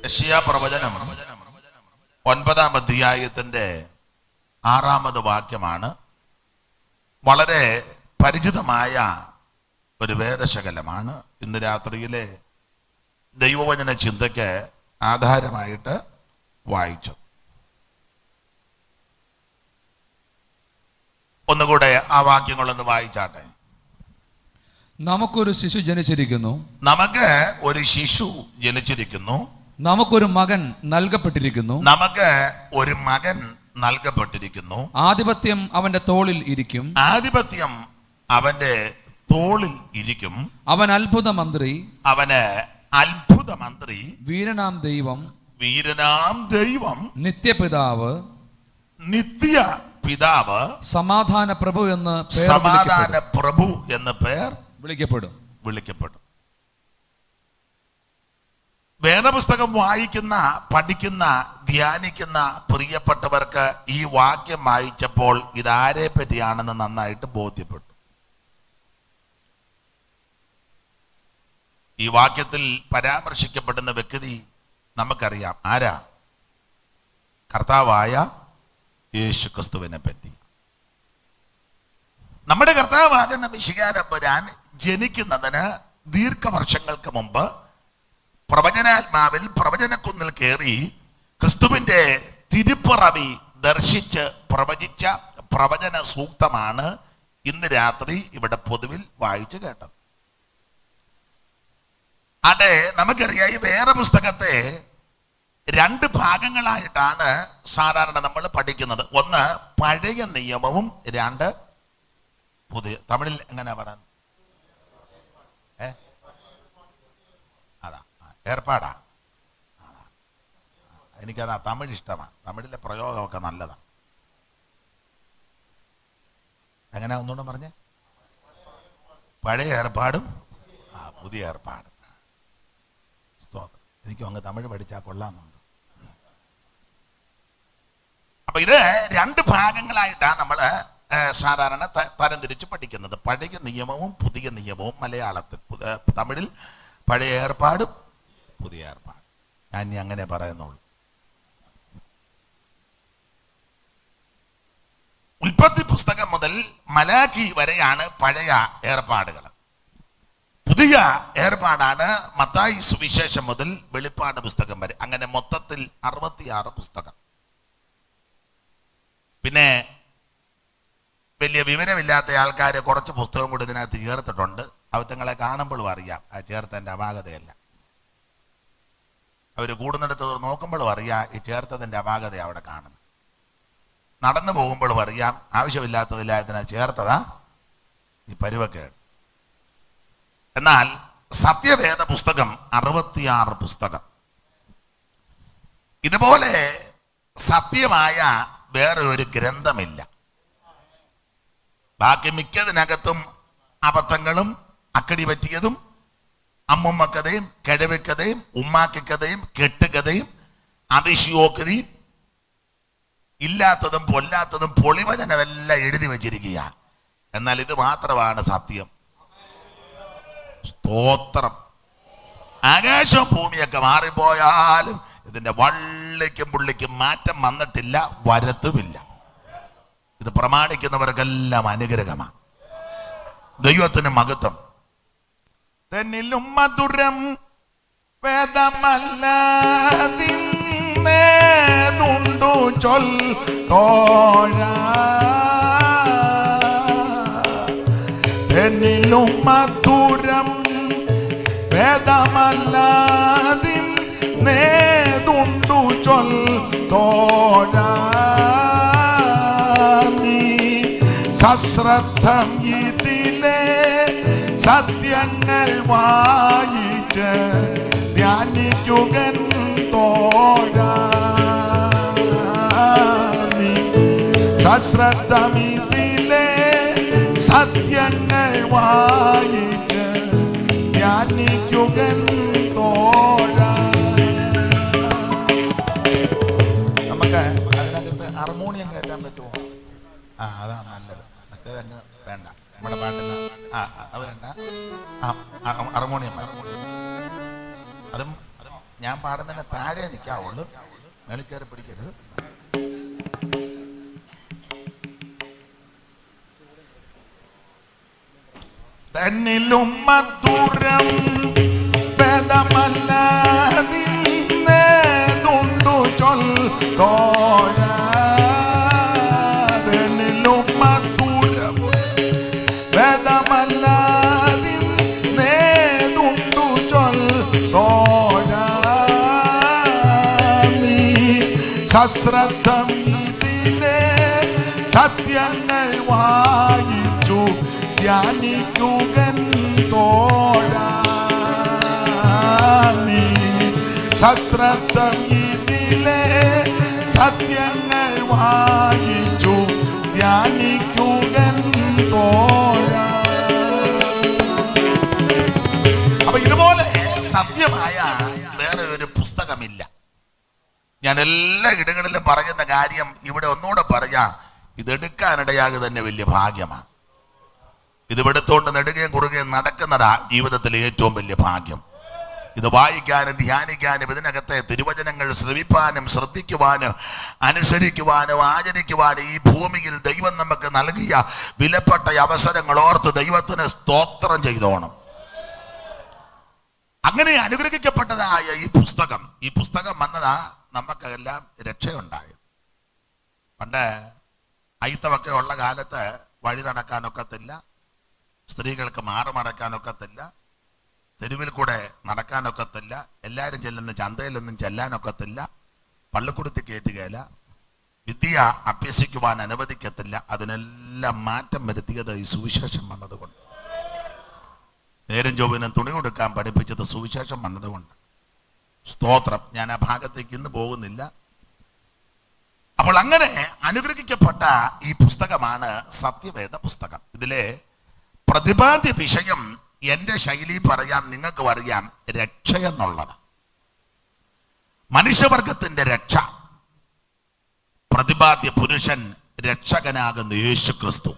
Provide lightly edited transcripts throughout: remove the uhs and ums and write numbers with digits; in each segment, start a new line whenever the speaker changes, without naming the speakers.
യെശയ്യാ പ്രവചനം 9-ാം അധ്യായത്തിന്റെ 6-ാമത് വാക്യമാണ്. വളരെ പരിചിതമായ ഒരു വേദശകലമാണ്. ഇന്ന് രാത്രിയിലെ ദൈവവചന ചിന്തയ്ക്ക് ആധാരമായിട്ട് വായിച്ചു. ഒന്നുകൂടെ ആ വാക്യങ്ങളൊന്ന് വായിച്ചാട്ടെ.
നമുക്കൊരു ശിശു ജനിച്ചിരിക്കുന്നു,
നമുക്ക് ഒരു ശിശു ജനിച്ചിരിക്കുന്നു,
നമുക്കൊരു മകൻ നൽകപ്പെട്ടിരിക്കുന്നു,
നമുക്ക് ഒരു മകൻ നൽകപ്പെട്ടിരിക്കുന്നു,
ആധിപത്യം അവന്റെ തോളിൽ ഇരിക്കും,
ആധിപത്യം അവന്റെ തോളിൽ ഇരിക്കും,
അവൻ അത്ഭുത മന്ത്രി,
അവന് അത്ഭുത മന്ത്രി,
വീരനാം ദൈവം,
വീരനാം ദൈവം,
നിത്യപിതാവ്,
നിത്യ പിതാവ്,
സമാധാന പ്രഭു എന്ന്
സമാധാന പ്രഭു എന്ന് പേർ
വിളിക്കപ്പെടും.
വേദപുസ്തകം വായിക്കുന്ന, പഠിക്കുന്ന, ധ്യാനിക്കുന്ന പ്രിയപ്പെട്ടവർക്ക് ഈ വാക്യം വായിച്ചപ്പോൾ ഇതാരെ പറ്റിയാണെന്ന് നന്നായിട്ട് ബോധ്യപ്പെട്ടു. ഈ വാക്യത്തിൽ പരാമർശിക്കപ്പെടുന്ന വ്യക്തി നമുക്കറിയാം. ആരാ? കർത്താവായ യേശു ക്രിസ്തുവിനെ പറ്റി. നമ്മുടെ കർത്താവാകുന്ന മിശിഹാതമ്പുരാൻ ജനിക്കുന്നതിന് ദീർഘവർഷങ്ങൾക്ക് മുമ്പ് പ്രവചനാത്മാവിൽ പ്രവചനക്കുന്നിൽ കയറി ക്രിസ്തുവിന്റെ തിരുപ്പിറവി ദർശിച്ച് പ്രവചിച്ച പ്രവചന സൂക്തമാണ് ഇന്ന് രാത്രി ഇവിടെ പൊതുവിൽ വായിച്ചു കേട്ടത്. അതെ, നമുക്കറിയാം ഈ വേറെ പുസ്തകത്തെ 2 ഭാഗങ്ങളായിട്ടാണ് സാധാരണ നമ്മൾ പഠിക്കുന്നത്. ഒന്ന് പഴയ നിയമവും, 2 പുതിയ. തമിഴിൽ എങ്ങനെയാ പറയാൻ? അതാ ഏർപ്പാടാ. എനിക്കതാ തമിഴ് ഇഷ്ടമാണ്. തമിഴിലെ പ്രയോഗമൊക്കെ നല്ലതാണ്. എങ്ങനെയാ ഒന്നുകൂടെ പറഞ്ഞേ? പഴയ ഏർപ്പാടും പുതിയ ഏർപ്പാടും. എനിക്ക് അങ്ങ് തമിഴ് പഠിച്ചാൽ കൊള്ളാമെന്നുണ്ട്. അപ്പൊ ഇത് 2 ഭാഗങ്ങളായിട്ടാണ് നമ്മൾ സാധാരണ തരംതിരിച്ച് പഠിക്കുന്നത്. പഴയ നിയമവും പുതിയ നിയമവും. മലയാളത്തിൽ, തമിഴിൽ പഴയ ഏർപ്പാടും പുതിയ ഏർപ്പാട്. ഞാൻ ഇനി അങ്ങനെ പറയുന്നുള്ളൂ. ഉൽപ്പത്തി പുസ്തകം മുതൽ മലാഖി വരെയാണ് പഴയ ഏർപ്പാടുകൾ. പുതിയ ഏർപ്പാടാണ് മത്തായി സുവിശേഷം മുതൽ വെളിപ്പാട് പുസ്തകം വരെ. അങ്ങനെ മൊത്തത്തിൽ 66 പുസ്തകം. പിന്നെ വലിയ വിവരമില്ലാത്ത ആൾക്കാർ കുറച്ച് പുസ്തകം കൂടി ഇതിനകത്ത് ചേർത്തിട്ടുണ്ട്. അവറ്റങ്ങളെ കാണുമ്പോഴും അറിയാം ആ ചേർത്തതിൻ്റെ അപാകതയല്ല. അവർ കൂടുന്നിടത്ത് നോക്കുമ്പോഴും അറിയാം ഈ ചേർത്തതിൻ്റെ അപാകത അവിടെ കാണുന്നത്. നടന്നു പോകുമ്പോഴും അറിയാം ആവശ്യമില്ലാത്തതില്ല ഇതിനെ ചേർത്തതാ ഈ പരുവക്കേട്. എന്നാൽ സത്യവേദ പുസ്തകം 66 പുസ്തകം. ഇതുപോലെ സത്യമായ വേറെ ഒരു ഗ്രന്ഥമില്ല. ബാക്കി മിക്കതിനകത്തും അബദ്ധങ്ങളും അക്കടി പറ്റിയതും അമ്മുമ്മക്കഥയും കിഴവിക്കഥയും ഉമ്മാക്കിക്കഥയും കെട്ടുകഥയും അതിശയോക്തിയും ഇല്ലാത്തതും പൊല്ലാത്തതും പൊളിവചനമെല്ലാം എഴുതി വച്ചിരിക്കുക. എന്നാൽ ഇത് മാത്രമാണ് സത്യം. സ്തോത്രം. ആകാശവും ഭൂമിയൊക്കെ മാറിപ്പോയാലും ഇതിന്റെ വള്ളിക്കും പുള്ളിക്കും മാറ്റം വന്നിട്ടില്ല, വരത്തുമില്ല. ഇത് പ്രമാണിക്കുന്നവർക്കെല്ലാം അനുഗ്രഹമാണ്. ദൈവത്തിന് മഹത്വം. തന്നിലും മധുരം വേദമല്ലതിന്നേതുണ്ടു ചൊല്ലോഴ. തന്നിലും മധുരം വേദമല്ലതിന്നേതുണ്ടു ചൊല്ലോഴ. നീ സശ്രദ്ധം ഇതിലെ സത്യങ്ങൾ വായിച്ച് ധ്യാനിക്കുകൻ തോഴ. നീ സശ്രദ്ധം ഇതിലെ സത്യങ്ങൾ വായിച്ച് ധ്യാനിക്കുകൻ തോഴ. നമുക്ക് അതിനകത്ത് ഹാർമോണിയം കയറ്റാൻ പറ്റുമോ? അതാ നല്ലത്. മറ്റേതങ്ങ് വേണ്ട. നമ്മുടെ പാട്ടിന് അത് വേണ്ട. ഹാർമോണിയം അതും ഞാൻ പാടുന്നതിന് താഴെ നിൽക്കാവുള്ളൂ, മേളിൽ കയറി പിടിക്കരുത്. തന്നിലും മധുരം ഭേദമല്ലാതിന്നേതുണ്ടു ചൊല്ലോഴ. തന്നിലും മധുരം ഭേദമല്ലാതിന്നേതുണ്ടു ചൊല്ലോഴ. നീ സശ്രദ്ധം ഇതിലെ സത്യങ്ങൾ വായിച്ചു ധ്യാനിക്കുകൻ തോഴ. നീ സശ്രദ്ധം ഇതിലെ സത്യങ്ങൾ വായിച്ചു ധ്യാനിക്കുകൻ തോഴ. അപ്പൊ ഇതുപോലെ സത്യമായ വേറെ ഒരു പുസ്തകമില്ല. ഞാൻ എല്ലാ ഇടങ്ങളിലും പറയുന്ന കാര്യം ഇവിടെ ഒന്നുകൂടെ പറയാം. ഇതെടുക്കാനിടയാകുക തന്നെ വലിയ ഭാഗ്യമാണ്. ഇത് എടുത്തുകൊണ്ട് നെടുകയും കുറുകയും നടക്കുന്നതാ ജീവിതത്തിലെ ഏറ്റവും വലിയ ഭാഗ്യം. ഇത് വായിക്കാനും ധ്യാനിക്കാനും ഇതിനകത്തെ തിരുവചനങ്ങൾ ശ്രവിപ്പാനും ശ്രദ്ധിക്കുവാനും അനുസരിക്കുവാനും ആചരിക്കുവാനും ഈ ഭൂമിയിൽ ദൈവം നമുക്ക് നൽകിയ വിലപ്പെട്ട അവസരങ്ങൾ ഓർത്ത് ദൈവത്തിന് സ്തോത്രം ചെയ്തോണം. അങ്ങനെ അനുഗ്രഹിക്കപ്പെട്ടതായ ഈ പുസ്തകം വന്നതാ നമുക്കെല്ലാം രക്ഷയുണ്ടായത്. പണ്ട് അയിത്തമൊക്കെ ഉള്ള കാലത്ത് വഴി നടക്കാനൊക്കത്തില്ല, സ്ത്രീകൾക്ക് മാറുമടക്കാനൊക്കത്തില്ല, തെരുവിൽ കൂടെ നടക്കാനൊക്കത്തില്ല, എല്ലാവരും ചെല്ലുന്ന ചന്തയിലൊന്നും ചെല്ലാനൊക്കത്തില്ല, പള്ളിക്കുടുത്തി കയറ്റുകയില്ല, വിദ്യ അഭ്യസിക്കുവാൻ അനുവദിക്കത്തില്ല. അതിനെല്ലാം മാറ്റം വരുത്തിയത് ഈ സുവിശേഷം വന്നതുകൊണ്ട്. നേരം ചൊവ്വനും തുണി കൊടുക്കാൻ പഠിപ്പിച്ചത് സുവിശേഷം വന്നതുകൊണ്ട്. സ്തോത്രം. ഞാൻ ആ ഭാഗത്തേക്ക് ഇന്ന് പോകുന്നില്ല. അപ്പോൾ അങ്ങനെ അനുഗ്രഹിക്കപ്പെട്ട ഈ പുസ്തകമാണ് സത്യവേദ പുസ്തകം. ഇതിലെ പ്രതിപാദ്യ വിഷയം എന്റെ ശൈലി പറയാം, നിങ്ങൾക്ക് അറിയാം, രക്ഷയെന്നുള്ളത്. മനുഷ്യവർഗത്തിന്റെ രക്ഷ. പ്രതിപാദ്യ പുരുഷൻ രക്ഷകനാകുന്ന യേശു ക്രിസ്തു.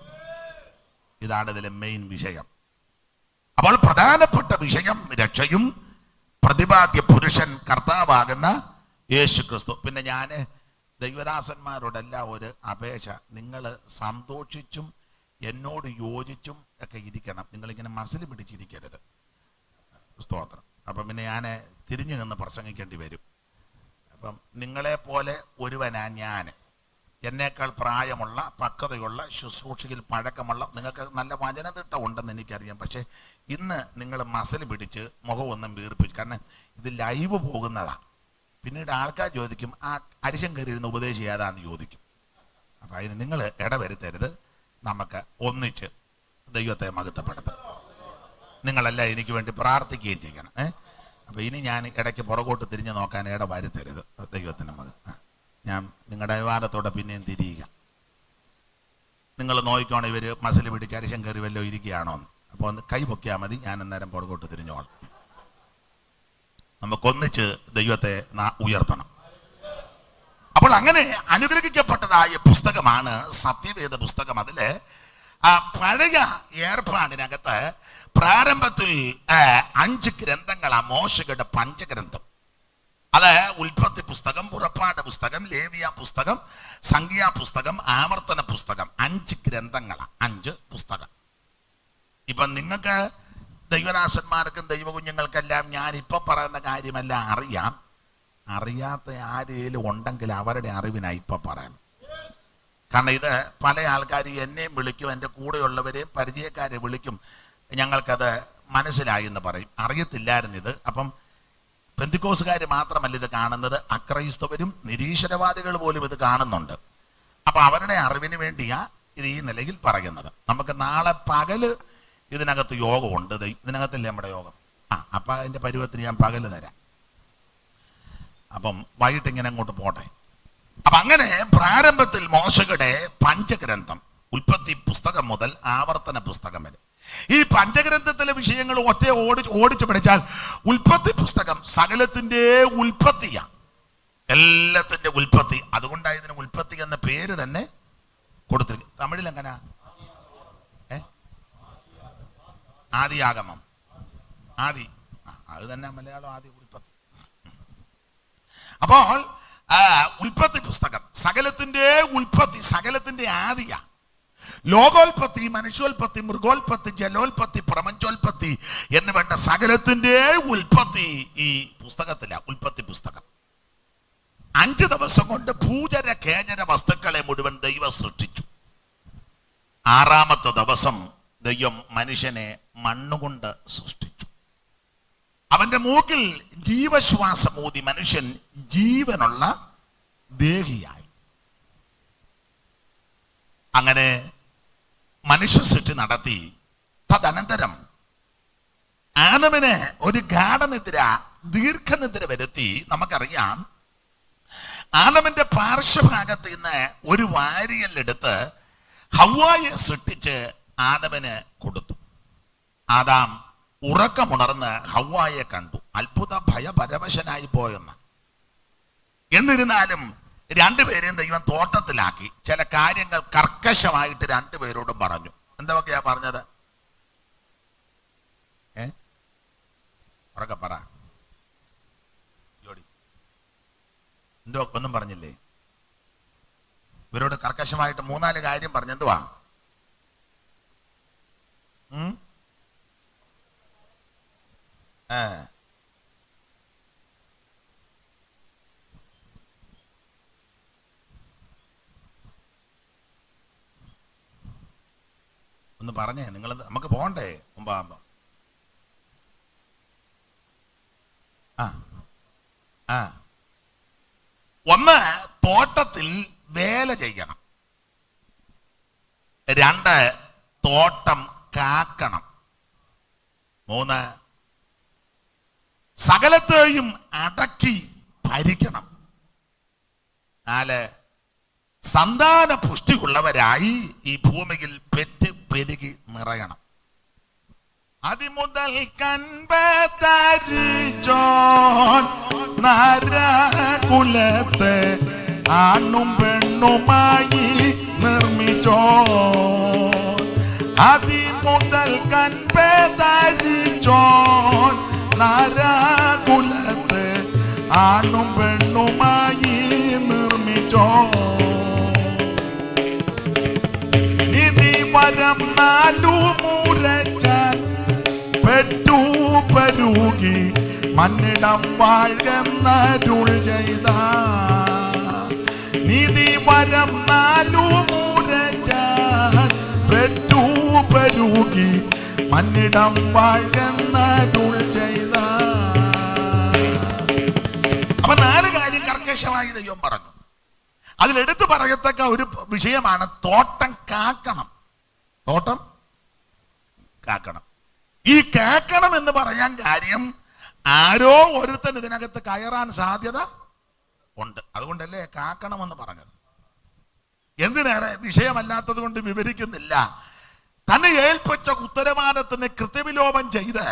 ഇതാണ് ഇതിലെ മെയിൻ വിഷയം. അപ്പോൾ പ്രധാനപ്പെട്ട വിഷയം രക്ഷയും പ്രതിപാദ്യ പുരുഷൻ കർത്താവാകുന്ന യേശു ക്രിസ്തു. പിന്നെ ഞാൻ ദൈവദാസന്മാരോടെല്ലാം ഒരു അപേക്ഷ, നിങ്ങൾ സന്തോഷിച്ചും എന്നോട് യോജിച്ചും ഒക്കെ ഇരിക്കണം. നിങ്ങളിങ്ങനെ മസിൽ പിടിച്ചിരിക്കരുത്. സ്തോത്രം. അപ്പം പിന്നെ ഞാൻ തിരിഞ്ഞു നിന്ന് പ്രസംഗിക്കേണ്ടി വരും. അപ്പം നിങ്ങളെപ്പോലെ ഒരുവനാ ഞാൻ. എന്നേക്കാൾ പ്രായമുള്ള, പക്വതയുള്ള, ശുശ്രൂഷയിൽ പഴക്കമുള്ള, നിങ്ങൾക്ക് നല്ല വചനതിട്ട ഉണ്ടെന്ന് എനിക്കറിയാം. പക്ഷേ ഇന്ന് നിങ്ങൾ മസിൽ പിടിച്ച് മുഖമൊന്നും വീർപ്പിച്ചു. കാരണം ഇത് ലൈവ് പോകുന്നതാണ്. പിന്നീട് ആൾക്കാർ ചോദിക്കും, ആ അരിശം കയറിയിരുന്ന ഉപദേശം ഏതാന്ന് ചോദിക്കും. അപ്പം അതിന് നിങ്ങൾ ഇടവരുത്തരുത്. നമുക്ക് ഒന്നിച്ച് ദൈവത്തെ മഹത്വപ്പെടുത്താം. നിങ്ങളെല്ലാം എനിക്ക് വേണ്ടി പ്രാർത്ഥിക്കുകയും ചെയ്യണം. അപ്പം ഇനി ഞാൻ ഇടയ്ക്ക് പുറകോട്ട് തിരിഞ്ഞ് നോക്കാൻ വരുത്തരുത്. ദൈവത്തിൻ്റെ മഹത്വം. ഞാൻ നിങ്ങളുടെ അനുവാദത്തോടെ പിന്നെയും തിരിയുക. നിങ്ങൾ നോക്കിക്കോണം, ഇവർ മസിൽ പിടിച്ച് അരിശം കയറി വല്ലോ ഇരിക്കുകയാണോ എന്ന്. അപ്പോൾ ഒന്ന് കൈ പൊക്കിയാൽ മതി, ഞാൻ അന്നേരം പുറകോട്ട് തിരിഞ്ഞോളാം. നമുക്കൊന്നിച്ച് ദൈവത്തെ ഉയർത്തണം. അപ്പോൾ അങ്ങനെ അനുഗ്രഹിക്കപ്പെട്ടതായ പുസ്തകമാണ് സത്യവേദ പുസ്തകം. അതില് പഴയ ഏർപ്പാടിനകത്ത് പ്രാരംഭത്തിൽ 5 ഗ്രന്ഥങ്ങളാ. മോശയുടെ പഞ്ചഗ്രന്ഥം. അത് ഉൽപ്പത്തി പുസ്തകം, പുറപ്പാട് പുസ്തകം, ലേവ്യ പുസ്തകം, സംഖ്യാ പുസ്തകം, ആവർത്തന പുസ്തകം. 5 ഗ്രന്ഥങ്ങളാണ്, 5 പുസ്തകം. ഇപ്പൊ നിങ്ങൾക്ക് ദൈവദാസന്മാർക്കും ദൈവകുഞ്ഞുങ്ങൾക്കെല്ലാം ഞാൻ ഇപ്പൊ പറയുന്ന കാര്യമെല്ലാം അറിയാം. അറിയാത്ത ആരെങ്കിലും ഉണ്ടെങ്കിൽ അവരുടെ അറിവിനായി ഇപ്പൊ പറയണം. കാരണം ഇത് പല ആൾക്കാർ എന്നെയും വിളിക്കും, എൻ്റെ കൂടെയുള്ളവരെയും പരിചയക്കാരെ വിളിക്കും, ഞങ്ങൾക്കത് മനസ്സിലായി എന്ന് പറയും. അറിയത്തില്ലായിരുന്നു ഇത്. അപ്പം പെന്തിക്കോസുകാർ മാത്രമല്ല ഇത് കാണുന്നത്, അക്രൈസ്തവരും നിരീശ്വരവാദികൾ പോലും ഇത് കാണുന്നുണ്ട്. അപ്പൊ അവരുടെ അറിവിന് വേണ്ടിയാ ഇത് ഈ നിലയിൽ പറയുന്നത്. നമുക്ക് നാളെ പകല് ഇതിനകത്ത് യോഗമുണ്ട്. ഇതിനകത്തല്ലേ നമ്മുടെ യോഗം. അപ്പൊ അതിന്റെ പരുവത്തിന് ഞാൻ പകല് തരാം. അപ്പം വൈകിട്ട് ഇങ്ങനെ അങ്ങോട്ട് പോട്ടെ. അപ്പൊ അങ്ങനെ പ്രാരംഭത്തിൽ മോശയുടെ പഞ്ചഗ്രന്ഥം, ഉൽപ്പത്തി പുസ്തകം മുതൽ ആവർത്തന പുസ്തകം വരെ, ഈ പഞ്ചഗ്രന്ഥത്തിലെ വിഷയങ്ങൾ ഓടിച്ചു പഠിച്ചാൽ ഉൽപ്പത്തി പുസ്തകം സകലത്തിന്റെ ഉൽപ്പത്തിയാണ്, എല്ലാത്തിന്റെ ഉൽപ്പത്തി. അതുകൊണ്ടാണ് ഇതിന് ഉൽപ്പത്തി എന്ന പേര് തന്നെ കൊടുത്തിരിക്കുന്നത്. തമിഴിൽ എങ്ങനെ? ആദിയാഗമം. ആദി, അത് തന്നെ മലയാളം ആദി ഉൽപ്പത്തി. അപ്പോൾ ഉൽപ്പത്തി പുസ്തകം സകലത്തിന്റെ ഉൽപ്പത്തി, സകലത്തിന്റെ ആദിയ. ലോകോൽപത്തി, മനുഷ്യോൽപത്തി, മൃഗോൽപത്തി, ജലോൽപത്തി, പ്രപഞ്ചോൽപത്തി എന്ന് വേണ്ട സകലത്തിന്റെ ഉൽപ്പത്തി ഈ പുസ്തകത്തില. ഉൽപ്പത്തി പുസ്തകം 5 ദിവസം കൊണ്ട് ഭൂചര കേചര വസ്തുക്കളെ മുഴുവൻ ദൈവം സൃഷ്ടിച്ചു. 6-ാമത്തെ ദിവസം ദൈവം മനുഷ്യനെ മണ്ണുകൊണ്ട് സൃഷ്ടിച്ചു. അവന്റെ മൂക്കിൽ ജീവശ്വാസം ഊതി മനുഷ്യൻ ജീവനുള്ള ദേഹിയായി. അങ്ങനെ മനുഷ്യ സൃഷ്ടി നടത്തി. തദനന്തരം ആദമിന് ഒരു ഗാഠനിദ്ര, ദീർഘനിദ്ര വരുത്തി. നമുക്കറിയാം, ആദമിന്റെ പാർശ്വഭാഗത്ത് നിന്ന് ഒരു വാരിയലെടുത്ത് ഹവ്വായെ സൃഷ്ടിച്ച് ആദമിന് കൊടുത്തു. ആദാം ഉറക്കമുണർന്ന് ഹവ്വായെ കണ്ടു. അത്ഭുത ഭയപരവശനായി പോയെന്ന്. എന്നിരുന്നാലും രണ്ടുപേരെയും ദൈവം തോട്ടത്തിലാക്കി. ചില കാര്യങ്ങൾ കർക്കശമായിട്ട് രണ്ടുപേരോടും പറഞ്ഞു. എന്തൊക്കെയാ പറഞ്ഞത്? ഉറക്കെ പറ. എന്തോ ഒന്നും പറഞ്ഞില്ലേ? ഇവരോട് കർക്കശമായിട്ട് 3-4 കാര്യം പറഞ്ഞു. എന്തുവാ? ഒന്ന് പറഞ്ഞേ. നിങ്ങൾ നമുക്ക് പോകണ്ടേ മുമ്പാകുമ്പോ? ഒന്ന്, തോട്ടത്തിൽ വേല ചെയ്യണം. 2, തോട്ടം കാക്കണം. 3, സകലത്തെയും അടക്കി ഭരിക്കണം. 4, സന്താന പുഷ്ടിയുള്ളവരായി ഈ ഭൂമിയിൽ പെറ്റ് പെരുകി നിറയണം. അതിമുതൽ കുലത്തെ ആണും പെണ്ണുമായി നിർമ്മിച്ചോ. അതിമുതൽ കുലത്തെ ആണും പെണ്ണുമായി നിർമ്മിച്ചോ. നിധി വരം 4 മുരച്ചാൻ പെറ്റു പെരുകി മന്നിടം വാഴ്കന്നരുൾ ചെയ്ത. നിധി വരം 4 മുരച്ചാൻ പെറ്റു പെരുകി മന്നിടം വാഴ്കന്നരുൾ ചെയ്ത. അപ്പൊ 4 കാര്യം കർക്കശമായി ദൈവം പറഞ്ഞു. അതിലെടുത്ത് പറയത്തക്ക ഒരു വിഷയമാണ് തോട്ടം കാക്കണം. തോട്ടം കാക്കണം. ഈ കാക്കണം എന്ന് പറയാൻ കാര്യം, ആരോ ഒരുത്തൻ ഇതിനകത്ത് കയറാൻ സാധ്യത ഉണ്ട്. അതുകൊണ്ടല്ലേ കാക്കണമെന്ന് പറഞ്ഞത്. എന്തിനേറെ വിഷയമല്ലാത്തത് കൊണ്ട് വിവരിക്കുന്നില്ല. തന്നെ ഏൽപ്പിച്ച ഉത്തരവാദിത്തത്തിന് കൃത്യവിലോപം ചെയ്ത്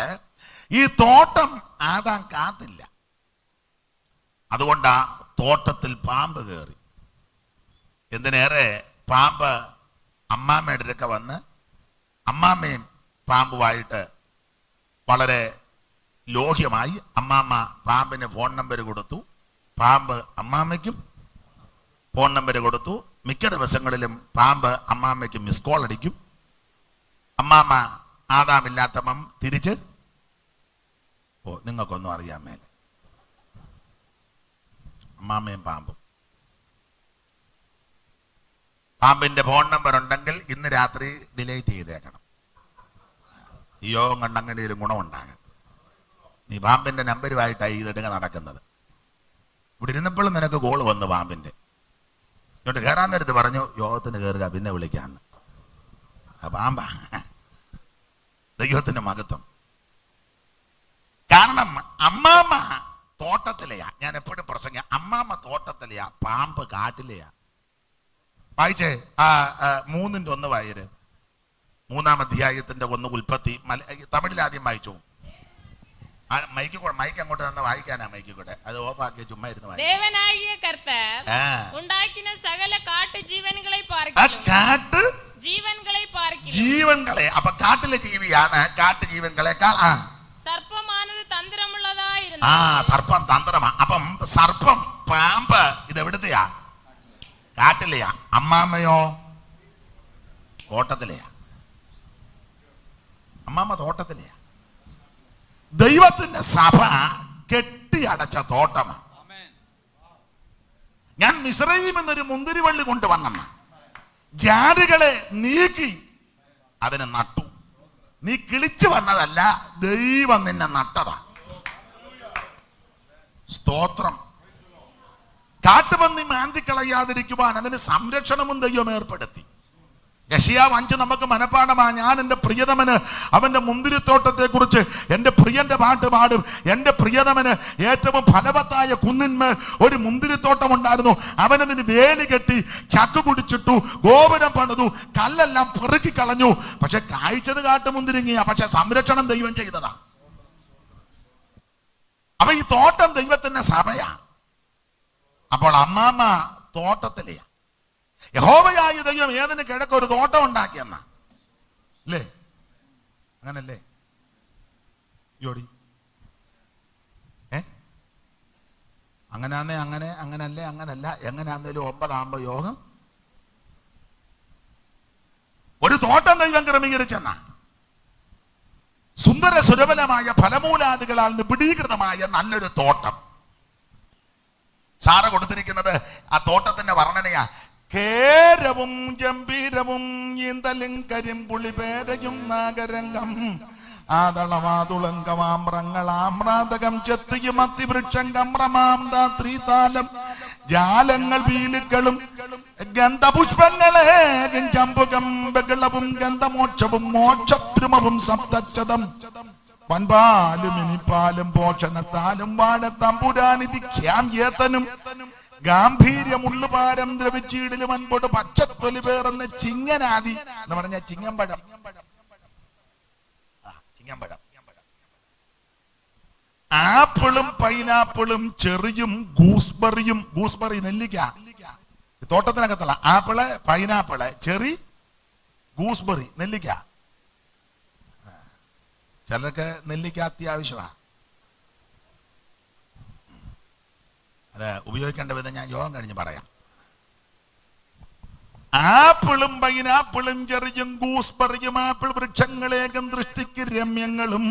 ഈ തോട്ടം ആദാം കാത്തില്ല. അതുകൊണ്ടാ തോട്ടത്തിൽ പാമ്പ് കയറി. എന്തിനേറെ പാമ്പ് അമ്മാമ്മയുടെ അടുക്ക വന്ന് അമ്മാമ്മയും പാമ്പുമായിട്ട് വളരെ ലോഹ്യമായി. അമ്മാമ്മ പാമ്പിന് ഫോൺ നമ്പർ കൊടുത്തു. പാമ്പ് അമ്മാമ്മയ്ക്കും ഫോൺ നമ്പർ കൊടുത്തു. മിക്ക ദിവസങ്ങളിലും പാമ്പ് അമ്മാമ്മയ്ക്ക് മിസ് കോൾ അടിക്കും. അമ്മാമ്മ ആദാമില്ലാത്തമ്മ തിരിച്ച് നിങ്ങൾക്കൊന്നും അറിയാൻ മേല. അമ്മാമ്മയും പാമ്പും. പാമ്പിന്റെ ഫോൺ നമ്പർ ഉണ്ടെങ്കിൽ ഇന്ന് രാത്രി ഡിലീറ്റ് ചെയ്തേക്കണം. ഈ യോഗം കണ്ടങ്ങനെ ഒരു ഗുണമുണ്ടാകണം. നീ പാമ്പിന്റെ നമ്പരുമായിട്ടായി ഇതെടുങ്ങ നടക്കുന്നത്. ഇവിടെ ഇരുന്നപ്പോഴും നിനക്ക് കോള് വന്നു പാമ്പിന്റെ. ഇങ്ങോട്ട് കയറാൻ നേരത്ത് പറഞ്ഞു യോഗത്തിന് കയറുക, പിന്നെ വിളിക്കാന്ന്. പാമ്പ ദൈവത്തിന്റെ മഹത്വം. കാരണം അമ്മാമ്മ തോട്ടത്തിലെയാ. ഞാൻ എപ്പോഴും പ്രസംഗം, അമ്മാമ്മ തോട്ടത്തിലെയാ, പാമ്പ് കാട്ടിലെയാ. വായിച്ചേ 3:1 വായര്. 3-ാം അധ്യായത്തിന്റെ 1 ഉൽപ്പത്തി. തമിഴിൽ ആദ്യം വായിച്ചു. മൈക്ക് അങ്ങോട്ട് തന്നെ വായിക്കാനാ. മൈക്ക് കൂടെ അത് ഓഫാക്കിയ ചുമ്മാ ഇരുന്ന് ജീവൻകളെ. അപ്പൊ കാട്ടിലെ ജീവിയാണ്. കാട്ടു ജീവൻകളെക്കാൾ സർപ്പം തന്ത്രമാ. അപ്പം സർപ്പം പാമ്പ് ഇതെവിടുത്തെയാ? കാട്ടിലെയാ. അമ്മാമ്മയോ? തോട്ടത്തിലെയാ. അമ്മാമ്മ തോട്ടത്തിലെയാ. ദൈവത്തിന്റെ സഭ കെട്ടിയടച്ച തോട്ടമാണ്. ഞാൻ മിസ്രയീമിൽ നിന്നൊരു മുന്തിരിവള്ളി കൊണ്ടുവന്ന ജാതികളെ നീക്കി അതിനെ നട്ടു. നീ കിളിച്ചു വന്നതല്ല, ദൈവം നിന്നെ നട്ടതാ. സ്തോത്രം. കാട്ടുപന്നി മാന്തിക്കളയാതിരിക്കുവാൻ അതിന് സംരക്ഷണവും ദൈവം ഏർപ്പെടുത്തി. യെശയ്യാവ് 5 നമുക്ക് മനപ്പാഠമാ. ഞാൻ എൻ്റെ പ്രിയതമന് അവന്റെ മുന്തിരിത്തോട്ടത്തെ കുറിച്ച് എൻ്റെ പ്രിയന്റെ പാട്ട് പാടും. എൻ്റെ പ്രിയതമന് ഏറ്റവും ഫലവത്തായ കുന്നിന്മേൽ ഒരു മുന്തിരിത്തോട്ടം ഉണ്ടായിരുന്നു. അവനതിന് വേലി കെട്ടി, ചക്ക് കുടിച്ചിട്ടു, ഗോപുരം പണിതു, കല്ലെല്ലാം പെറുക്കി കളഞ്ഞു. പക്ഷെ കായ്ച്ചത് കാട്ടുമുന്തിരിങ്ങിയ, പക്ഷെ സംരക്ഷണം ദൈവം ചെയ്തതാ. അപ്പൊ ഈ തോട്ടം ദൈവത്തിന്റെ സഭയാ. അപ്പോൾ അമ്മാമ്മ തോട്ടത്തിലെയാ. യഹോവയായ ദൈവം ഏതിന് കിഴക്ക് ഒരു തോട്ടം ഉണ്ടാക്കിയെന്ന അല്ലേ? അങ്ങനല്ലേ ജോഡി? അങ്ങനാന്നേ അങ്ങനെ, അങ്ങനല്ലേ അങ്ങനല്ല, എങ്ങനെയാന്നേലും 9 യോഗം ഒരു തോട്ടം ദൈവം ക്രമീകരിച്ചെന്ന. സുന്ദര സുരവലമായ ഫലമൂലാദികളാൽ നിബിഡീകൃതമായ നല്ലൊരു തോട്ടം. സാറ കൊടുത്തിരിക്കുന്നത് ആ തോട്ടത്തിന്റെ വർണ്ണനയാ. കേരവും ഗംഭീരവും ഈന്തലും കരിമ്പുളിപേരയും നാഗരംഗം ആതളമാതുളങ്കമാമ്രങ്ങളാമ്രാതകം ചെത്തിയും അത്തിവൃക്ഷം കമ്രമാം ത്രീതാലം ജാലങ്ങൾ വീലുക്കളും ഗന്ധപുഷ്പങ്ങളെ ചമ്പുകം ബകളവും ഗന്ധമോക്ഷവും മോക്ഷഭ്രമവും സപ്തച്ചതം വൻപാലും ഇനിപ്പാലും പോഷണത്താലും വാഴത്തമ്പുരാനിധി ഖ്യാം ഗാംഭീര്യമുള്ളുപാരം ദ്രവിച്ചീടിലും അൻപോട്ട് പച്ചത്തൊലി പേർന്ന ചിങ്ങനാദി എന്ന് പറഞ്ഞ ചിങ്ങമ്പഴം. ആപ്പിളും പൈനാപ്പിളും ചെറിയും ഗൂസ്ബറിയും. ഗൂസ്ബറി നെല്ലിക്ക തോട്ടത്തിനകത്തുള്ള ആപ്പിള്, പൈനാപ്പിള്, ചെറി, ഗൂസ്ബറി നെല്ലിക്ക. ചിലർക്ക് നെല്ലിക്ക അത്യാവശ്യമാണ്. അത് ഉപയോഗിക്കേണ്ട വിധം ഞാൻ യോഗം കഴിഞ്ഞ് പറയാം. ആപ്പിളും പൈനാപ്പിളും ചെറിയും ഗൂസ്ബറിയും ആപ്പിൾ വൃക്ഷങ്ങളേകം ദൃഷ്ടിക്ക് രമ്യങ്ങളും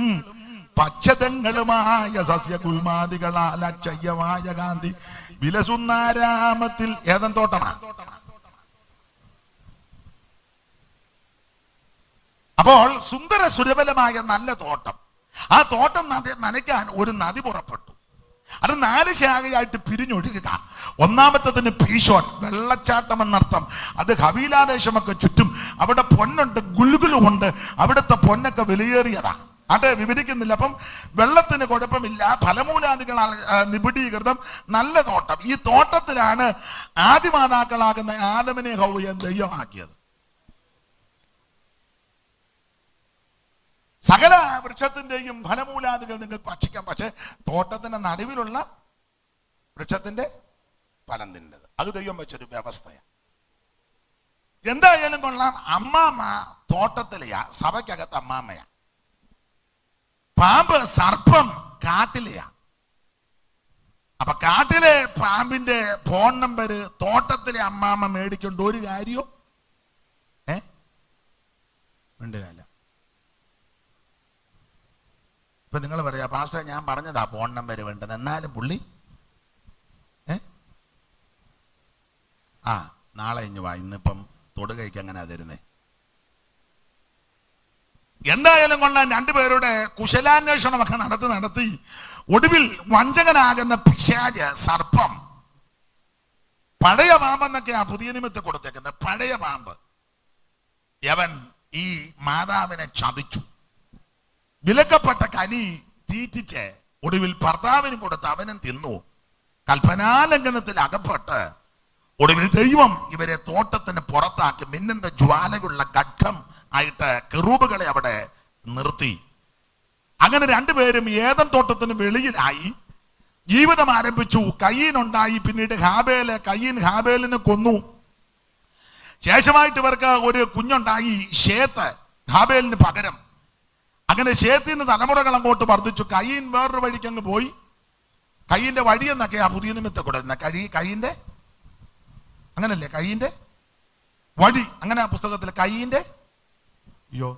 പച്ചതങ്ങളുമായ സസ്യകുൽമാദികളാൽ അക്ഷയമായ കാന്തി വിലസുന്നാരാമത്തിൽ ഏതൻ തോട്ടമാണ്. അപ്പോൾ സുന്ദര സുരബലമായ നല്ല തോട്ടം. ആ തോട്ടം നനയ്ക്കാൻ ഒരു നദി പുറപ്പെട്ടു. അത് 4 ശാഖയായിട്ട് പിരിഞ്ഞൊഴുകുക. ഒന്നാമത്തതിന് പീശോൻ, വെള്ളച്ചാട്ടം എന്നർത്ഥം. അത് ഹവീലാദേശമൊക്കെ ചുറ്റും. അവിടെ പൊന്നുണ്ട്, ഗുൽഗുലുമുണ്ട്. അവിടുത്തെ പൊന്നൊക്കെ വിലയേറിയതാണ്. അത് വിവരിക്കുന്നില്ല. അപ്പം വെള്ളത്തിന് കുഴപ്പമില്ല, ഫലമൂലാദികളാൽ നിബിഡീകൃതം, നല്ല തോട്ടം. ഈ തോട്ടത്തിലാണ് ആദിമാതാക്കളാകുന്ന ആദമിനെ ഹവ്വയെ ദൈവമാക്കിയത്. സകല വൃക്ഷത്തിന്റെയും ഫലമൂലാദികൾ നിങ്ങൾക്ക് ഭക്ഷിക്കാം. പക്ഷെ തോട്ടത്തിന്റെ നടുവിലുള്ള വൃക്ഷത്തിന്റെ ഫലം തിന്നത് അത് ദൈവം വെച്ചൊരു വ്യവസ്ഥയാണ്. എന്തായാലും കൊള്ളാം. അമ്മാമ്മ തോട്ടത്തിലെയാ, സഭയ്ക്കകത്ത് അമ്മാമ്മയാ. പാമ്പ്, സർപ്പം കാട്ടിലെയാ. അപ്പൊ കാട്ടിലെ പാമ്പിന്റെ ഫോൺ നമ്പര് തോട്ടത്തിലെ അമ്മാമ്മ മേടിക്കൊണ്ട് ഒരു കാര്യോ വേണ്ടതല്ല. ഇപ്പൊ നിങ്ങൾ പറയാ, പാസ്റ്റർ ഞാൻ പറഞ്ഞതാ ഫോൺ നമ്പർ വേണ്ടത്, എന്നാലും പുള്ളി നാളെ ഇഞ്ഞു വാ, ഇന്നിപ്പം തൊടുകൈക്ക് അങ്ങനെ തരുന്നേ. എന്തായാലും കൊള്ളാൻ 2 പേരുടെ കുശലാന്വേഷണമൊക്കെ നടത്തി ഒടുവിൽ വഞ്ചകനാകുന്ന പിശാച്, സർപ്പം, പഴയ പാമ്പെന്നൊക്കെയാ പുതിയ നിമിത്തം കൊടുത്തേക്കുന്നത്. പഴയ പാമ്പ് യവൻ ഈ മാതാവിനെ ചതിച്ചു. വിലക്കപ്പെട്ട കനി തീറ്റിച്ച് ഒടുവിൽ ഭർത്താവിനും കൊടുത്ത് അവനും തിന്നു. കൽപ്പനാലംഘനത്തിൽ അകപ്പെട്ട് ഒടുവിൽ ദൈവം ഇവരെ തോട്ടത്തിന് പുറത്താക്കി മിന്നുന്ന ജ്വാലയുള്ള ഖഡ്ഗം ആയിട്ട് കെറൂബുകളെ അവിടെ നിർത്തി. അങ്ങനെ 2 പേരും ഏദൻ തോട്ടത്തിന് വെളിയിലായി ജീവിതം ആരംഭിച്ചു. കയീൻ ഉണ്ടായി, പിന്നീട് കയീൻ ഹാബേലിനെ കൊന്നു. ശേഷമായിട്ട് ഇവർക്ക് ഒരു കുഞ്ഞുണ്ടായി, ശേത്ത്, ഹാബേലിന് പകരം. അങ്ങനെ ശേത്തിന് തലമുറകൾ അങ്ങോട്ട് വർദ്ധിച്ചു. കയീൻ വേറൊരു വഴിക്ക് അങ്ങ് പോയി. കയ്യിന്റെ വഴി എന്നൊക്കെയാ പുതിയ നിമിത്തം കൂടെ കയ്യിന്റെ അങ്ങനല്ലേ, കയ്യിന്റെ വഴി, അങ്ങനെ ആ പുസ്തകത്തിൽ കയ്യിന്റെ. അയ്യോ,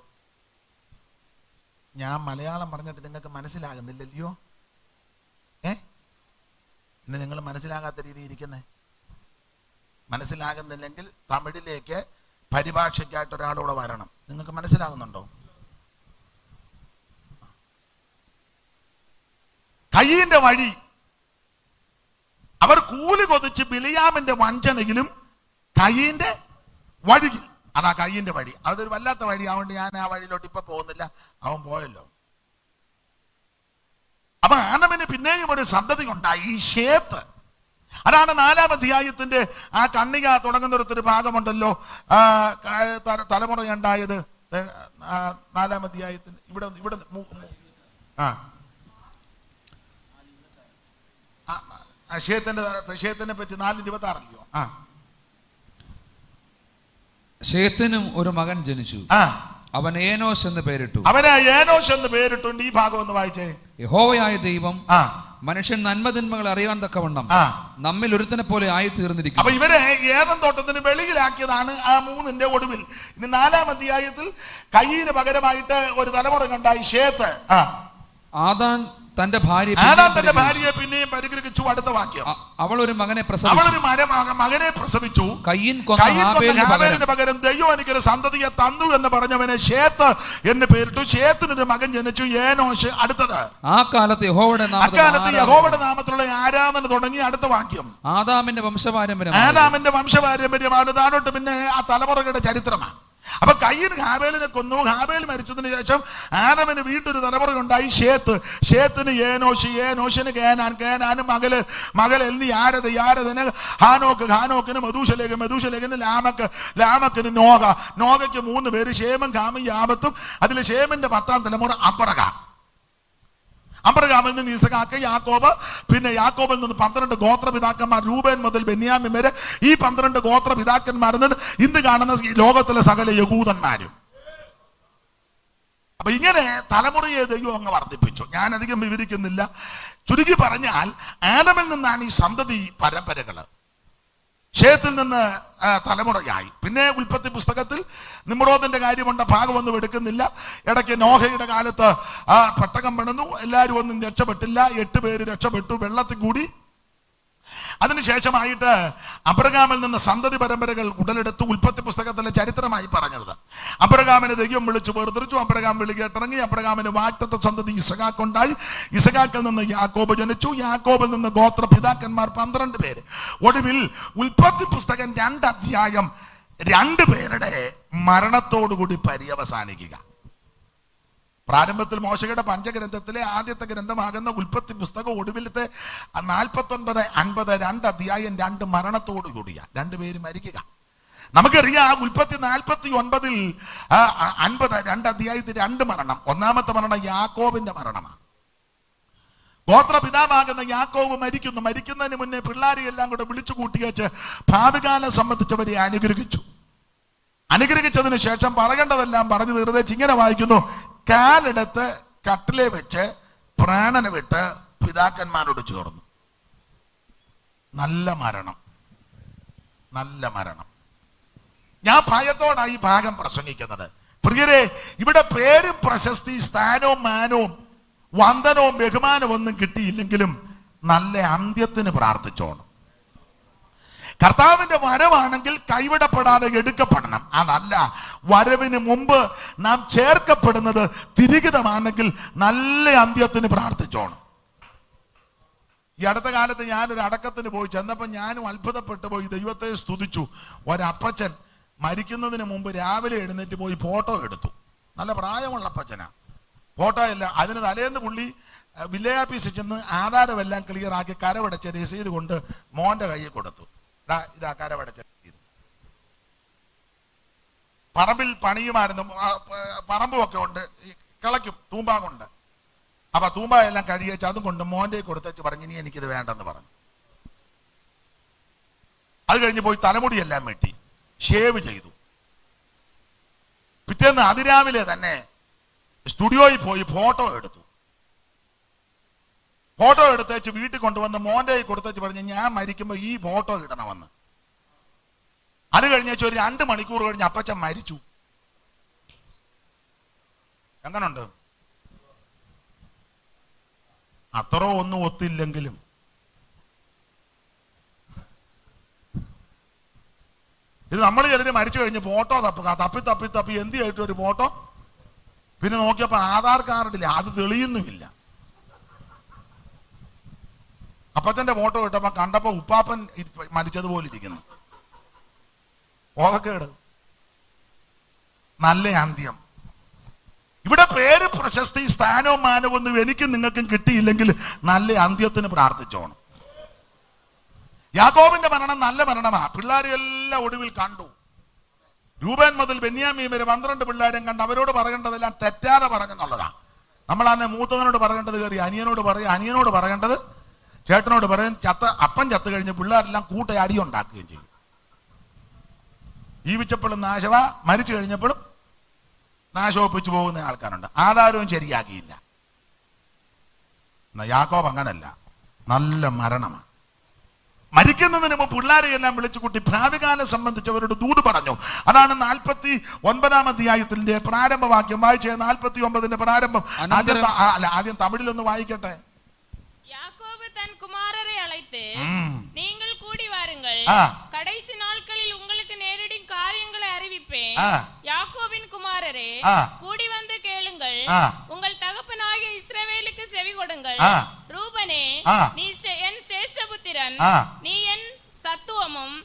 ഞാൻ മലയാളം പറഞ്ഞിട്ട് നിങ്ങൾക്ക് മനസ്സിലാകുന്നില്ലല്ലോ. ഇന്ന് നിങ്ങൾ മനസ്സിലാകാത്ത രീതി ഇരിക്കുന്നേ. മനസ്സിലാകുന്നില്ലെങ്കിൽ തമിഴിലേക്ക് പരിഭാഷയ്ക്കായിട്ട് ഒരാളൂടെ വരണം. നിങ്ങൾക്ക് മനസ്സിലാകുന്നുണ്ടോ? കയ്യിന്റെ വഴി. അവർ കൂലി കൊതിച്ച് ബിലിയാമിന്റെ വഞ്ചനയിലും കയ്യിന്റെ വഴിയിൽ. അതാ കയ്യിന്റെ വഴി. അതൊരു വല്ലാത്ത വഴി. അതുകൊണ്ട് ഞാൻ ആ വഴിയിലോട്ട് ഇപ്പൊ പോകുന്നില്ല, അവൻ പോയല്ലോ. അപ്പൊ ആദമിന് പിന്നെയും ഒരു സന്തതി ഉണ്ടായി, ശേത്ത്. അതാണ് 4-ാം അധ്യായത്തിന്റെ ആ കണ്ണിക തുടങ്ങുന്നിടത്തൊരു ഭാഗമുണ്ടല്ലോ, തലമുറയുണ്ടായത്. 4-ാം അധ്യായത്തിന് ഇവിടെ ശേത്തിനെ പറ്റി 4:26
ശേത്തിനും ഒരു മകൻ ജനിച്ചു, അവൻ ഏനോശ് എന്ന് പേരിട്ടു.
അവനെ ഏനോശ് എന്ന് പേരിട്ടുണ്ട്. ഈ ഭാഗം ഒന്ന് വായിച്ചേ.
യഹോവയായ ദൈവം മനുഷ്യൻ നന്മതിന്മകൾ അറിയാൻ തക്കവണ്ണം നമ്മിൽ ഒരുത്തനെ പോലെ ആയി തീർന്നിരിക്കും.
അപ്പൊ ഇവരെ ഏദൻ തോട്ടത്തിന് വെളിയിലാക്കിയതാണ് ആ 3-ന്റെ ഒടുവിൽ. ഇനി 4-ാം അധ്യായത്തിൽ കയ്യിന് പകരമായിട്ട് ഒരു തലമുറ കണ്ടായി, ശേത്ത്.
ആദാൻ തന്റെ
ഭാര്യയെ പിന്നെയും പരിഗ്രഹിച്ചു. അടുത്ത വാക്യം,
അവൾ ഒരു മകനെ
പ്രസവിച്ചു.
കയ്യിൻ
ഹാബേലിന് പകരം ദൈവം എനിക്കൊരു സന്തതിയെ തന്നു എന്ന് പറഞ്ഞവനെ ശേത്ത് എന്ന് പേരിട്ടു. ശേത്തിനൊരു മകൻ ജനിച്ചു, ഏനോശ്. അടുത്തത്,
ആ കാലത്ത് യഹോവയുടെ
നാമത്തിലുള്ള ആരാധന തുടങ്ങി. അടുത്ത വാക്യം,
ആദാമിന്റെ
വംശപാരമ്പര്യമാണ്. താഴോട്ട് പിന്നെ ആ തലമുറകളുടെ ചരിത്രമാണ്. അപ്പൊ കയ്യിന് ഹാബേലിനെ കൊന്നു. ഹാബേൽ മരിച്ചതിന് ശേഷം ആദമിന് വീണ്ടും ഒരു തലമുറ ഉണ്ടായി, ശേത്ത്. ശേത്തിന് ഏനോശ്, ഏനോശിന് കേനാൻ, കേനാന് മകൾ എൽനി, യാരദിന് ഹാനോക്ക്, ഹാനോക്കിന് മെതൂശലേഖ്, മെതൂശലേഖിന് ലാമക്ക്, ലാമക്കിന് നോഹ, നോഹയ്ക്ക് 3 പേര്, ശേമും കാമും യാമത്തും. അതിൽ ശേമിന്റെ 10-ാം തലമുറ അബ്രഹാം. അബ്രഹാമിൽ നിന്ന് ഇസഹാക്ക്, യാക്കോബ്. പിന്നെ യാക്കോബിൽ നിന്ന് 12 ഗോത്രപിതാക്കന്മാർ, രൂബേൻ മുതൽ ബെന്യാമിൻ വരെ. ഈ 12 ഗോത്രപിതാക്കന്മാരിൽ നിന്ന് ഇന്ന് കാണുന്ന ലോകത്തിലെ സകല യഹൂദന്മാരും. അപ്പൊ ഇങ്ങനെ തലമുറയെ ദൈവം അങ്ങ് വർദ്ധിപ്പിച്ചു. ഞാൻ അധികം വിവരിക്കുന്നില്ല. ചുരുക്കി പറഞ്ഞാൽ ആദമിൽ നിന്നാണ് ഈ സന്തതി പരമ്പരകള്. ശേത്തിൽ നിന്ന് തലമുറയായി. പിന്നെ ഉൽപ്പത്തി പുസ്തകത്തിൽ നിമ്രോദിന്റെ കാര്യമുണ്ട്, ഭാഗമൊന്നും എടുക്കുന്നില്ല. ഇടയ്ക്ക് നോഹയുടെ കാലത്ത് പെട്ടകം പണിതു, എല്ലാവരും ഒന്നും രക്ഷപ്പെട്ടില്ല. 8 പേര് രക്ഷപ്പെട്ടു, വെള്ളത്തിൽ കൂടി. അതിനുശേഷമായിട്ട് അബ്രഹാമിൽ നിന്ന് സന്തതി പരമ്പരകൾ ഉടലെടുത്ത് ഉൽപ്പത്തി പുസ്തകത്തിലെ ചരിത്രമായി പറഞ്ഞത്. അബ്രഹാമിനെ ദൈവം വിളിച്ചു വേർതിരിച്ചു. അബ്രഹാം വിളി കേട്ടിറങ്ങി. അബ്രഹാമിന് വാഗ്ദത്ത സന്തതി ഇസഹാക്ക് ഉണ്ടായി. ഇസഹാക്കിൽ നിന്ന് യാക്കോബ് ജനിച്ചു. യാക്കോബിൽ നിന്ന് ഗോത്രപിതാക്കന്മാർ 12 പേര്. ഒടുവിൽ ഉൽപ്പത്തി പുസ്തകം 2 അധ്യായം 2 പേരുടെ മരണത്തോടുകൂടി പര്യവസാനിക്കുക. പ്രാരംഭത്തിൽ മോശയുടെ പഞ്ചഗ്രന്ഥത്തിലെ ആദ്യത്തെ ഗ്രന്ഥമാകുന്ന ഉൽപ്പത്തി പുസ്തകം ഒടുവിലത്തെ 49, 50, 2 അധ്യായം 2 മരണത്തോടു കൂടിയ 2 പേര് മരിക്കുക. നമുക്കറിയാം ഉൽപ്പത്തി 49 50 2 അധ്യായത്തിൽ 2 മരണം. ഒന്നാമത്തെ മരണം യാക്കോബിന്റെ മരണമാണ്. ഗോത്രപിതാവാകുന്ന യാക്കോബ് മരിക്കുന്നു. മരിക്കുന്നതിന് മുന്നേ പിള്ളാരെയെല്ലാം കൂടെ വിളിച്ചു കൂട്ടി വെച്ച് ഭാവികാലം സംബന്ധിച്ചവരെ അനുഗ്രഹിച്ചു. അനുഗ്രഹിച്ചതിന് ശേഷം പറയേണ്ടതെല്ലാം പറഞ്ഞു തീർന്നേച്ച് ഇങ്ങനെ വായിക്കുന്നു, കാലെടുത്ത് കട്ടിലെ വെച്ച് പ്രാണനെ വിട്ട് പിതാക്കന്മാരോട് ചേർന്നു. നല്ല മരണം, നല്ല മരണം. ഞാൻ ഭയത്തോടാണ് ഈ ഭാഗം പ്രസംഗിക്കുന്നത്. പ്രിയരെ, ഇവിടെ പേരും പ്രശസ്തി, സ്ഥാനവും മാനവും വന്ദനവും ബഹുമാനവും ഒന്നും കിട്ടിയില്ലെങ്കിലും നല്ല അന്ത്യത്തിന് പ്രാർത്ഥിച്ചോണം. കർത്താവിന്റെ വരവാണെങ്കിൽ കൈവിടപ്പെടാതെ എടുക്കപ്പെടണം. അതല്ല, വരവിന് മുമ്പ് നാം ചേർക്കപ്പെടുന്നത് തിരികിതമാണെങ്കിൽ നല്ല അന്ത്യത്തിന് പ്രാർത്ഥിച്ചോണം. ഈ അടുത്ത കാലത്ത് ഞാനൊരു അടക്കത്തിന് പോയി ചെന്നപ്പോൾ ഞാനും അത്ഭുതപ്പെട്ടു പോയി, ദൈവത്തെ സ്തുതിച്ചു. ഒരപ്പച്ചൻ മരിക്കുന്നതിന് മുമ്പ് രാവിലെ എഴുന്നേറ്റ് പോയി ഫോട്ടോ എടുത്തു. നല്ല പ്രായമുള്ള അപ്പച്ചനാ. ഫോട്ടോ അല്ല, അതിന് തലേന്ന് പുള്ളി വില്ലേജ് ഓഫീസിൽ ചെന്ന് ആധാരമെല്ലാം ക്ലിയർ ആക്കി കരവടച്ച രസീത് കൊണ്ട് മോന്റെ കയ്യിൽ കൊടുത്തു. ഇതാ കരവടച്ച രസീത്. പറമ്പിൽ പണിയുമായിരുന്നു, പറമ്പുമൊക്കെ ഉണ്ട്, കിളയ്ക്കും, തൂമ്പാകുണ്ട്. അപ്പൊ തൂമ്പായെല്ലാം കഴിയച്ച് അതും കൊണ്ട് മോന്റെ കൊടുത്തേച്ച് പറഞ്ഞു, ഇനി എനിക്കിത് വേണ്ടെന്ന് പറഞ്ഞു. അത് കഴിഞ്ഞ് പോയി തലമുടിയെല്ലാം വെട്ടി ഷേവ് ചെയ്തു. പിറ്റേന്ന് അതിരാവിലെ തന്നെ സ്റ്റുഡിയോയിൽ പോയി ഫോട്ടോ എടുത്തു. ഫോട്ടോ എടുത്തേച്ച് വീട്ടിൽ കൊണ്ടുവന്ന് മോന്റെ കൊടുത്തേച്ച് പറഞ്ഞ് ഞാൻ മരിക്കുമ്പോ ഈ ഫോട്ടോ ഇടണമെന്ന്. അത് കഴിഞ്ഞേച്ച് ഒരു 2 മണിക്കൂർ കഴിഞ്ഞ് അപ്പച്ചൻ മരിച്ചു. എങ്ങനുണ്ട്? അത്ര ഒന്നും ഒത്തില്ലെങ്കിലും ഇത് നമ്മൾ ചിലര് മരിച്ചു കഴിഞ്ഞ് ഫോട്ടോ തപ്പി തപ്പി തപ്പി എന്ത് ചെയ്തിട്ട് ഒരു ഫോട്ടോ, പിന്നെ നോക്കിയപ്പോ ആധാർ കാർഡില്ല, അത് തെളിയുന്നുമില്ല. അപ്പച്ചന്റെ ഫോട്ടോ ഇട്ടപ്പോ കണ്ടപ്പോ ഉപ്പാപ്പൻ മരിച്ചതുപോലെ ഇരിക്കുന്നു. ഓതക്കേട്, നല്ല അന്ത്യം. ഇവിടെ പേര്, പ്രശസ്തി, സ്ഥാനവും മാനവും ഒന്നും എനിക്കും നിങ്ങൾക്കും കിട്ടിയില്ലെങ്കിൽ നല്ല അന്ത്യത്തിന് പ്രാർത്ഥിച്ചോണം. യാക്കോബിന്റെ മരണം നല്ല മരണമാ. പിള്ളേരെ എല്ലാം ഒടുവിൽ കണ്ടു. രൂബേൻ മുതൽ ബെന്യാമീൻ വരെ 12 പിള്ളേരും കണ്ട് അവരോട് പറയേണ്ടതെല്ലാം തെറ്റാതെ പറഞ്ഞെന്നുള്ളതാ. നമ്മൾ അന്നെ മൂത്തവനോട് പറയേണ്ടത് കയറി അനിയനോട് പറയും, അനിയനോട് പറയേണ്ടത് ചേട്ടനോട് പറയും. അപ്പൻ ചത്ത് കഴിഞ്ഞ് പിള്ളേരെല്ലാം കൂട്ട അടിയുണ്ടാക്കുകയും ചെയ്യും. ജീവിച്ചപ്പോഴും നാശവ, മരിച്ചു കഴിഞ്ഞപ്പോഴും നാശോപ്പിച്ചു പോകുന്ന ആൾക്കാരുണ്ട്. ആധാരവും ശരിയാക്കിയില്ല. യാക്കോബ് അങ്ങനല്ല, നല്ല മരണമാണ്. മരിക്കുന്നതിന് മുമ്പ് പിള്ളേരെ എല്ലാം വിളിച്ചു കൂട്ടി ഭാവികാലം സംബന്ധിച്ച് അവരോട് ദൂത് പറഞ്ഞു. അതാണ് 49-ാം അധ്യായത്തിന്റെ പ്രാരംഭവാക്യം വായിച്ചേ. 49-ന്റെ പ്രാരംഭം. ആദ്യം തമിഴിലൊന്ന് വായിക്കട്ടെ.
யாக்கோபு தன் குமாரரை அழைத்து, நீங்கள் கூடி வாருங்கள், கடைசி நாட்களில் உங்களுக்கு நேரிடும் காரியங்களை அறிவிப்பேன். யாக்கோபின் குமாரரே, கூடி வந்து கேளுங்கள், உங்கள் தகப்பனாகிய இஸ்ரவேலுக்கு செவி கொடுங்கள். ரூபனே, நீ என் சிரேஷ்ட புத்திரன், நீ என் சத்துவமும்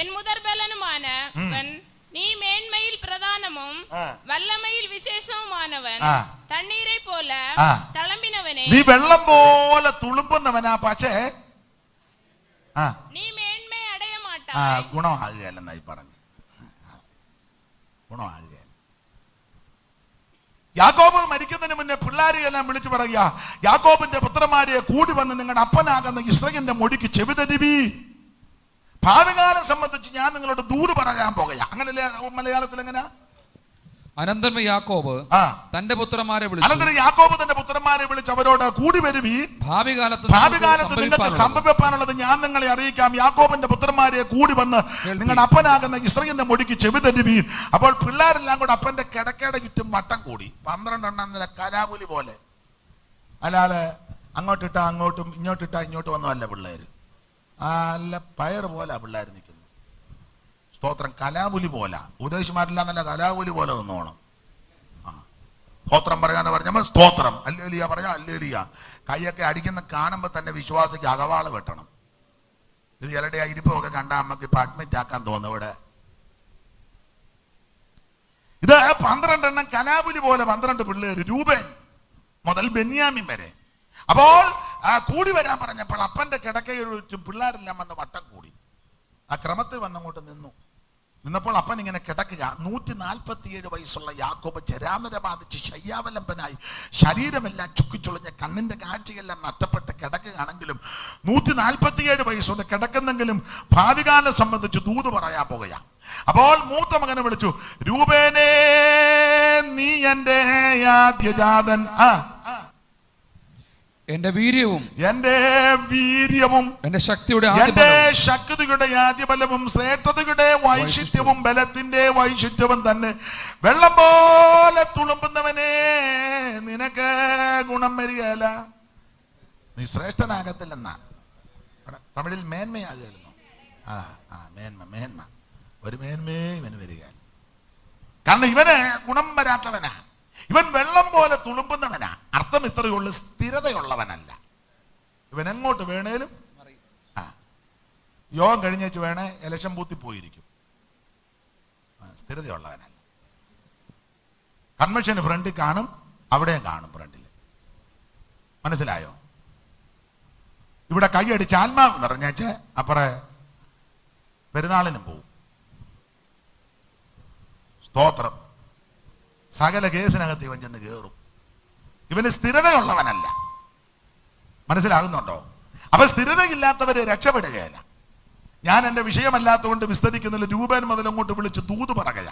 என் முதற்பலனுமானவன், நீ மேன்மையில் பிரதானமும் வல்லமையில் விசேஷமானவன், തണ്ണീരെ പോലെ തളമ്പിനവനെ,
നീ വെള്ളം പോലെ തുളുമ്പുന്നവനാ, പക്ഷേ
നീ മേന്മ അടയ മാട്ടായി.
ഗുണമാകുകയല്ലെന്നായി പറഞ്ഞു. ഗുണമാകുക. യാക്കോബ് മരിക്കുന്നതിന് മുന്നേ പിള്ളേരെ എല്ലാം വിളിച്ചു പറയുക, യാക്കോബിന്റെ പുത്രന്മാരെ കൂടി വന്ന് നിങ്ങളുടെ അപ്പനാകുന്ന ഇസ്രായേലിന്റെ മൊഴിക്ക് ചെവി തരുവി. ഭാവികാലം സംബന്ധിച്ച് ഞാൻ നിങ്ങളോട് ദൂത് പറയാൻ പോകുക. അങ്ങനല്ലേ മലയാളത്തിൽ എങ്ങനെ?
അനന്തരം യാക്കോബ് തന്റെ പുത്രന്മാരെ വിളിച്ച് അവരോട് കൂടി വരുവി, ഭാവികാലത്ത് നിങ്ങൾക്ക് സംഭവിപ്പാനുള്ളത് ഞാൻ നിങ്ങളെ അറിയിക്കാം. യാക്കോബിന്റെ പുത്രന്മാരെ കൂടി വന്ന് നിങ്ങളുടെ അപ്പനാകുന്ന ഇസ്രായേലിന്റെ മൊഴിക്ക് ചെവി തരുവി. അപ്പോൾ പിള്ളേരെല്ലാം കൂടെ അപ്പന്റെ കിടക്കയുടെ ചുറ്റും വട്ടം കൂടി. 12 എണ്ണം കലാപുലി പോലെ, അല്ലാതെ അങ്ങോട്ടിട്ടാ അങ്ങോട്ടും ഇങ്ങോട്ടിട്ടാ ഇങ്ങോട്ടും ഒന്നുമല്ല പിള്ളേര്. അല്ല പയർ പോലെ പിള്ളേർ നിൽക്കുന്നു. സ്തോത്രം. കലാപുലി പോലെ ഉപദേശിമാരെല്ലാം നല്ല കലാപുലി പോലെ നിന്നോണം. സ്തോത്രം പറയാന്ന് പറഞ്ഞപ്പോൾ സ്തോത്രം, അല്ലേലിയ പറയാ അല്ലേലിയ. കൈയൊക്കെ അടിക്കുന്ന കാണുമ്പോൾ തന്നെ വിശ്വാസിക്ക് അകവാള് വെട്ടണം. ഇത് ചിലരുടെ ഇരിപ്പൊക്കെ കണ്ടാൽ നമുക്ക് ഇപ്പൊ അഡ്മിറ്റ് ആക്കാൻ തോന്നുന്നു. ഇവിടെ ഇത് 12 എണ്ണം കലാപുലി പോലെ 12 പിള്ളേര്, രൂപൻ മുതൽ ബെന്യാമീൻ വരെ. അപ്പോൾ കൂടി വരാൻ പറഞ്ഞപ്പോൾ അപ്പന്റെ കിടക്കയൊഴിച്ച് പിള്ളേരെല്ലാം വന്ന് വട്ടം കൂടി. ആ ക്രമത്തിൽ വന്നങ്ങോട്ട് നിന്നപ്പോൾ അപ്പൻ ഇങ്ങനെ കിടക്കുക. 147 വയസ്സുള്ള യാക്കോബ് ജരാമര ബാധിച്ച് ശയ്യാവലംബനായി, ശരീരമെല്ലാം ചുക്കിച്ചുളിഞ്ഞ, കണ്ണിന്റെ കാഴ്ചയെല്ലാം നഷ്ടപ്പെട്ട് കിടക്കുകയാണെങ്കിലും 147 വയസ്സുണ്ട് കിടക്കുന്നെങ്കിലും ഭാവികാലം സംബന്ധിച്ച് ദൂത് പറയാൻ പോകുകയാണ്. അപ്പോൾ മൂത്ത മകനെ വിളിച്ചു, രൂപേനേ നീ എന്റെ ആദ്യജാതൻ, എന്റെ വീര്യവും എന്റെ
ശക്തിയുടെ ആദ്യബലവും ശ്രേഷ്ഠതയുടെ വൈശിഷ്ട്യവും ബലത്തിന്റെ വൈശിഷ്ട്യവും തന്നെ. വെള്ളം പോലെ തുളുമ്പുന്നവനെ നിനക്ക് ഗുണം വരികയല്ല, നീ ശ്രേഷ്ഠനാകത്തില്ലെന്നാ. തമിഴിൽ മേന്മയാകുന്നു. മേന്മ ഒരു മേന്മയെ ഇവന് വരിക. കാരണം ഇവന് ഗുണം വരാത്തവനാ. ഇവൻ വെള്ളം പോലെ തുളുമ്പുന്നവനാ. അർത്ഥം ഇത്രയുള്ളൂ, സ്ഥിരതയുള്ളവനല്ല. ഇവൻ എങ്ങോട്ട് വേണേലും യോഗം കഴിഞ്ഞേച്ച് വേണേ ഇലക്ഷൻ ബൂത്തിൽ പോയിരിക്കും. സ്ഥിരതയുള്ളവനല്ല. കൺവെൻഷന് ഫ്രണ്ടിൽ കാണും, അവിടെയും കാണും ഫ്രണ്ടിൽ. മനസ്സിലായോ? ഇവിടെ കൈയടിച്ച് ആത്മാവ് നിറഞ്ഞേച്ച് അപ്പുറേ പെരുന്നാളിനും പോവും. സ്തോത്രം. സകല കേസിനകത്ത് ഇവൻ ചെന്ന് കയറും. ഇവന് സ്ഥിരതയുള്ളവനല്ല. മനസ്സിലാകുന്നുണ്ടോ? അപ്പൊ സ്ഥിരതയില്ലാത്തവരെ രക്ഷപ്പെടുകയല്ല. ഞാൻ എന്റെ വിഷയമല്ലാത്തതുകൊണ്ട് വിസ്തരിക്കുന്നില്ല. രൂപൻ മുതൽ അങ്ങോട്ട് വിളിച്ച് ദൂത് പറയുക.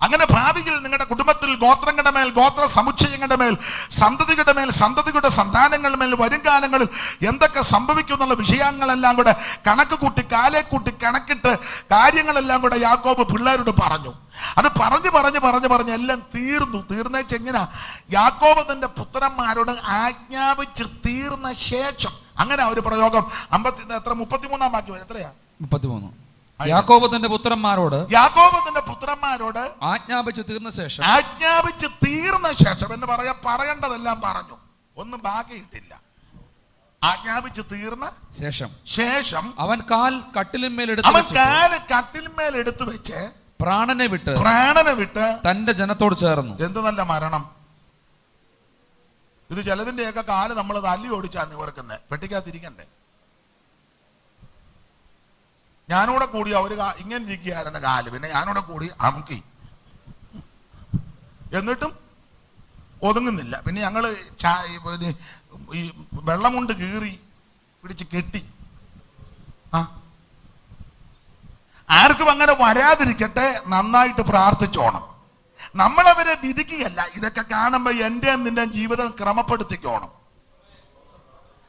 അങ്ങനെ ഭാവിയിൽ നിങ്ങളുടെ കുടുംബത്തിൽ ഗോത്രങ്ങളുടെ മേൽ, ഗോത്ര സമുച്ചയങ്ങളുടെ മേൽ, സന്തതികളുടെ മേൽ, സന്തതികളുടെ സന്താനങ്ങളുടെ മേൽ വരും കാലങ്ങളിൽ എന്തൊക്കെ സംഭവിക്കും എന്നുള്ള വിഷയങ്ങളെല്ലാം കൂടെ കണക്ക് കൂട്ടി, കാലേ കൂട്ടി കണക്കിട്ട് കാര്യങ്ങളെല്ലാം കൂടെ യാക്കോബ് പിള്ളേരോട് പറഞ്ഞു. അത് പറഞ്ഞ് എല്ലാം തീർന്നേച്ചെങ്ങനെ യാക്കോബ് തന്റെ പുത്രന്മാരോട് ആജ്ഞാപിച്ച് തീർന്ന ശേഷം, അങ്ങനെ ഒരു പ്രയോഗം 33 വാക്യം എത്രയാ? 33.
യാക്കോബ് തന്റെ പുത്രന്മാരോട്
ആജ്ഞാപിച്ച് തീർന്ന ശേഷം എന്ന് പറയേണ്ടതെല്ലാം പറഞ്ഞു, ഒന്നും ബാക്കിയിട്ടില്ല. ആജ്ഞാപിച്ച് തീർന്ന ശേഷം അവൻ കാൽ കട്ടിലിന്മേൽ എടുത്തു വെച്ച് പ്രാണനെ വിട്ട് തന്റെ ജനത്തോട് ചേർന്നു. എന്ത് നല്ല മരണം! ഇത് ചിലതിന്റെയൊക്കെ കാല് നമ്മൾ തല്ലി ഓടിച്ചാന്ന് ഓർക്കുന്നത്, പെട്ടിക്കകത്തിരിക്കണ്ടേ. ഞാനൂടെ കൂടി അവര് ഇങ്ങനെ ഇരിക്കുകയായിരുന്ന കാല്, പിന്നെ ഞാനൂടെ കൂടി അമുക്കി, എന്നിട്ടും ഒതുങ്ങുന്നില്ല. പിന്നെ ഞങ്ങള് ഈ വെള്ളം കൊണ്ട് കീറി പിടിച്ച് കെട്ടി. ആർക്കും അങ്ങനെ വരാതിരിക്കട്ടെ, നന്നായിട്ട് പ്രാർത്ഥിച്ചോണം. നമ്മളവരെ വിധിക്കുകയല്ല, ഇതൊക്കെ കാണുമ്പോ എൻ്റെ നിന്റെ ജീവിതം ക്രമപ്പെടുത്തിക്കോണം.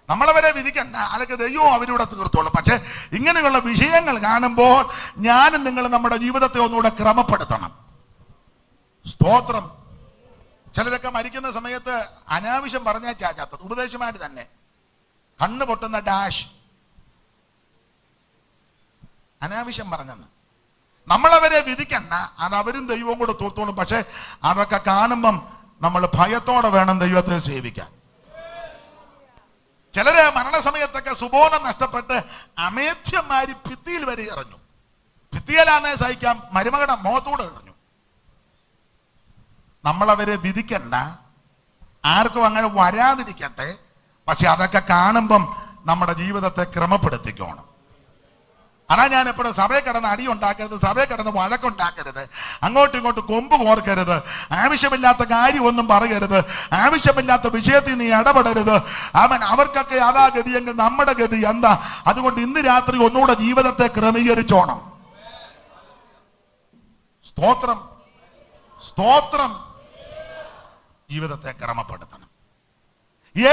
നമ്മളവരെ വിധിക്കണ്ട, അതൊക്കെ ദൈവം അവരൂടെ തീർത്തോളും. പക്ഷെ ഇങ്ങനെയുള്ള വിഷയങ്ങൾ കാണുമ്പോൾ ഞാനും നിങ്ങൾ നമ്മുടെ ജീവിതത്തെ ഒന്നുകൂടെ ക്രമപ്പെടുത്തണം. സ്തോത്രം. ചിലരൊക്കെ മരിക്കുന്ന സമയത്ത് അനാവശ്യം പറഞ്ഞാൽ ചാച്ചാത്തത്, ഉപദേശമാര് തന്നെ കണ്ണ് പൊട്ടുന്ന ഡാഷ് അനാവശ്യം പറഞ്ഞെന്ന്. നമ്മളവരെ വിധിക്കണ്ട, അത് അവരും ദൈവവും കൂടെ തീർത്തോളും. പക്ഷെ അതൊക്കെ കാണുമ്പം നമ്മൾ ഭയത്തോടെ വേണം ദൈവത്തെ സേവിക്കാൻ. ചിലര് മരണസമയത്തൊക്കെ സുബോധം നഷ്ടപ്പെട്ട് അമേധ്യന്മാര് ഭിത്തിയിൽ വരെ എറിഞ്ഞു. ഭിത്തിയിലാന്നേ സഹിക്കാം, മരുമകളുടെ മുഖത്തൂടെ എറിഞ്ഞു. നമ്മളവരെ വിധിക്കണ്ട, ആർക്കും അങ്ങനെ വരാതിരിക്കട്ടെ. പക്ഷെ അതൊക്കെ കാണുമ്പം നമ്മുടെ ജീവിതത്തെ ക്രമപ്പെടുത്തിക്കോണം. അതാ ഞാൻ എപ്പോഴും സഭയിൽ കിടന്ന് അടി ഉണ്ടാക്കരുത്, സഭയിൽ കിടന്ന് വഴക്കുണ്ടാക്കരുത്, അങ്ങോട്ടും ഇങ്ങോട്ടും കൊമ്പ് കോർക്കരുത്, ആവശ്യമില്ലാത്ത കാര്യമൊന്നും പറയരുത്, ആവശ്യമില്ലാത്ത വിഷയത്തിൽ നീ ഇടപെടരുത്. അവർക്കൊക്കെ അതാ ഗതിയെങ്കിൽ നമ്മുടെ ഗതി എന്താ? അതുകൊണ്ട് ഇന്ന് രാത്രി ഒന്നുകൂടെ ജീവിതത്തെ ക്രമീകരിച്ചോണം. സ്തോത്രം, സ്തോത്രം. ജീവിതത്തെ ക്രമപ്പെടുത്തണം.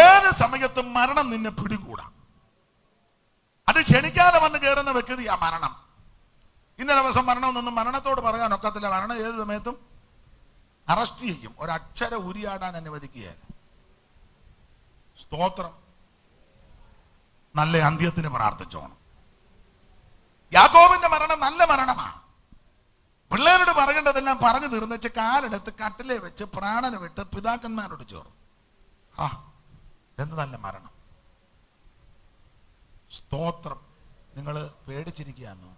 ഏത് സമയത്തും മരണം നിന്നെ പിടികൂടാം. അത് ക്ഷണിക്കാതെ വന്ന് കയറുന്ന വ്യക്തിയാ മരണം. ഇന്ന ദിവസം മരണമെന്നൊന്നും മരണത്തോട് പറയാൻ ഒക്കത്തില്ല. മരണം ഏത് സമയത്തും അറസ്റ്റ് ചെയ്യും, ഒരക്ഷരം ഉരിയാടാൻ അനുവദിക്കുകയല്ല. സ്തോത്രം. നല്ല അന്ത്യത്തിന് പ്രാർത്ഥിച്ചോണം. യാക്കോബിന്റെ മരണം നല്ല മരണമാണ്. പിള്ളേരോട് പറയേണ്ടതെല്ലാം പറഞ്ഞു തീർന്നിച്ച് കാലെടുത്ത് കട്ടിലെ വെച്ച് പ്രാണനെ വിട്ട് പിതാക്കന്മാരോട് ചേർന്നു. എന്ത് നല്ല മരണം! സ്തോത്രം. നിങ്ങൾ പേടിച്ചിരിക്കുകയാണോ?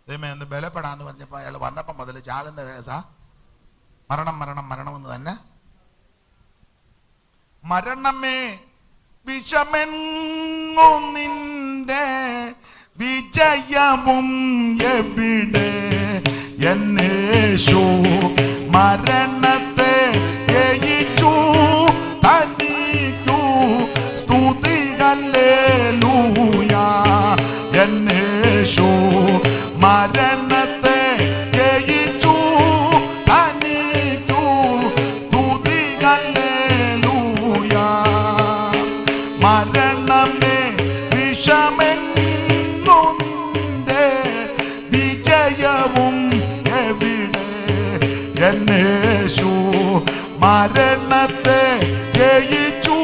ദൈവമേ എന്ന് ബലപ്പെടാന്ന് പറഞ്ഞപ്പോൾ അയാൾ വന്നപ്പം മുതൽ ചാകുന്ന കേസാ. മരണം മരണം മരണമെന്ന് തന്നെ. മരണമേ വിഷമെങ്ങും നിന്റെ വിജയവും എവിടെ? എന്നേശു മരണത്തെ ജയിച്ചു, തനിക്കു സ്തുതി ഹല്ലേലൂയാ. എന്നേശു മരണത്തെ ജയിച്ചു, തനിക്കു സ്തുതി ഹല്ലേലൂയാ. മരണമേ വിഷമെങ്ങു നിന്റെ വിജയവും എവിടെ? എന്നേശു മരണത്തെ ജയിച്ചു,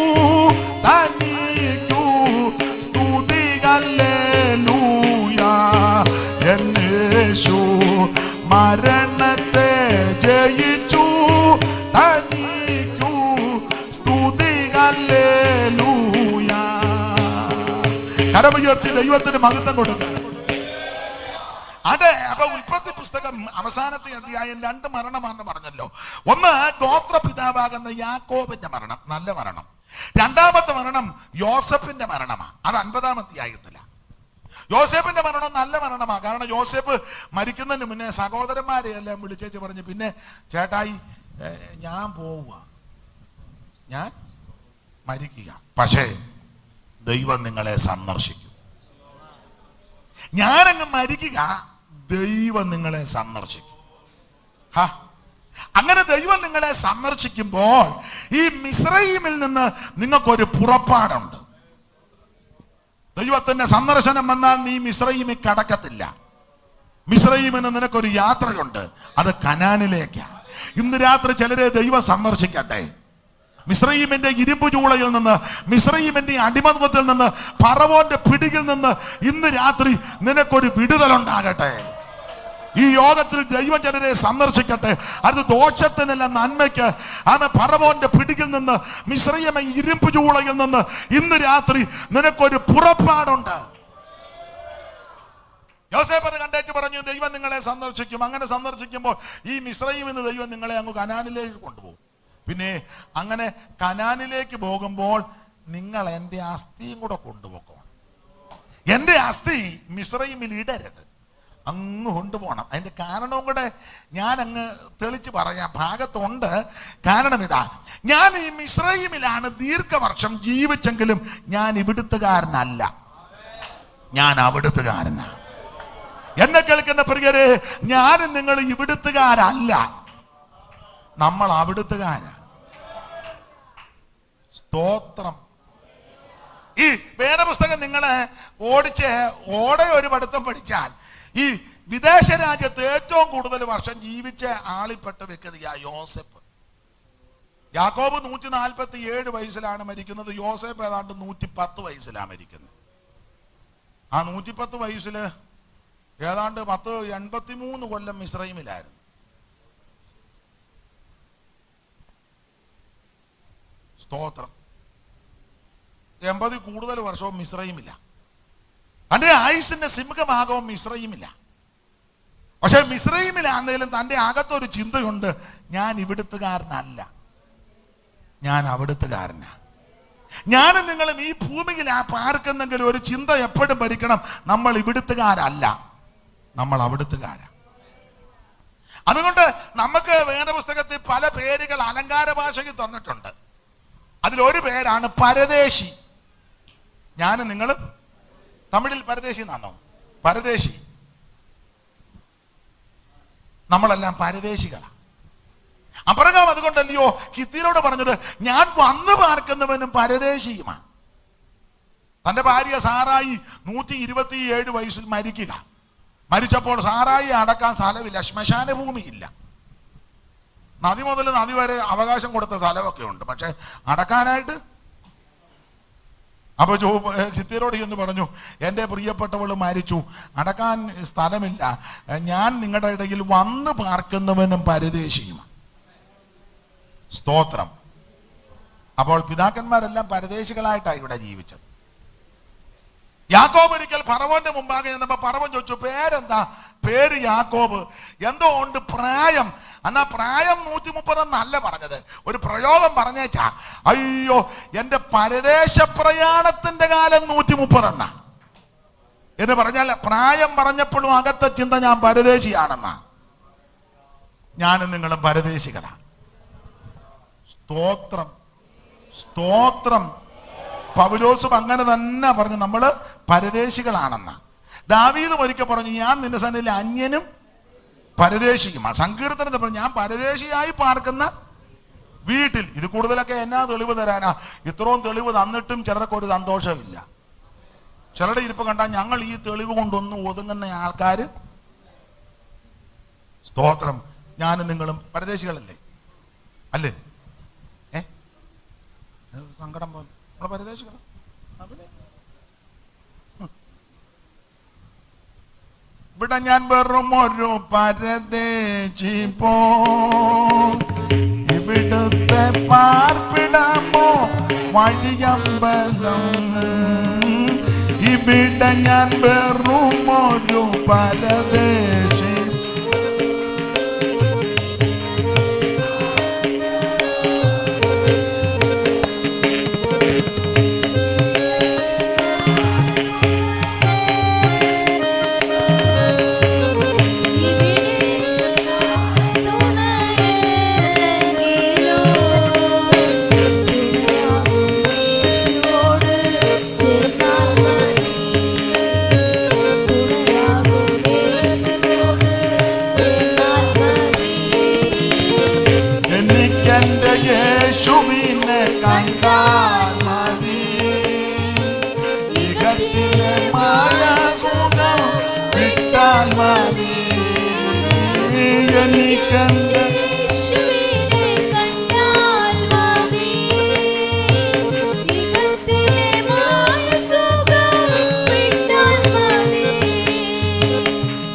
തനിക്കു സ്തുതി ഹല്ലേലൂയാ. എന്നേശു മരണത്തെ ജയിച്ചു, തനിക്കു സ്തുതി ഹല്ലേലൂയാ. കരമുയർത്തി ദൈവത്തിന് മഹത്വം കൊടുക്കുക. അതെ, അപ്പൊ ഉൽപ്പത്തി പുസ്തകം അവസാനത്തെ അധ്യായം 2 മരണമാണെന്ന് പറഞ്ഞല്ലോ. ഒന്ന് ഗോത്രപിതാവാകുന്ന യാക്കോബിന്റെ മരണം, നല്ല മരണം. രണ്ടാമത്തെ മരണം യോസേപ്പിന്റെ മരണമാണ്. അത് 50-ാം അധ്യായത്തിലാണ്. യോസേപ്പിന്റെ മരണം നല്ല മരണമാണ്. കാരണം യോസേപ്പ് മരിക്കുന്നതിന് മുന്നേ സഹോദരന്മാരെ എല്ലാം വിളിച്ചേച്ച് പറഞ്ഞു, പിന്നെ ചേട്ടായി ഞാൻ പോവുക, ഞാൻ മരിക്കുക, പക്ഷേ ദൈവം നിങ്ങളെ സന്ദർശിക്കും. ഞാനങ്ങ് മരിക്കുക, ദൈവം നിങ്ങളെ സന്ദർശിക്കും. അങ്ങനെ ദൈവം നിങ്ങളെ സന്ദർശിക്കുമ്പോൾ ഈ മിസ്രയീമിൽ നിന്ന് നിങ്ങൾക്കൊരു പുറപ്പാടുണ്ട്. ദൈവത്തിന്റെ സന്ദർശനം വന്നാൽ നീ മിസ്രയീമിൽ കടക്കത്തില്ല. മിസ്രയീമിന് നിനക്കൊരു യാത്രയുണ്ട്, അത് കനാനിലേക്കാണ്. ഇന്ന് രാത്രി ചിലരെ ദൈവം സന്ദർശിക്കട്ടെ. മിസ്രയീമിന്റെ ഇരുമ്പ് ചൂളയിൽ നിന്ന്, മിസ്രയീമിന്റെ അടിമത്വത്തിൽ നിന്ന്, ഫറവോന്റെ പിടിയിൽ നിന്ന് ഇന്ന് രാത്രി നിനക്കൊരു വിടുതലുണ്ടാകട്ടെ. ഈ യോഗത്തിൽ ദൈവം ചിലരെ സന്ദർശിക്കട്ടെ. അത് ദോഷത്തിനല്ല, നന്മയ്ക്ക്. ഫറവോന്റെ പിടിയിൽ നിന്ന്, മിസ്രയീമ ഇരുമ്പ് ചൂളയിൽ നിന്ന് ഇന്ന് രാത്രി നിനക്കൊരു പുറപ്പാടുണ്ട്. യോസേഫിനെ കണ്ടേച്ച് പറഞ്ഞു, ദൈവം നിങ്ങളെ സന്ദർശിക്കും. അങ്ങനെ സന്ദർശിക്കുമ്പോൾ ഈ മിസ്രയീമിൽ നിന്ന് ദൈവം നിങ്ങളെ അങ്ങ് കനാനിലേക്ക് കൊണ്ടുപോകും. പിന്നെ അങ്ങനെ കനാനിലേക്ക് പോകുമ്പോൾ നിങ്ങൾ എൻ്റെ അസ്ഥിയും കൂടെ കൊണ്ടുപോക്കണം. എൻ്റെ അസ്ഥി മിസ്രയീമിൽ ഇടരുത്, അങ്ങ് കൊണ്ടുപോകണം. അതിന്റെ കാരണവും കൂടെ ഞാൻ അങ്ങ് തെളിച്ച് പറയാം. ഭാഗത്തുണ്ട്. കാരണം ഇതാ, ഞാൻ ഈ മിസ്രയീമിലാണ് ദീർഘവർഷം ജീവിച്ചെങ്കിലും ഞാൻ ഇവിടുത്തുകാരനല്ല, ഞാൻ അവിടുത്തുകാരനാണ്. എന്നെ കേൾക്കുന്ന പ്രിയരെ, ഞാനും നിങ്ങൾ ഇവിടുത്തുകാരല്ല, നമ്മൾ അവിടുത്തുകാരാ. സ്തോത്രം. ഈ വേദപുസ്തകം നിങ്ങളെ ഓടെ ഒരു പഠിത്തം പഠിച്ചാൽ ഈ വിദേശ രാജ്യത്ത് ഏറ്റവും കൂടുതൽ വർഷം ജീവിച്ച ആളിൽപ്പെട്ട വ്യക്തിയാ യോസേഫ്. യാക്കോബ് 147 വയസ്സിലാണ് മരിക്കുന്നത്. യോസേഫ് ഏതാണ്ട് 110 വയസ്സിലാണ് മരിക്കുന്നത്. ആ 110 വയസ്സില് ഏതാണ്ട് 83 കൊല്ലം മിസ്രയീമിലായിരുന്നു. സ്തോത്രം. 80 കൂടുതൽ വർഷവും മിസ്രയീമില്ല. തന്റെ ആയുസിന്റെ സിംഹഭാഗവും മിസ്രയീമില്ല. പക്ഷെ മിസ്രയീമിലാണെങ്കിലും തന്റെ അകത്തൊരു ചിന്തയുണ്ട്, ഞാൻ ഇവിടുത്തുകാരനല്ല, ഞാൻ അവിടുത്തുകാരനാണ്. ഞാനും നിങ്ങളും ഈ ഭൂമിയിൽ പാർക്കുന്നെങ്കിലും ഒരു ചിന്ത എപ്പോഴും ഭരിക്കണം, നമ്മൾ ഇവിടുത്തുകാരല്ല, നമ്മൾ അവിടുത്തുകാരാ. അതുകൊണ്ട് നമുക്ക് വേദപുസ്തകത്തിൽ പല പേരുകൾ അലങ്കാര ഭാഷയ്ക്ക് തന്നിട്ടുണ്ട്. അതിലൊരു പേരാണ് പരദേശി. ഞാനും നിങ്ങളും തമിഴിൽ പരദേശി എന്നാണോ? പരദേശി. നമ്മളെല്ലാം പരദേശികളാണ്. അബ്രഹാം അതുകൊണ്ടല്ലയോ ഹിത്യരോട് പറഞ്ഞത്, ഞാൻ വന്നു പാർക്കുന്നവനും പരദേശിയുമാണ്. തന്റെ ഭാര്യ സാറായി 127 വയസ്സിൽ മരിക്കുക. മരിച്ചപ്പോൾ സാറായി അടക്കാൻ സ്ഥലമില്ല, ശ്മശാന ഭൂമിയില്ല. നദി മുതൽ നദി വരെ അവകാശം കൊടുത്ത സ്ഥലമൊക്കെ ഉണ്ട്, പക്ഷെ അടക്കാനായിട്ട്. അപ്പൊ ഹിത്യരോട് എന്ന് പറഞ്ഞു, എൻ്റെ പ്രിയപ്പെട്ടവള് മരിച്ചു, അടക്കാൻ സ്ഥലമില്ല, ഞാൻ നിങ്ങളുടെ ഇടയിൽ വന്ന് പാർക്കുന്നവനും പരദേശിയുമാണ്. സ്തോത്രം. അപ്പോൾ പിതാക്കന്മാരെല്ലാം പരദേശികളായിട്ടാണ് ഇവിടെ ജീവിച്ചത്. യാക്കോബ് ഒരിക്കൽ ഫറവോന്റെ മുമ്പാകെ ചെന്നപ്പോ ഫറവോൻ ചോദിച്ചു, പേരെന്താ? പേര് യാക്കോബ്. എന്തോ ഉണ്ട് പ്രായം. എന്നാ പ്രായം 130 എന്നല്ല പറഞ്ഞത്, ഒരു പ്രയോഗം പറഞ്ഞേച്ചാ, അയ്യോ എന്റെ പരദേശ പ്രയാണത്തിന്റെ കാലം 130 എന്നാ എന്ന് പറഞ്ഞാൽ, പ്രായം പറഞ്ഞപ്പോഴും അകത്തെ ചിന്ത ഞാൻ പരദേശിയാണെന്നാ. ഞാനും നിങ്ങളും പരദേശികളാണ്. സ്തോത്രം, സ്തോത്രം. പൗലോസും അങ്ങനെ തന്നെ പറഞ്ഞു, നമ്മള് പരദേശികളാണെന്ന്. ദാവീദും ഒരിക്കൽ പറഞ്ഞു, ഞാൻ നിന്റെ സന്നിധിയിൽ അന്യനും പരദേശിക്കും. ആ സങ്കീർത്തനത്തിൽ പറഞ്ഞു, ഞാൻ പരദേശിയായി പാർക്കുന്ന വീട്ടിൽ. ഇത് കൂടുതലൊക്കെ എന്നാ തെളിവ് തരാനാ? ഇത്രയും തെളിവ് തന്നിട്ടും ചിലർക്ക് ഒരു സന്തോഷമില്ല. ചിലരുടെ ഇരിപ്പ് കണ്ടാൽ ഞങ്ങൾ ഈ തെളിവ് കൊണ്ടൊന്നും ഒതുങ്ങുന്ന ആൾക്കാര്. സ്തോത്രം. ഞാനും നിങ്ങളും പരദേശികളല്ലേ? അല്ലേ? സങ്കടം പോലെ നമ്മളെ പരദേശികൾ. ഇവിടെ ഞാൻ വെറും ഒരു പരദേശി പോ, ഇവിടുത്തെ പാർപ്പിടമോ വഴിയമ്പലം. ഇവിടെ ഞാൻ വെറും ഒരു പരദേശി. എനിക്കെന്റെ
യേശുവിനെ കണ്ടാൽ മതി. യുഗത്തിലെ മാനസുഖം വിട്ടാൽ മതി.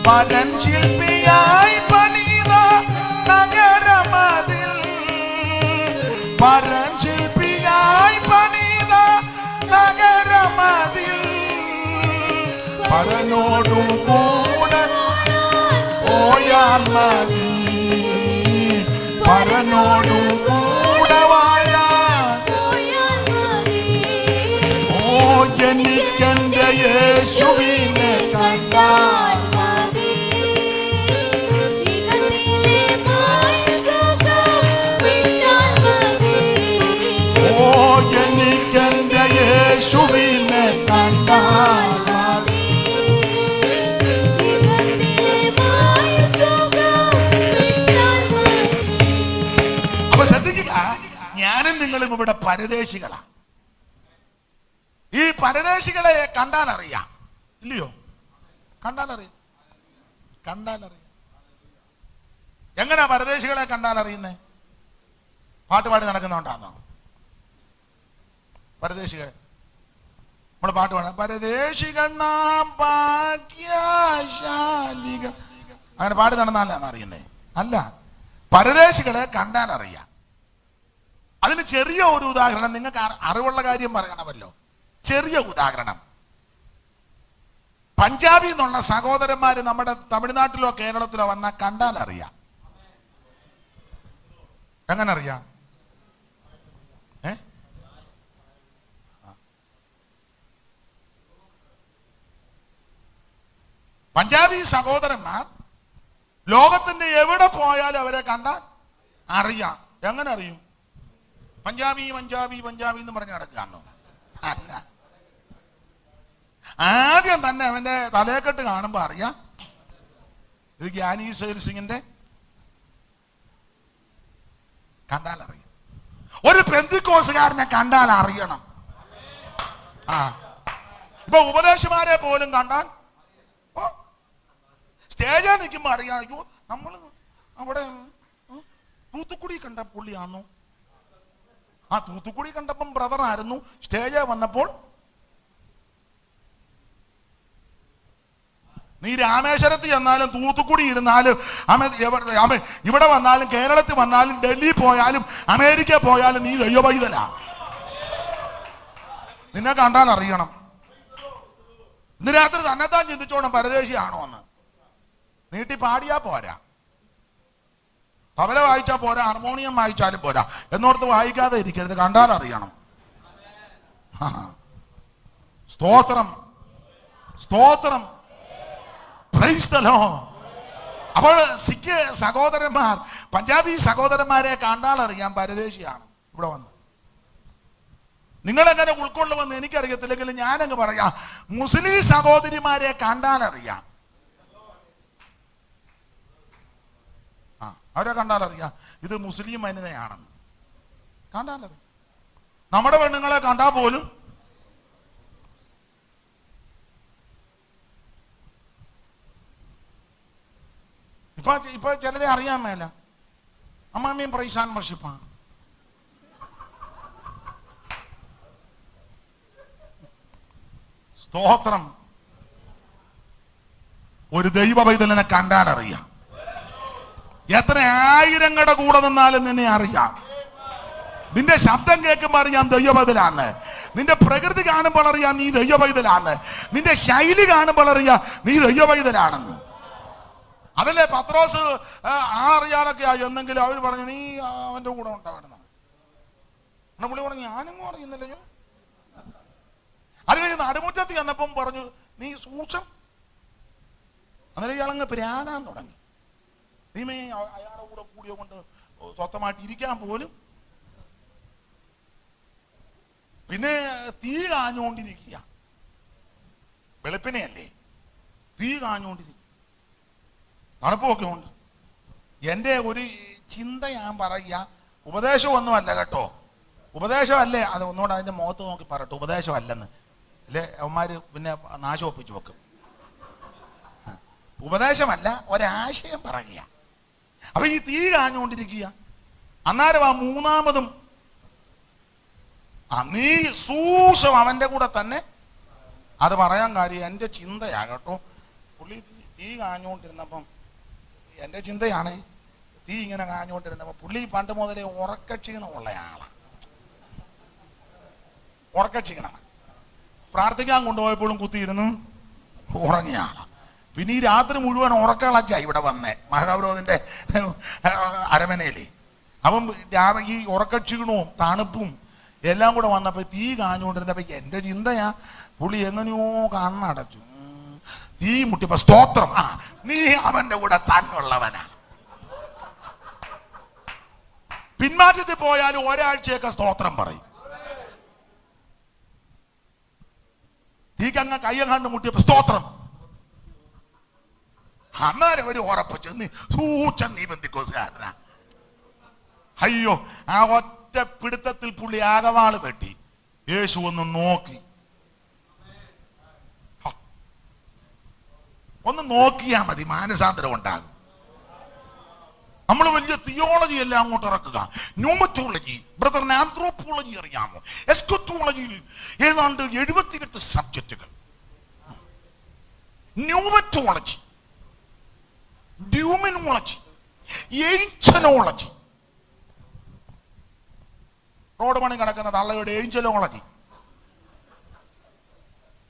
പരൻ ശില്പിയായി പണിത നഗരമതിൽ, പരൻ ശില്പിയായി പണിത നഗരമതിൽ, പരനോടു കൂടെ പോയാൽ മതി, പരനോടു കൂടെ വാഴാൻ
പോയാൽ മതി.
ഓ എനിക്കെന്റെ യേശുവിനെ കണ്ടാൽ
മതി. യുഗത്തിലെ മാനസുഖം വിട്ടാൽ മതി.
ഓ എനിക്കെന്റെ യേശുവിനെ കണ്ടാൽ മതി.
യുഗത്തിലെ മാനസുഖം വിട്ടാൽ മതി.
അപ്പൊ ശ്രദ്ധിക്കുക, ഞാനും നിങ്ങളും ഇവിടെ പരദേശികളാ. ഈ പരദേശികളെ കണ്ടാൽ അറിയാം, ഇല്ലയോ? കണ്ടാൽ അറിയാം. എങ്ങനെയാ പരദേശികളെ കണ്ടാൽ അറിയുന്നേ? പാട്ടുപാടി നടക്കുന്നുണ്ടാന്നോ? പരദേശികൾ നമ്മൾ പാട്ട് പാടാം, പരദേശികൾ നാം ഭാഗ്യശാലികൾ, അങ്ങനെ പാടി നടന്നാലാണ് അറിയുന്നേ? അല്ല, പരദേശികളെ കണ്ടാൽ അറിയാം. അതിന് ചെറിയ ഒരു ഉദാഹരണം, നിങ്ങൾക്ക് അറിവുള്ള കാര്യം പറയണമല്ലോ. ചെറിയ ഉദാഹരണം, പഞ്ചാബിൽ നിന്നുള്ള സഹോദരന്മാര് നമ്മുടെ തമിഴ്നാട്ടിലോ കേരളത്തിലോ വന്നാൽ കണ്ടാൽ അറിയാം. എങ്ങനെ അറിയാം? പഞ്ചാബി സഹോദരന്മാർ ലോകത്തിന്റെ എവിടെ പോയാലും അവരെ കണ്ടാൽ അറിയാം. എങ്ങനെ അറിയും? പഞ്ചാബി പഞ്ചാബി പഞ്ചാബി എന്ന് പറഞ്ഞ് നടക്കാണോ? അല്ല, ആദ്യം തന്നെ അവന്റെ തലയെക്കെട്ട് കാണുമ്പോ അറിയാം ഇത് ഗ്യാനി സൈൽ സിംഗിന്റെ. കണ്ടാൽ അറിയാം. ഒരു പെന്തിക്കോസുകാരനെ കണ്ടാൽ അറിയണം. ഇപ്പൊ ഉപദേശമാരെ പോലും കണ്ടാൽ സ്റ്റേജിൽ നിൽക്കുമ്പോ അറിയാം, അയ്യോ നമ്മൾ അവിടെ തൂത്തുക്കുടി കണ്ട പുള്ളിയാണോ? ആ തൂത്തുക്കുടി കണ്ടപ്പം ബ്രദർ ആയിരുന്നു, സ്റ്റേജിൽ വന്നപ്പോൾ നീ രാമേശ്വരത്ത് ചെന്നാലും തൂത്തുക്കുടി ഇരുന്നാലും ഇവിടെ വന്നാലും കേരളത്തിൽ വന്നാലും ഡൽഹി പോയാലും അമേരിക്ക പോയാലും നീ ദൈവപൈതലാ. നിന്നെ കണ്ടാൽ അറിയണം. ഇന്ന് രാത്രി തന്നെത്താൻ ചിന്തിച്ചോണം പരദേശിയാണോ എന്ന്. നീട്ടി പാടിയാ പോരാ, തബല വായിച്ചാ പോരാ, ഹാർമോണിയം വായിച്ചാലും പോരാ. എന്നോർത്ത് വായിക്കാതെ ഇരിക്കരുത്, കണ്ടാൽ അറിയണം. സ്തോത്രം, സ്തോത്രം, പ്രൈസ് ദി ലോർഡ്. അപ്പോൾ സിഖ് സഹോദരന്മാർ, പഞ്ചാബി സഹോദരന്മാരെ കണ്ടാൽ അറിയാം പരദേശിയാണ് ഇവിടെ വന്ന്. നിങ്ങളെങ്ങനെ ഉൾക്കൊള്ളുമെന്ന് എനിക്കറിയത്തില്ലെങ്കിൽ ഞാനങ്ങ് പറയാം, മുസ്ലിം സഹോദരിമാരെ കണ്ടാൽ അറിയാം. അവരെ കണ്ടാൽ അറിയാം ഇത് മുസ്ലിം വനിതയാണെന്ന്. കണ്ടാൽ അറിയാം. നമ്മുടെ പെണ്ണുങ്ങളെ കണ്ടാൽ പോലും ഇപ്പൊ ചിലരെ അറിയാൻ മേല. അമ്മാമ്മയും പ്രൈസ് ആൻഡ് വർഷിപ്പാണ്. സ്തോത്രം. ഒരു ദൈവ പൈതലിനെ കണ്ടാൽ അറിയാം. എത്ര ആയിരങ്ങളുടെ കൂടെ നിന്നാലും നിന്നെ അറിയാം. നിന്റെ ശബ്ദം കേൾക്കുമ്പോൾ അറിയാം ദൈവ പൈതലാണ്. നിന്റെ പ്രകൃതി കാണുമ്പോൾ അറിയാം നീ ദൈവ പൈതലാണ്. നിന്റെ ശൈലി കാണുമ്പോൾ അറിയാം നീ ദൈവ പൈതലാണെന്ന്. അതല്ലേ പത്രോസ് ആളറിയാനൊക്കെ എന്നെങ്കിലും അവർ പറഞ്ഞു നീ അവന്റെ കൂടെ ഉണ്ടാവണം. പുള്ളി പറഞ്ഞു ഞാനൊന്നും അറിയുന്നില്ലയോ. അല്ലെങ്കിൽ നടുമുറ്റത്ത് ചെന്നപ്പം പറഞ്ഞു നീ സൂക്ഷം. അന്നേരം ഇയാളങ്ങ് പ്രാകാൻ തുടങ്ങി. നീമേ അയാളുടെ കൂടെ കൂടിയോ കൊണ്ട് സ്വസ്ഥമായിട്ട് ഇരിക്കാൻ പോലും. പിന്നെ തീ കാഞ്ഞുകൊണ്ടിരിക്കുക, വെളുപ്പിനെയല്ലേ, തീ കാഞ്ഞുകൊണ്ടിരിക്കുക, തണുപ്പൊക്കെ ഉണ്ട്. എൻ്റെ ഒരു ചിന്ത ഞാൻ പറയുക, ഉപദേശമൊന്നുമല്ല കേട്ടോ, ഉപദേശമല്ലേ, അത് ഒന്നുകൂടെ അതിൻ്റെ മുഖത്ത് നോക്കി പറയട്ടെ, ഉപദേശമല്ലെന്ന്. അല്ലേ അവന്മാർ പിന്നെ നാശം ഒപ്പിച്ച് വെക്കും. ഉപദേശമല്ല, ഒരാശയം പറയുക. അപ്പൊ ഈ തീ കാഞ്ഞുകൊണ്ടിരിക്കുക. അന്നേരം ആ മൂന്നാമതും നീ സൂക്ഷം അവന്റെ കൂടെ തന്നെ. അത് പറയാൻ കാര്യം എൻ്റെ ചിന്തയാ കേട്ടോ. പുള്ളി തീ കാഞ്ഞുകൊണ്ടിരുന്നപ്പം എൻ്റെ ചിന്തയാണ്, തീ ഇങ്ങനെ കാഞ്ഞുകൊണ്ടിരുന്നപ്പോൾ പുള്ളി പണ്ട് മുതലേ ഉറക്കക്ഷീണമുള്ള ആളാണ്. ഉറക്കക്ഷീണം. പ്രാർത്ഥിക്കാൻ കൊണ്ടുപോയപ്പോഴും കുത്തിയിരുന്നു ഉറങ്ങിയ ആളാണ്. പിന്നെ ഈ രാത്രി മുഴുവൻ ഉറക്കളച്ച ഇവിടെ വന്നേ മഹാപുരോഹിതന്റെ അരമനയിലേ. അവൻ ഈ ഉറക്കക്ഷീണവും തണുപ്പും എല്ലാം കൂടെ വന്നപ്പോൾ തീ കാഞ്ഞുകൊണ്ടിരുന്നപ്പോൾ എൻ്റെ ചിന്തയാ പുള്ളി എങ്ങനെയോ കണ്ണടച്ചു. തീ മുട്ടിപ്പോ സ്തോത്രം, നീ അവന്റെ കൂടെ തന്നുള്ളവനാ. പിന്മാറ്റത്തിൽ പോയാലും ഒരാഴ്ചയൊക്കെ സ്തോത്രം പറയും. തീക്കങ്ങ കയ്യങ്ങാണ്ട് മുട്ടിയപ്പോ സ്തോത്രം. അന്നേരം ഒരു ഉറപ്പിച്ചു, നീ ബന്ധിക്കോസുകാരനാ. അയ്യോ, ആ ഒറ്റ പിടുത്തത്തിൽ പുള്ളി ആകവാള് വെട്ടി. യേശു ഒന്ന് നോക്കി, ഒന്ന് നോക്കിയാ മതി, മാനസാന്തരം ഉണ്ടാകും. നമ്മൾ വലിയ തിയോളജി എല്ലാം അങ്ങോട്ട് ഇറക്കുക. ന്യൂമറ്റോളജി, ബ്രദറിന് ആന്ത്രോപോളജി അറിയാമോ? എസ്കോറ്റോളജിയിൽ ഏതാണ്ട് 78 സബ്ജക്റ്റുകൾ. ന്യൂമറ്റോളജി, ഡ്യൂമിനോളജി, ഏഞ്ചലോളജി, റോഡ് പണി കിടക്കുന്ന തള്ളയുടെ ഏഞ്ചലോളജി.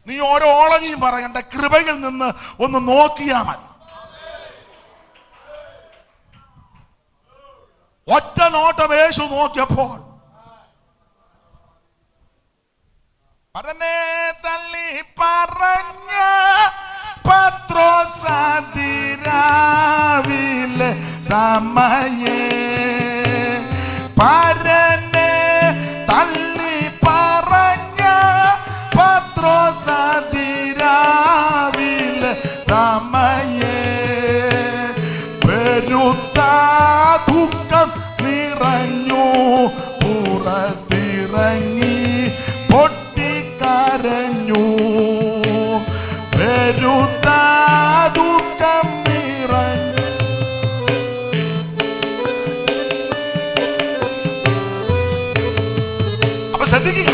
നീ ഓരോ ഓളജിയും പറയണ്ട, കൃപയിൽ നിന്ന് ഒന്ന് നോക്കിയാ മതി. ഒറ്റ നോട്ടം യേശു നോക്കിയപ്പോൾ പറഞ്ഞേ തള്ളി പറഞ്ഞ പത്രോസാതിരാവിലെ സമയേ പരനെ തള്ളി പറഞ്ഞ പത്രോസാതിരാവിലെ സമയേ പെരുത്ത ദുഃഖം നിറഞ്ഞു പുറത്തിറങ്ങി പൊട്ടിക്കരഞ്ഞു. പെരുത്ത ദുഃഖം നിറഞ്ഞു. അപ്പൊ ശ്രദ്ധിക്കുക,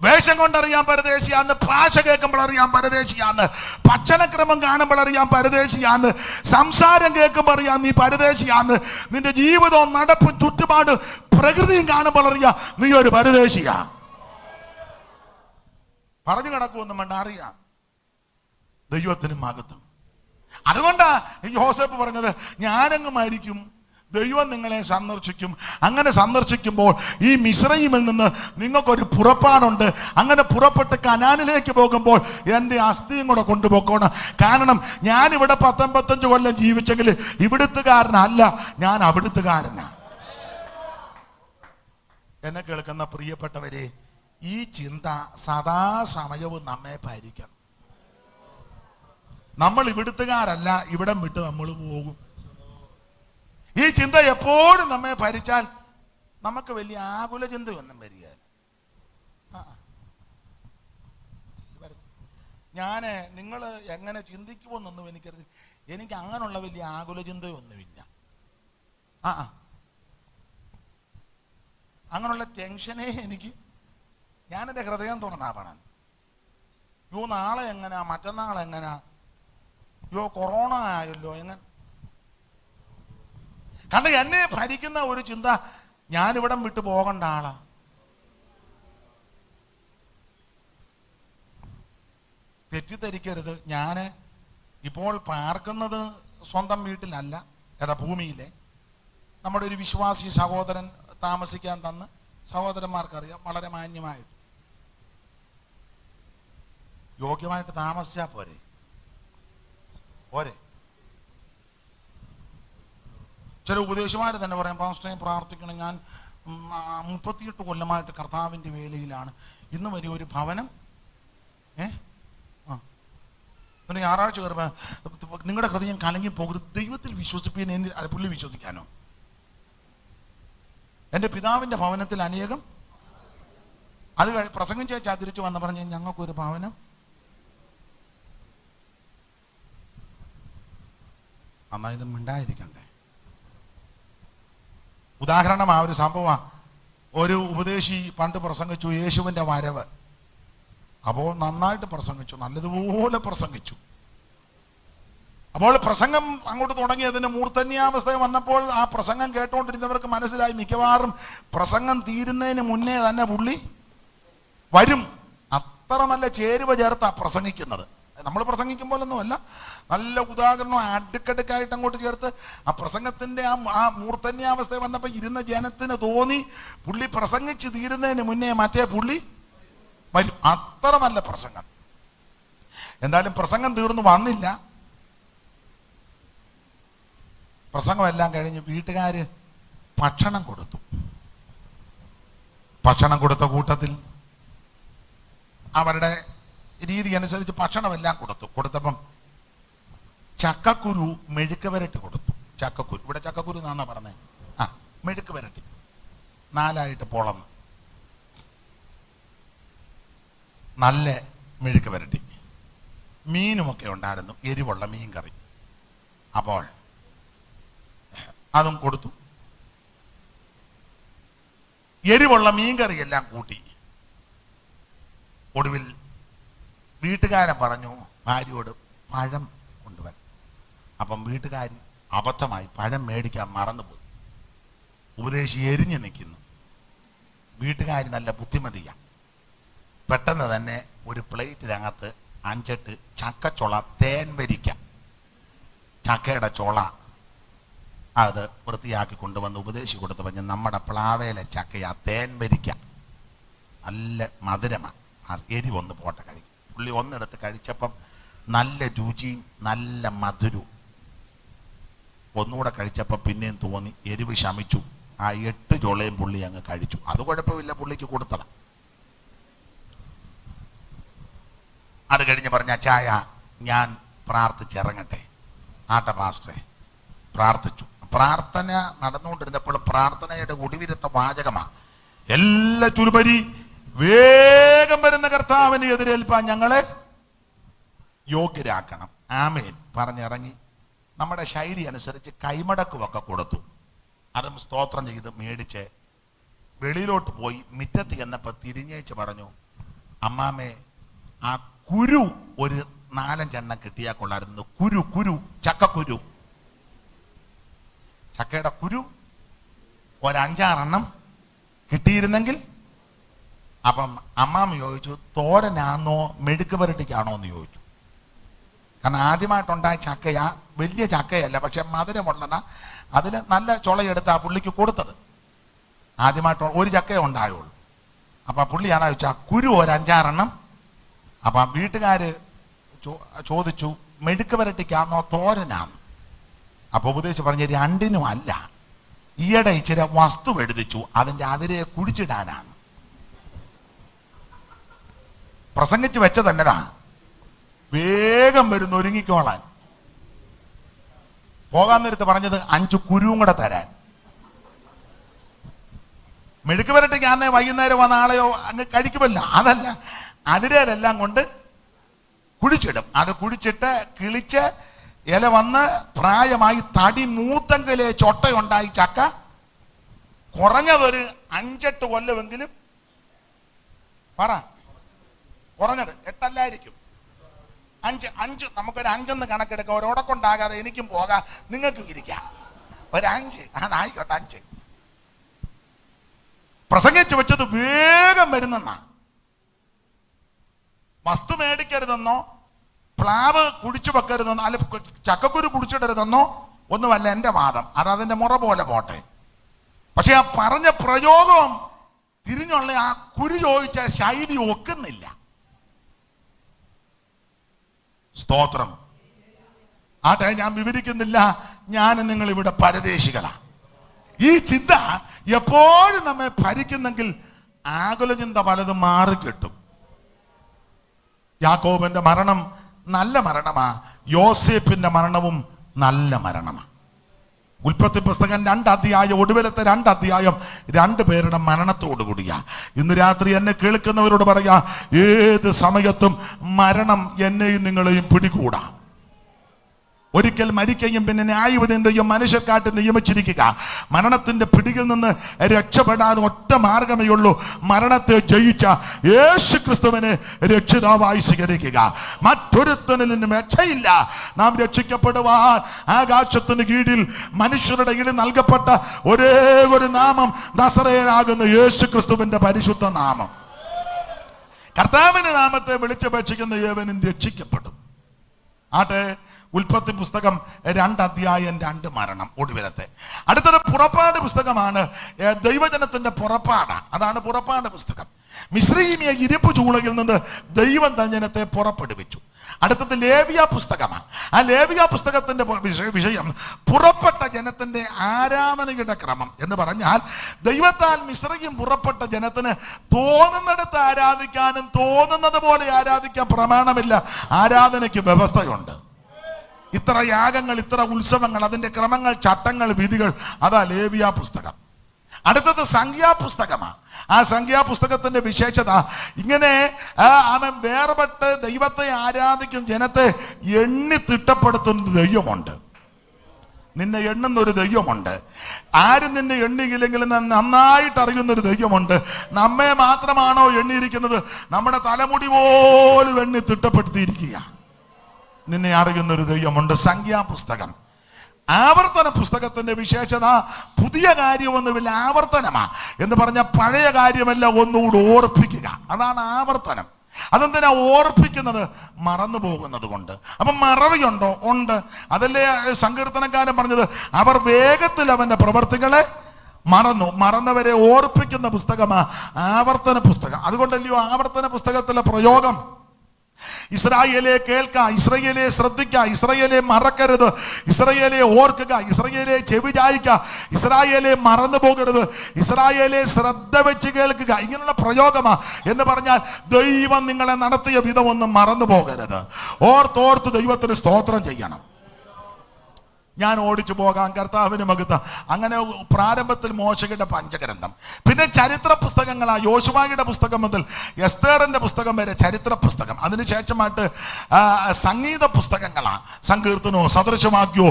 വേഷം കൊണ്ടറിയാൻ പരദേശിയാന്ന്, ഭാഷ കേൾക്കുമ്പോൾ അറിയാൻ പരദേശിയാന്ന്, ഭക്ഷണക്രമം കാണുമ്പോൾ അറിയാൻ പരദേശിയാന്ന്, സംസാരം കേൾക്കുമ്പോൾ അറിയാൻ നീ പരദേശിയാന്ന്, നിന്റെ ജീവിതവും നടപ്പും ചുറ്റുപാട് പ്രകൃതിയും കാണുമ്പോൾ അറിയാം നീ ഒരു പരദേശിയാ. പറഞ്ഞു കിടക്കുമെന്നും വേണ്ട, അറിയാം. ദൈവത്തിന് മഹത്വം. അതുകൊണ്ടാ യോസേഫ് പറഞ്ഞത്, ഞാനങ്ങ് മരിക്കും, ദൈവം നിങ്ങളെ സന്ദർശിക്കും. അങ്ങനെ സന്ദർശിക്കുമ്പോൾ ഈ മിസ്രയീമിൽ നിന്ന് നിങ്ങൾക്കൊരു പുറപ്പാടുണ്ട്. അങ്ങനെ പുറപ്പെട്ട് കനാനിലേക്ക് പോകുമ്പോൾ എൻ്റെ അസ്ഥിയും കൂടെ കൊണ്ടുപോക്കണം. കാരണം ഞാൻ ഇവിടെ 19 കൊല്ലം ജീവിച്ചെങ്കിൽ ഇവിടുത്തുകാരനല്ല, ഞാൻ അവിടുത്തുകാരനാണ്. എന്നെ കേൾക്കുന്ന പ്രിയപ്പെട്ടവരെ, ഈ ചിന്ത സദാസമയവും നമ്മെ ഭരിക്കണം. നമ്മൾ ഇവിടുത്തുകാരല്ല, ഇവിടം വിട്ട് നമ്മൾ പോകും. ഈ ചിന്ത എപ്പോഴും നമ്മെ ഭരിച്ചാൽ നമുക്ക് വലിയ ആകുല ചിന്തയൊന്നും വരിക. ഞാൻ നിങ്ങൾ എങ്ങനെ ചിന്തിക്കുമെന്നൊന്നും എനിക്കറിയില്ല. എനിക്ക് അങ്ങനെയുള്ള വലിയ ആകുല ചിന്തയൊന്നുമില്ല. അങ്ങനെയുള്ള ടെൻഷനേ എനിക്ക്. ഞാനെൻ്റെ ഹൃദയം തുറന്നാവണം. യോ നാളെ എങ്ങനാ, മറ്റന്നാളെങ്ങനാ, യോ കൊറോണ ആയല്ലോ എങ്ങനെ. കാരണം എന്നെ ഭരിക്കുന്ന ഒരു ചിന്ത, ഞാനിവിടം വിട്ടു പോകേണ്ട ആളാ. തെറ്റിദ്ധരിക്കരുത്, ഞാൻ ഇപ്പോൾ പാർക്കുന്നത് സ്വന്തം വീട്ടിലല്ല, ഏതാ ഭൂമിയിലെ നമ്മുടെ ഒരു വിശ്വാസി സഹോദരൻ താമസിക്കാൻ തന്ന്, സഹോദരന്മാർക്കറിയാം, വളരെ മാന്യമായിട്ട് യോഗ്യമായിട്ട് താമസിച്ചാൽ പോരെ. ചില ഉപദേശമാർ തന്നെ പറയാം, പാസ്റ്ററെ പ്രാർത്ഥിക്കണം, ഞാൻ 38 കൊല്ലമായിട്ട് കർത്താവിൻ്റെ വേലയിലാണ്, ഇന്ന് വരെ ഒരു ഭവനം പിന്നെ ഞായറാഴ്ച കയറുമ്പോൾ നിങ്ങളുടെ ഹൃദയം കലങ്ങി പോകരുത്, ദൈവത്തിൽ വിശ്വസിപ്പിക്കാൻ. പുള്ളി വിശ്വസിക്കാനോ? എൻ്റെ പിതാവിൻ്റെ ഭവനത്തിൽ അനേകം, അത് പ്രസംഗം ചേച്ചാ തിരിച്ചു വന്ന് പറഞ്ഞ് ഞങ്ങൾക്കൊരു ഭവനം. എന്നാ ഇത് മിണ്ടായിരിക്കണ്ടേ? ഉദാഹരണം ആ ഒരു സംഭവം, ഒരു ഉപദേശി പണ്ട് പ്രസംഗിച്ചു യേശുവിൻ്റെ വരവ്. അപ്പോൾ നന്നായിട്ട് പ്രസംഗിച്ചു, നല്ലതുപോലെ പ്രസംഗിച്ചു. അപ്പോൾ പ്രസംഗം അങ്ങോട്ട് തുടങ്ങിയതിന് മൂർധന്യാവസ്ഥ വന്നപ്പോൾ ആ പ്രസംഗം കേട്ടുകൊണ്ടിരുന്നവർക്ക് മനസ്സിലായി മിക്കവാറും പ്രസംഗം തീരുന്നതിന് മുന്നേ തന്നെ പുള്ളി വരും. അത്ര നല്ല ചേരുവ ചേർത്താ പ്രസംഗിക്കുന്നത്. നമ്മൾ പ്രസംഗിക്കുമ്പോഴൊന്നുമല്ല, നല്ല ഉദാഹരണം അടുക്കടുക്കായിട്ട് അങ്ങോട്ട് ചേർത്ത് ആ പ്രസംഗത്തിന്റെ ആ മൂർധന്യാവസ്ഥ വന്നപ്പോൾ ഇരുന്ന ജനത്തിന് തോന്നി പുള്ളി പ്രസംഗിച്ച് തീരുന്നതിന് മുന്നേ മറ്റേ പുള്ളി വരും. അത്ര നല്ല പ്രസംഗം. എന്തായാലും പ്രസംഗം തീർന്നു വന്നില്ല. പ്രസംഗമെല്ലാം കഴിഞ്ഞ് വീട്ടുകാര് ഭക്ഷണം കൊടുത്തു. ഭക്ഷണം കൊടുത്ത കൂട്ടത്തിൽ അവരുടെ രീതി അനുസരിച്ച് ഭക്ഷണമെല്ലാം കൊടുത്തപ്പം ചക്കക്കുരു മെഴുക്ക് വരട്ടി കൊടുത്തു. ചക്കക്കുരു, ഇവിടെ ചക്കക്കുരു എന്നാ പറഞ്ഞേ, മെഴുക്ക് വരട്ടി 4 പൊളന്ന് നല്ല മെഴുക്ക് വരട്ടി. മീനുമൊക്കെ ഉണ്ടായിരുന്നു, എരിവുള്ള മീൻ കറി. അപ്പോൾ അതും കൊടുത്തു. എരിവുള്ള മീൻകറി എല്ലാം കൂട്ടി. ഒടുവിൽ വീട്ടുകാരൻ പറഞ്ഞു ഭാര്യയോട് പഴം കൊണ്ടുവരാൻ. അപ്പം വീട്ടുകാരി അബദ്ധമായി പഴം മേടിക്കാൻ മറന്നുപോയി. ഉപദേശി എരിഞ്ഞു നിൽക്കുന്നു. വീട്ടുകാരി നല്ല ബുദ്ധിമതിയാണ്. പെട്ടെന്ന് തന്നെ ഒരു പ്ലേറ്റിനകത്ത് 5-8 ചക്കച്ചൊള തേൻ വരിക്ക, ചക്കയുടെ ചൊള അത് വൃത്തിയാക്കി കൊണ്ടുവന്ന് ഉപദേശി കൊടുത്തു. പറഞ്ഞ് നമ്മുടെ പ്ലാവേലെ ചക്കയാ, തേൻ വരിക്ക, നല്ല മധുരമാണ്, ആ എരിവൊന്ന് പോട്ടെ കഴിക്കും. പുള്ളി ഒന്നെടുത്ത് കഴിച്ചപ്പം നല്ല രുചിയും നല്ല മധുരവും. ഒന്നുകൂടെ കഴിച്ചപ്പോൾ പിന്നെയും തോന്നി എരിവ് ശമിച്ചു. ആ 8 ചൊളയും പുള്ളി അങ്ങ് കഴിച്ചു. അത് കുഴപ്പമില്ല, പുള്ളിക്ക് കൊടുത്തണം. അത് കഴിഞ്ഞ് പറഞ്ഞ ചായ ഞാൻ പ്രാർത്ഥിച്ചിറങ്ങട്ടെ. പാസ്റ്ററെ പ്രാർത്ഥിച്ചു. പ്രാർത്ഥന നടന്നുകൊണ്ടിരുന്നപ്പോൾ പ്രാർത്ഥനയുടെ ഒടുവിലത്തെ വാചകമാ, എല്ലാ ചുരുപരി വേഗം വരുന്ന കർത്താവിനെ എതിരേൽപ്പാൻ ഞങ്ങളെ യോഗ്യരാക്കണം. ആമേൻ പറഞ്ഞിറങ്ങി നമ്മുടെ ശൈലി അനുസരിച്ച് കൈമടക്കുമൊക്കെ കൊടുത്തു. അതും സ്തോത്രം ചെയ്ത് മേടിച്ച് വെളിയിലോട്ട് പോയി മുറ്റത്ത് ചെന്നപ്പോൾ തിരിഞ്ഞേച്ച് പറഞ്ഞു, അമ്മാമേ ആ കുരു ഒരു 4-5 എണ്ണം കിട്ടിയാൽ കൊള്ളായിരുന്നു. കുരു ചക്കക്കുരു, ചക്കയുടെ കുരു ഒരു 5-6 എണ്ണം കിട്ടിയിരുന്നെങ്കിൽ. അപ്പം അമ്മാമ്മ ചോദിച്ചു തോരനാന്നോ മെഴുക്ക് പുരട്ടിക്കാണോ എന്ന് ചോദിച്ചു. കാരണം ആദ്യമായിട്ടുണ്ടായ ചക്കയാ, വലിയ ചക്കയല്ല, പക്ഷെ മധുരമുള്ളതാ. അതിൽ നല്ല ചുളയെടുത്ത് ആ പുള്ളിക്ക് കൊടുത്തത്. ആദ്യമായിട്ട് ഒരു ചക്കയെ ഉണ്ടായുള്ളൂ. അപ്പം പുള്ളിയാണ് ചോദിച്ചാൽ കുരു ഒരു 5-6 എണ്ണം. അപ്പം വീട്ടുകാർ ചോദിച്ചു മെഴുക്ക് പുരട്ടിക്കാന്നോ തോരനാന്നോ. അപ്പോൾ ഉപദേശിച്ച് പറഞ്ഞ് രണ്ടിനും അല്ല, ഈയിടെ ഇച്ചിരി വസ്തു എഴുതിച്ചു, അതിൻ്റെ അതിരെ കുടിച്ചിടാനാണ്. പ്രസംഗിച്ച് വെച്ച തന്നെതാ, വേഗം വരുന്ന ഒരുങ്ങിക്കോളാൻ. പോകാൻ നേരത്ത് പറഞ്ഞത് 5 കുരുവും കൂടെ തരാൻ. മെഴുക്ക് പുരട്ടിക്ക് അന്നേ വൈകുന്നേരമോ നാളെയോ അങ്ങ് കഴിക്കുമല്ലോ, അതല്ല, അതിരെല്ലാം കൊണ്ട് കുഴിച്ചിടും. അത് കുഴിച്ചിട്ട് കിളിച്ച് ഇല വന്ന് പ്രായമായി തടി മൂത്തെങ്കിലേ ചൊട്ടയുണ്ടായി ചക്ക കുറഞ്ഞതൊരു 5-8 കൊല്ലമെങ്കിലും, പറ കുറഞ്ഞത് 8 അല്ലായിരിക്കും, 5 നമുക്കൊരു 5 കണക്കെടുക്കാം. ഒരോടക്കൊണ്ടാകാതെ എനിക്കും പോകാം, നിങ്ങൾക്കും ഇരിക്കാം. ഒരു 5 അതായിക്കോട്ടെ. 5 പ്രസംഗിച്ച് വെച്ചത് വേഗം വരുന്നെന്നാ. വസ്തു മേടിക്കരുതെന്നോ പ്ലാവ് കുടിച്ചു വെക്കരുതെന്നോ അല്ല ചക്കക്കുരു കുടിച്ചിടരുതെന്നോ ഒന്നുമല്ല എൻ്റെ വാദം. അതതിൻ്റെ മുറ പോലെ പോട്ടെ. പക്ഷെ ആ പറഞ്ഞ പ്രയോഗം തിരിഞ്ഞുള്ള ആ കുരു ചോദിച്ച ശൈലി ഒക്കുന്നില്ല. സ്തോത്രം. ആട്ടെ, ഞാൻ വിവരിക്കുന്നില്ല. ഞാൻ നിങ്ങൾ ഇവിടെ പരദേശികളാ. ഈ ചിന്ത എപ്പോഴും നമ്മെ ഭരിക്കുന്നെങ്കിൽ ആകുല ചിന്ത പലതും മാറിക്കിട്ടും. യാക്കോബിന്റെ മരണം നല്ല മരണമാ, യോസേപ്പിന്റെ മരണവും നല്ല മരണമാ. ഉൽപ്പത്തി പുസ്തകം 2 അധ്യായം, ഒടുവിലത്തെ 2 അധ്യായം 2 പേരുടെ മരണത്തോടു കൂടിയാ. ഇന്ന് രാത്രി എന്നെ കേൾക്കുന്നവരോട് പറയാ, ഏത് സമയത്തും മരണം എന്നെയും നിങ്ങളെയും പിടികൂടാ. ഒരിക്കൽ മരിക്കുകയും പിന്നെ ന്യായവിധിയും മനുഷ്യർക്കായിട്ട് നിയമിച്ചിരിക്കുക. മരണത്തിന്റെ പിടിയിൽ നിന്ന് രക്ഷപ്പെടാൻ ഒറ്റ മാർഗമേ ഉള്ളൂ, മരണത്തെ ജയിച്ച യേശു ക്രിസ്തുവിനെ രക്ഷിതാവായി സ്വീകരിക്കുക. മറ്റൊരുത്തനിൽ നിന്നും രക്ഷയില്ല. നാം രക്ഷിക്കപ്പെടുവാൻ ആകാശത്തിന് കീഴിൽ മനുഷ്യരുടെ കീഴിൽ നൽകപ്പെട്ട ഒരേ ഒരു നാമം നസറേയനാകുന്ന യേശു ക്രിസ്തുവിന്റെ പരിശുദ്ധ നാമം. കർത്താവിന്റെ നാമത്തെ വിളിച്ചപേക്ഷിക്കുന്ന ഏവനും രക്ഷിക്കപ്പെടും. ആട്ടെ, ഉൽപ്പത്തി പുസ്തകം 2 അധ്യായം 2 മരണം ഒടുവിലത്തെ. അടുത്തത് പുറപ്പാട് പുസ്തകമാണ്. ദൈവജനത്തിന്റെ പുറപ്പാടാണ്. അതാണ് പുറപ്പാട് പുസ്തകം. മിസ്രയീമിയ ഇരുമ്പ് ചൂളയിൽ നിന്ന് ദൈവം ജനത്തെ പുറപ്പെടുവിച്ചു. അടുത്തത് ലേവ്യ പുസ്തകമാണ്. ആ ലേവ്യ പുസ്തകത്തിന്റെ വിഷയം പുറപ്പെട്ട ജനത്തിന്റെ ആരാധനയുടെ ക്രമം എന്ന് പറഞ്ഞാൽ, ദൈവത്താൽ മിസ്രയീം പുറപ്പെട്ട ജനത്തിന് തോന്നുന്നിടത്ത് ആരാധിക്കാനും തോന്നുന്നത് പോലെ ആരാധിക്കാൻ പ്രമാണമില്ല. ആരാധനയ്ക്ക് വ്യവസ്ഥയുണ്ട്. ഇത്ര യാഗങ്ങൾ, ഇത്ര ഉത്സവങ്ങൾ, അതിന്റെ ക്രമങ്ങൾ, ചട്ടങ്ങൾ, വിധികൾ. അതാ ലേവ്യ പുസ്തകം. അടുത്തത് സംഖ്യാപുസ്തകമാണ്. ആ സംഖ്യാപുസ്തകത്തിന്റെ വിശേഷത ഇങ്ങനെ, അവൻ വേർപെട്ട് ദൈവത്തെ ആരാധിക്കും ജനത്തെ എണ്ണി തിട്ടപ്പെടുത്തുന്ന ദൈവമുണ്ട്. നിന്നെ എണ്ണുന്നൊരു ദൈവമുണ്ട്. ആരും നിന്നെ എണ്ണിയില്ലെങ്കിലും നന്നായിട്ട് അറിയുന്നൊരു ദൈവമുണ്ട്. നമ്മെ മാത്രമാണോ എണ്ണിയിരിക്കുന്നത്? നമ്മുടെ തലമുടി പോലും എണ്ണി തിട്ടപ്പെടുത്തിയിരിക്കുക. നിന്നെ അറിയുന്നൊരു ദൈവമുണ്ട്. സംഖ്യാപുസ്തകം. ആവർത്തന പുസ്തകത്തിന്റെ വിശേഷത പുതിയ കാര്യമൊന്നുമില്ല, ആവർത്തനമാ എന്ന് പറഞ്ഞ പഴയ കാര്യമല്ല, ഒന്നുകൂടി ഓർപ്പിക്കുക. അതാണ് ആവർത്തനം. അതെന്തിനാ ഓർപ്പിക്കുന്നത്? മറന്നു പോകുന്നത് കൊണ്ട്. അപ്പൊ മറവിയുണ്ടോ? ഉണ്ട്. അതല്ലേ സങ്കീർത്തനക്കാരൻ പറഞ്ഞത്, അവർ വേഗത്തിൽ അവന്റെ പ്രവർത്തികളെ മറന്നു. മറന്നവരെ ഓർപ്പിക്കുന്ന പുസ്തകമാ ആവർത്തന പുസ്തകം. അതുകൊണ്ടല്ലയോ ആവർത്തന പുസ്തകത്തിലെ പ്രയോഗം, ഇസ്രായേലെ കേൾക്ക, ഇസ്രായേലെ ശ്രദ്ധിക്ക, ഇസ്രായേലെ മറക്കരുത്, ഇസ്രായേലെ ഓർക്കുക, ഇസ്രായേലെ ചെവി ചായ്ക്ക, ഇസ്രായേലെ മറന്നു പോകരുത്, ഇസ്രായേലെ ശ്രദ്ധ വെച്ച് കേൾക്കുക. ഇങ്ങനെയുള്ള പ്രയോഗമാ. എന്ന് പറഞ്ഞാൽ ദൈവം നിങ്ങളെ നടത്തിയ വിധം ഒന്നും മറന്നു പോകരുത്. ഓർത്തോർത്ത് ദൈവത്തിന് സ്തോത്രം ചെയ്യണം. ഞാൻ ഓടിച്ചു പോകാം, കർത്താവിന് മഹത്വം. അങ്ങനെ പ്രാരംഭത്തിൽ മോശയുടെ പഞ്ചഗ്രന്ഥം, പിന്നെ ചരിത്ര പുസ്തകങ്ങളാ. യോശുവയുടെ പുസ്തകം മുതൽ എസ്തേറിന്റെ പുസ്തകം വരെ ചരിത്ര പുസ്തകം. അതിനുശേഷമായിട്ട് സംഗീത പുസ്തകങ്ങളാണ്. സങ്കീർത്തനോ സദൃശവാക്യോ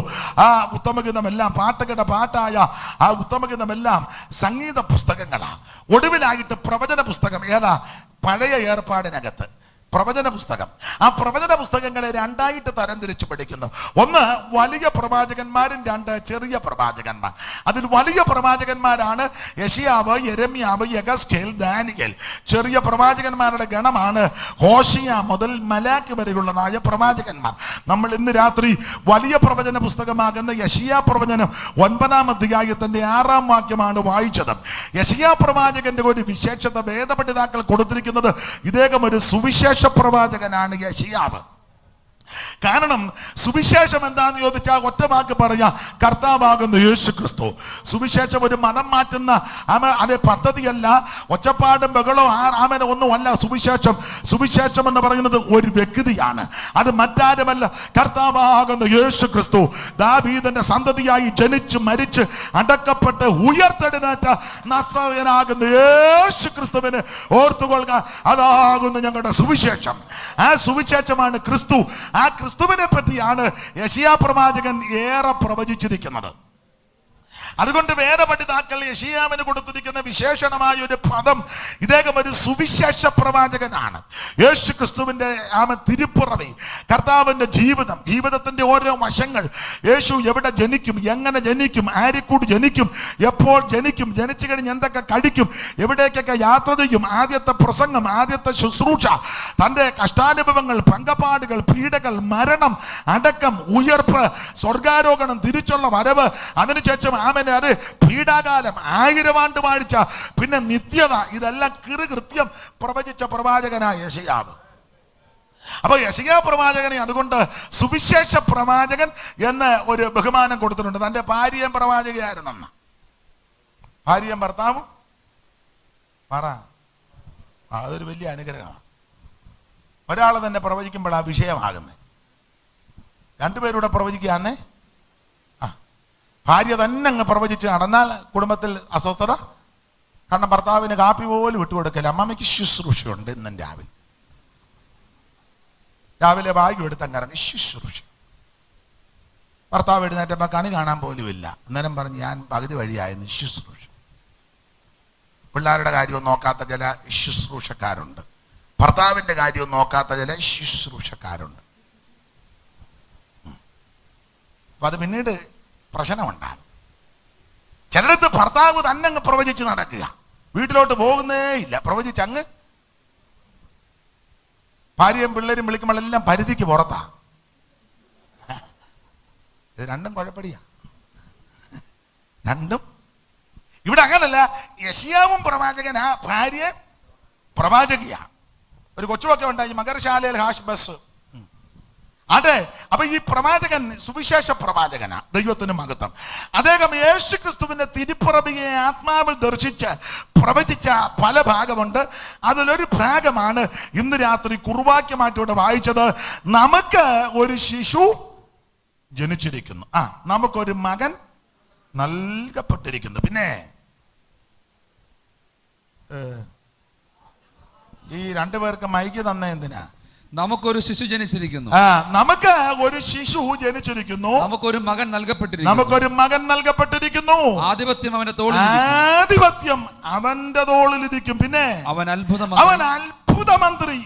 ഉത്തമഗീതമെല്ലാം, പാട്ടുകളുടെ പാട്ടായ ആ ഉത്തമഗീതമെല്ലാം സംഗീത പുസ്തകങ്ങളാണ്. ഒടുവിലായിട്ട് പ്രവചന പുസ്തകം. ഏതാ? പഴയ ഏർപ്പാടിനകത്ത് പ്രവചന പുസ്തകം. ആ പ്രവചന പുസ്തകങ്ങളെ രണ്ടായിട്ട് തരംതിരിച്ച് പഠിക്കുന്നു. ഒന്ന് വലിയ പ്രവാചകന്മാരും, രണ്ട് ചെറിയ പ്രവാചകന്മാർ. അതിൽ വലിയ പ്രവാചകന്മാരാണ് യെശയ്യാവ്, യെരമ്യാവ്, യെഹെസ്കേൽ, ദാനിയേൽ. ചെറിയ പ്രവാചകന്മാരുടെ ഗണമാണ് ഹോശിയ മുതൽ മലാക്കി വരെയുള്ളതായ പ്രവാചകന്മാർ. നമ്മൾ ഇന്ന് രാത്രി വലിയ പ്രവചന പുസ്തകമാകുന്ന യെശയ്യാ പ്രവചനം 9-ാം അധ്യായത്തിന്റെ 6-ാം വാക്യമാണ് വായിച്ചത്. യെശയ്യാ പ്രവാചകന്റെ ഒരു വിശേഷത വേദപണ്ഡിതാക്കൾ കൊടുത്തിരിക്കുന്നത്, ഇദ്ദേഹം ഒരു സുവിശേഷ പ്രവാചകനാണ് യെശയ്യാവ്. കാരണം സുവിശേഷം എന്താന്ന് ചോദിച്ചാൽ ഒറ്റ വാക്ക് പറയാം, കർത്താവാകുന്ന യേശു ക്രിസ്തു. സുവിശേഷം ഒരു മതം മാറ്റുന്ന അതേ പദ്ധതിയല്ല, ഒച്ചപ്പാടും ബഹളോ ഒന്നുമല്ല സുവിശേഷം. സുവിശേഷം എന്ന് പറയുന്നത് ഒരു വ്യക്തിയാണ്. അത് മറ്റാരുമല്ല, കർത്താവാകുന്ന യേശു ക്രിസ്തു. ദാവീദിന്റെ സന്തതിയായി ജനിച്ച് മരിച്ച് അടക്കപ്പെട്ട് ഉയർത്തെഴുന്നേറ്റ നസറേയനാകുന്ന യേശു ക്രിസ്തുവിനെ ഓർത്തുകൊള്ളുക. അതാകുന്നു ഞങ്ങളുടെ സുവിശേഷം. ആ സുവിശേഷമാണ് ക്രിസ്തു. ആ ക്രിസ്തുവിനെ പറ്റിയാണ് യെശയ്യാ പ്രവാചകൻ ഏറെ പ്രവചിച്ചിരിക്കുന്നത്. അതുകൊണ്ട് വേദപണ്ഡിതാക്കൾ യെശയ്യാവിന് കൊടുത്തിരിക്കുന്ന വിശേഷണമായ ഒരു പദം, ഇദ്ദേഹം ഒരു സുവിശേഷ പ്രവാചകനാണ്. യേശു ക്രിസ്തുവിന്റെ തിരുപ്പിറവി, കർത്താവിന്റെ ജീവിതത്തിന്റെ ഓരോ വശങ്ങൾ, യേശു എവിടെ ജനിക്കും, എങ്ങനെ ജനിക്കും, ആരെക്കൂടി ജനിക്കും, എപ്പോൾ ജനിക്കും, ജനിച്ചു കഴിഞ്ഞ് എന്തൊക്കെ കഴിക്കും, എവിടേക്കൊക്കെ യാത്ര ചെയ്യും, ആദ്യത്തെ പ്രസംഗം, ആദ്യത്തെ ശുശ്രൂഷ, തന്റെ കഷ്ടാനുഭവങ്ങൾ, പങ്കപാടുകൾ, പീഡകൾ, മരണം, അടക്കം, ഉയർപ്പ്, സ്വർഗാരോഹണം, തിരിച്ചുള്ള വരവ്, അതിനുശേഷം അത് പീഡാകാലം, 1000 ആണ്ട് വാഴ്ച, പിന്നെ നിത്യത, ഇതെല്ലാം കൃത്യം പ്രവചിച്ച പ്രവാചകനായ യെശയ്യാവ്. അപ്പൊ യെശയ്യാ പ്രവാചകനെ അതുകൊണ്ട് സുവിശേഷ പ്രവാചകൻ എന്ന് ഒരു ബഹുമാനം കൊടുത്തിട്ടുണ്ട്. തന്റെ ഭാര്യയും പ്രവാചകയായിരുന്നെന്ന്. ഭാര്യയും ഭർത്താവും പറ, അതൊരു വലിയ അനുഗ്രഹമാണ്. ഒരാൾ തന്നെ പ്രവചിക്കുമ്പോഴാണ് വിഷയമാകുന്നത്. രണ്ടുപേരൂടെ പ്രവചിക്കുകയാന്നേ, ഭാര്യ തന്നെ അങ്ങ് പ്രവചിച്ച് നടന്നാൽ കുടുംബത്തിൽ അസ്വസ്ഥത. കാരണം ഭർത്താവിന് കാപ്പി പോലും വിട്ടുകൊടുക്കില്ല. അമ്മമ്മയ്ക്ക് ശുശ്രൂഷയുണ്ട്. ഇന്നും രാവിലെ ബാഗ് എടുത്ത് അങ്ങ് ഇറങ്ങി ശുശ്രൂഷ. ഭർത്താവ് എഴുന്നേറ്റപ്പോൾ കണി കാണാൻ പോലുമില്ല. അന്നേരം പറഞ്ഞ് ഞാൻ പകുതി വഴിയായിരുന്നു ശുശ്രൂഷ. പിള്ളേരുടെ കാര്യവും നോക്കാത്ത ചില ശുശ്രൂഷക്കാരുണ്ട്, ഭർത്താവിൻ്റെ കാര്യവും നോക്കാത്ത ചില ശുശ്രൂഷക്കാരുണ്ട്. അപ്പം അത് പിന്നീട് പ്രശ്നമുണ്ടാകും. ചിലടത്ത് ഭർത്താവ് തന്നെ അങ്ങ് പ്രവചിച്ച് നടക്കുക, വീട്ടിലോട്ട് പോകുന്നേ ഇല്ല, പ്രവചിച്ചങ്ങ് ഭാര്യയും പിള്ളേരും വിളിക്കുമ്പോഴെല്ലാം പരിധിക്ക് പുറത്താ. ഇത് രണ്ടും കുഴപ്പടിയാ, രണ്ടും. ഇവിടെ അങ്ങനല്ല, യെശയ്യാവും പ്രവാചകനാ, ഭാര്യ പ്രവാചകിയാ. ഒരു കൊച്ചുമൊക്കെ ഉണ്ടായി മകരശാലയിൽ ഹാഷ് ബസ്. അതെ, അപ്പൊ ഈ പ്രവാചകൻ സുവിശേഷ പ്രവാചകനാ, ദൈവത്തിന് മഹത്വം. അദ്ദേഹം യേശു ക്രിസ്തുവിന്റെ തിരുപ്പിറവിയെ ആത്മാവിൽ ദർശിച്ച് പ്രവചിച്ച പല ഭാഗമുണ്ട്. അതിലൊരു ഭാഗമാണ് ഇന്ന് രാത്രി കുറുവാക്യമായിട്ട് ഇവിടെ വായിച്ചത്. നമുക്ക് ഒരു ശിശു ജനിച്ചിരിക്കുന്നു, നമുക്കൊരു മകൻ നൽകപ്പെട്ടിരിക്കുന്നു. പിന്നെ ഈ രണ്ടുപേർക്ക് മൈക്ക് തന്നെ എന്തിനാ?
നമുക്കൊരു ശിശു ജനിച്ചിരിക്കുന്നു,
നമുക്ക് ഒരു ശിശു ജനിച്ചിരിക്കുന്നു,
നമുക്കൊരു മകൻ നൽകപ്പെട്ടിരിക്കുന്നു,
നമുക്കൊരു മകൻ നൽകപ്പെട്ടിരിക്കുന്നു.
ആധിപത്യം അവന്റെ തോളിൽ,
ആധിപത്യം അവന്റെ തോളിലിരിക്കും. പിന്നെ അവൻ അത്ഭുതമന്ത്രി.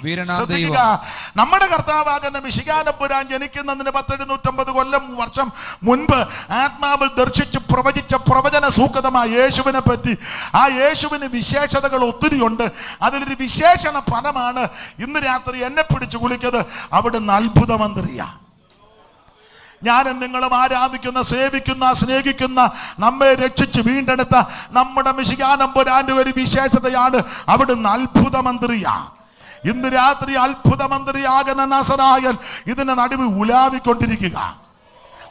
നമ്മുടെ കർത്താവാകുന്ന മിശിഹാനപുരാൻ ജനിക്കുന്നതിന് 1750 വർഷം മുൻപ് ആത്മാവിൽ ദർശിച്ച് പ്രവചിച്ച പ്രവചന സൂക്തമായ യേശുവിനെ പറ്റി. ആ യേശുവിന് വിശേഷതകൾ ഒത്തിരിയുണ്ട്. അതിലൊരു വിശേഷണ പദമാണ് ഇന്ന് രാത്രി എന്നെ പിടിച്ചു കുളിക്കത്. അവിടുന്ന് അത്ഭുതമന്ത്രിയാ. ഞാനും നിങ്ങളും ആരാധിക്കുന്ന, സേവിക്കുന്ന, സ്നേഹിക്കുന്ന, നമ്മെ രക്ഷിച്ച് വീണ്ടെടുത്ത നമ്മുടെ മിശിഹാനമ്പുരാന്റെ ഒരു വിശേഷതയാണ് അവിടുന്ന് അത്ഭുതമന്ത്രിയാ. ഇന്ന് രാത്രി അത്ഭുതമന്ത്രിയാകുന്ന നസറായൻ ഇതിന്റെ നടുവ് ഉലാവിക്കൊണ്ടിരിക്കുക.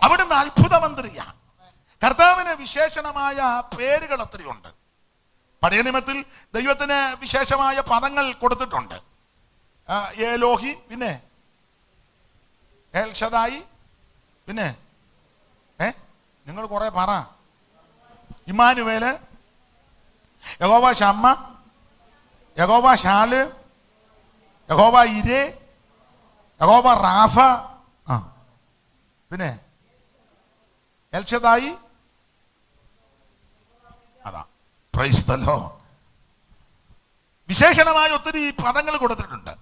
അവിടുന്ന് അത്ഭുതമന്ത്രിയാ. കർത്താവിന് വിശേഷണമായ പേരുകൾ ഒത്തിരിയുണ്ട്. പഴയ നിയമത്തിൽ ദൈവത്തിന് വിശേഷമായ പദങ്ങൾ കൊടുത്തിട്ടുണ്ട്. ഏലോഹി, പിന്നെ എൽഷദായി, പിന്നെ നിങ്ങൾ കുറെ പറ. ഇമ്മാനുവേല്, യഹോവ ശമ്മ, യഹോവ ഷാല്, യഹോവ ഇരേ, യഹോവ റാഫ, പിന്നെ എൽഷദായി. അതാ, പ്രൈസ് ദി ലോർഡ്. വിശേഷണമായ ഒത്തിരി പദങ്ങൾ കൊടുത്തിട്ടുണ്ട്.